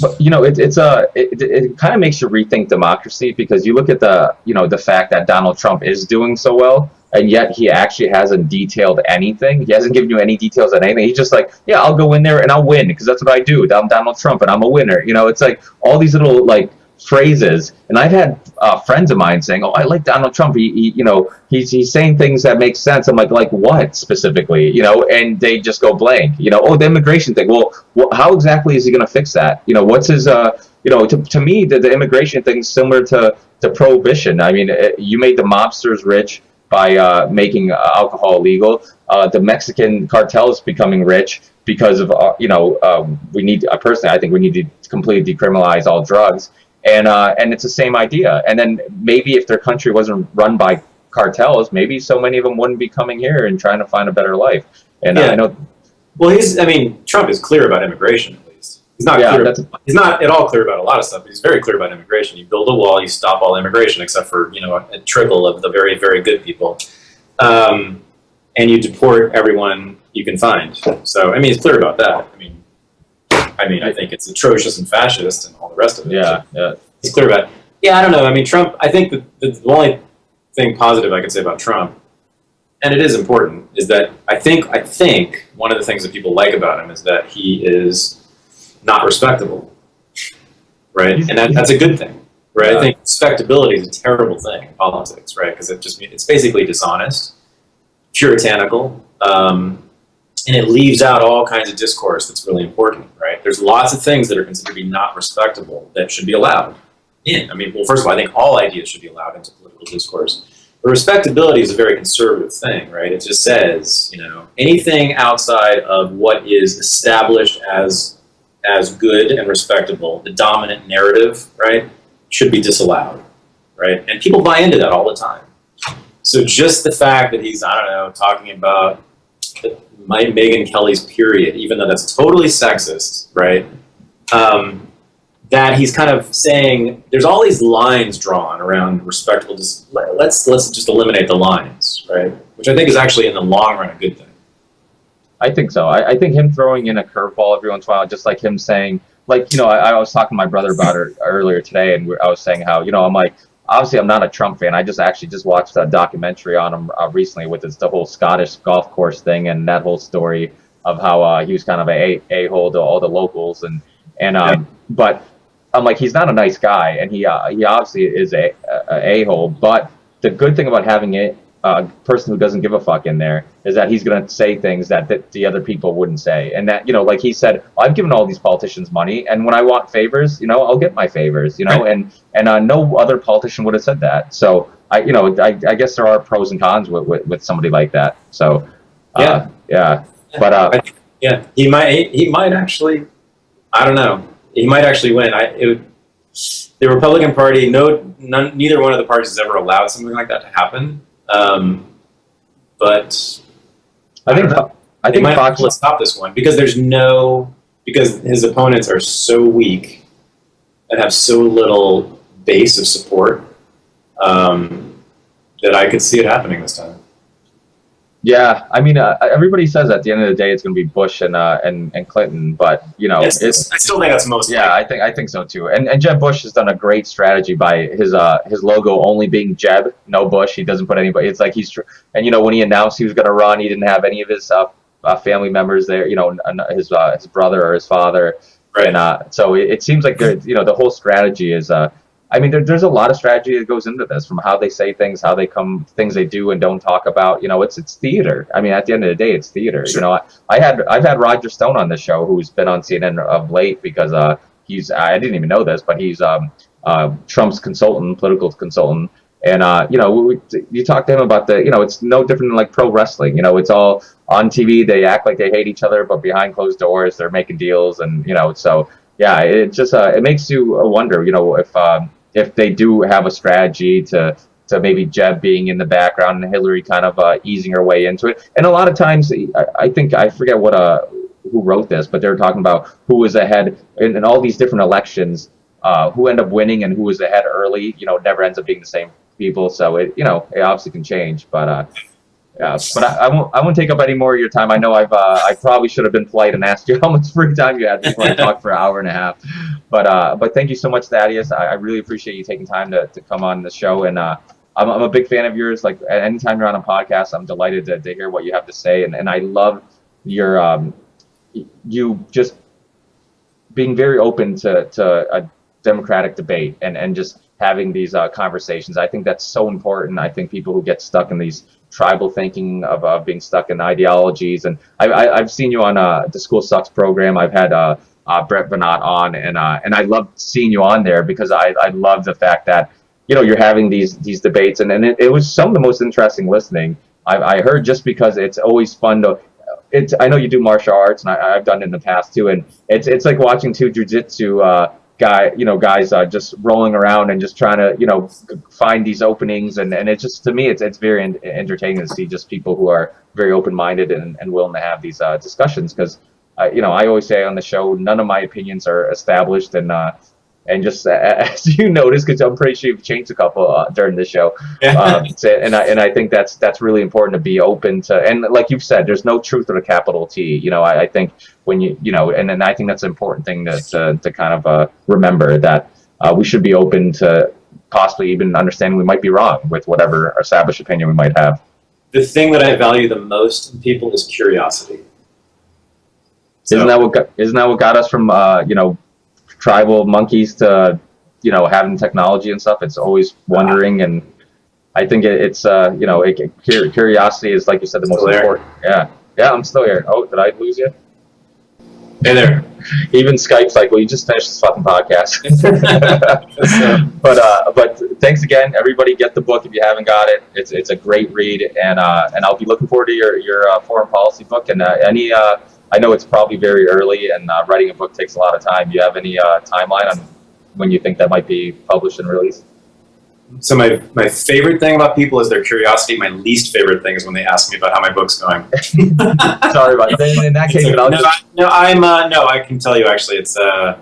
But it kind of makes you rethink democracy, because you look at the fact that Donald Trump is doing so well, and yet he actually hasn't detailed anything. He hasn't given you any details on anything. He's just like, yeah, I'll go in there and I'll win because that's what I do. I'm Donald Trump and I'm a winner. It's like all these little phrases. And I've had friends of mine saying, "Oh, I like Donald Trump. He's saying things that make sense." I'm like what specifically? And they just go blank. Oh, the immigration thing. Well, how exactly is he going to fix that? What's his? To me, the immigration thing is similar to prohibition. I mean, you made the mobsters rich by making alcohol illegal. The Mexican cartels becoming rich because of I think we need to completely decriminalize all drugs. And it's the same idea. And then maybe if their country wasn't run by cartels, maybe so many of them wouldn't be coming here and trying to find a better life. And I know. Well, Trump is clear about immigration, at least. He's not he's not at all clear about a lot of stuff, but he's very clear about immigration. You build a wall, you stop all immigration except for, a trickle of the very, very good people. And you deport everyone you can find. So, he's clear about that. I think it's atrocious and fascist and all the rest of it. Yeah, yeah. he's clear about it. Yeah, I don't know. I mean, Trump, I think the only thing positive I can say about Trump, and it is important, is that I think one of the things that people like about him is that he is not respectable, right? And that's a good thing, right? Yeah. I think respectability is a terrible thing in politics, right? Because it's basically dishonest, puritanical, and it leaves out all kinds of discourse that's really important, right? There's lots of things that are considered to be not respectable that should be allowed in. I mean, well, first of all, I think all ideas should be allowed into political discourse. But respectability is a very conservative thing, right? It just says, anything outside of what is established as good and respectable, the dominant narrative, right, should be disallowed, right? And people buy into that all the time. So just the fact that he's, I don't know, talking about Megyn Kelly's period, even though that's totally sexist, right? That he's kind of saying there's all these lines drawn around respectable. Let's just eliminate the lines, right? Which I think is actually in the long run a good thing. I think so. I think him throwing in a curveball every once in a while, just like him saying, like, I was talking to my brother about it earlier today, and I was saying how, I'm like, obviously I'm not a Trump fan. I just watched a documentary on him recently with the whole Scottish golf course thing and that whole story of how he was kind of a-hole to all the locals but I'm like, he's not a nice guy, and he obviously is a-hole. But the good thing about having a person who doesn't give a fuck in there is that he's going to say things that the other people wouldn't say, and that like he said, I've given all these politicians money, and when I want favors, I'll get my favors, and no other politician would have said that. So I guess there are pros and cons with somebody like that. So yeah. But he might actually, I don't know. He might actually win. The Republican Party, neither one of the parties has ever allowed something like that to happen. But I think they might have to stop this one because because his opponents are so weak and have so little base of support that I could see it happening this time. Yeah, I mean, everybody says at the end of the day it's going to be Bush and Clinton, but I still think that's most. Yeah, I think so too. And Jeb Bush has done a great strategy by his logo only being Jeb, no Bush. He doesn't put anybody. It's like and when he announced he was going to run, he didn't have any of his family members there. His brother or his father. Right. And so it seems like the whole strategy is. I mean, there's a lot of strategy that goes into this, from how they say things, how they things they do and don't talk about. It's theater. I mean, at the end of the day, it's theater. Sure. I've had Roger Stone on this show, who's been on CNN of late because I didn't even know this, but he's Trump's political consultant. And you talk to him about it's no different than like pro wrestling. It's all on TV. They act like they hate each other, but behind closed doors, they're making deals, and so yeah, it just it makes you wonder, if they do have a strategy to maybe Jeb being in the background and Hillary kind of easing her way into it. And a lot of times, I think, I forget who wrote this, but they're talking about who was ahead in all these different elections, who ended up winning and who was ahead early. Never ends up being the same people. So it obviously can change, but. Yeah, but I won't take up any more of your time. I know I probably should have been polite and asked you how much free time you had before I talked for an hour and a half. But thank you so much, Thaddeus. I really appreciate you taking time to come on the show. And I'm a big fan of yours. Like, anytime you're on a podcast, I'm delighted to hear what you have to say. And I love your you just being very open to a democratic debate and just having these conversations. I think that's so important. I think people who get stuck in these tribal thinking of being stuck in ideologies, and I've seen you on the School Sucks program. I've had Brett Venat on, and I love seeing you on there because I love the fact that you're having these debates, and it was some of the most interesting listening I heard, just because it's always fun to. I know you do martial arts, and I've done it in the past too, and it's like watching two jiu-jitsu guys just rolling around and just trying to find these openings, and it's just, to me, it's very entertaining to see just people who are very open-minded and willing to have these discussions, because I always say on the show, none of my opinions are established, and just as you notice, because I'm pretty sure you've changed a couple during the show, and I think that's really important, to be open to, and like you've said, there's no truth with a capital T. I think when and then I think that's an important thing to kind of remember, that we should be open to possibly even understanding we might be wrong with whatever established opinion we might have. The thing that I value the most in people is curiosity. So, Isn't that what got us from tribal monkeys to having technology and stuff? It's always wondering, and I think curiosity is, like you said, the most important. Yeah, I'm still here. Oh, did I lose you? Hey there. Even Skype's like, well, you just finished this fucking podcast. But thanks again, everybody. Get the book if you haven't got it. It's a great read, and I'll be looking forward to your foreign policy book. And I know it's probably very early, and writing a book takes a lot of time. Do you have any timeline on when you think that might be published and released? So my favorite thing about people is their curiosity. My least favorite thing is when they ask me about how my book's going. Sorry about that. In that case, I can tell you actually, it's I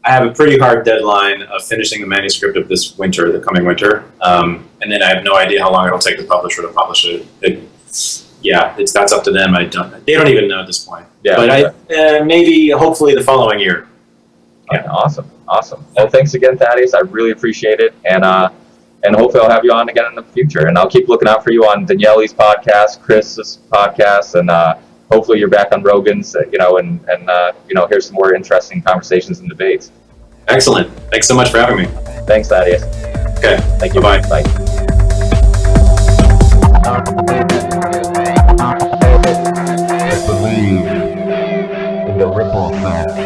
have a pretty hard deadline of finishing the manuscript of this winter, the coming winter, and then I have no idea how long it'll take the publisher to publish it. That's up to them. They don't even know at this point. Yeah, but maybe hopefully the following year. Yeah, awesome. Well, thanks again, Thaddeus. I really appreciate it, and hopefully I'll have you on again in the future. And I'll keep looking out for you on Daniele's podcast, Chris's podcast, and hopefully you're back on Rogan's, and hear some more interesting conversations and debates. Excellent. Thanks so much for having me. Thanks, Thaddeus. Okay. Thank you. Bye. Bye. Believe in the ripple effect.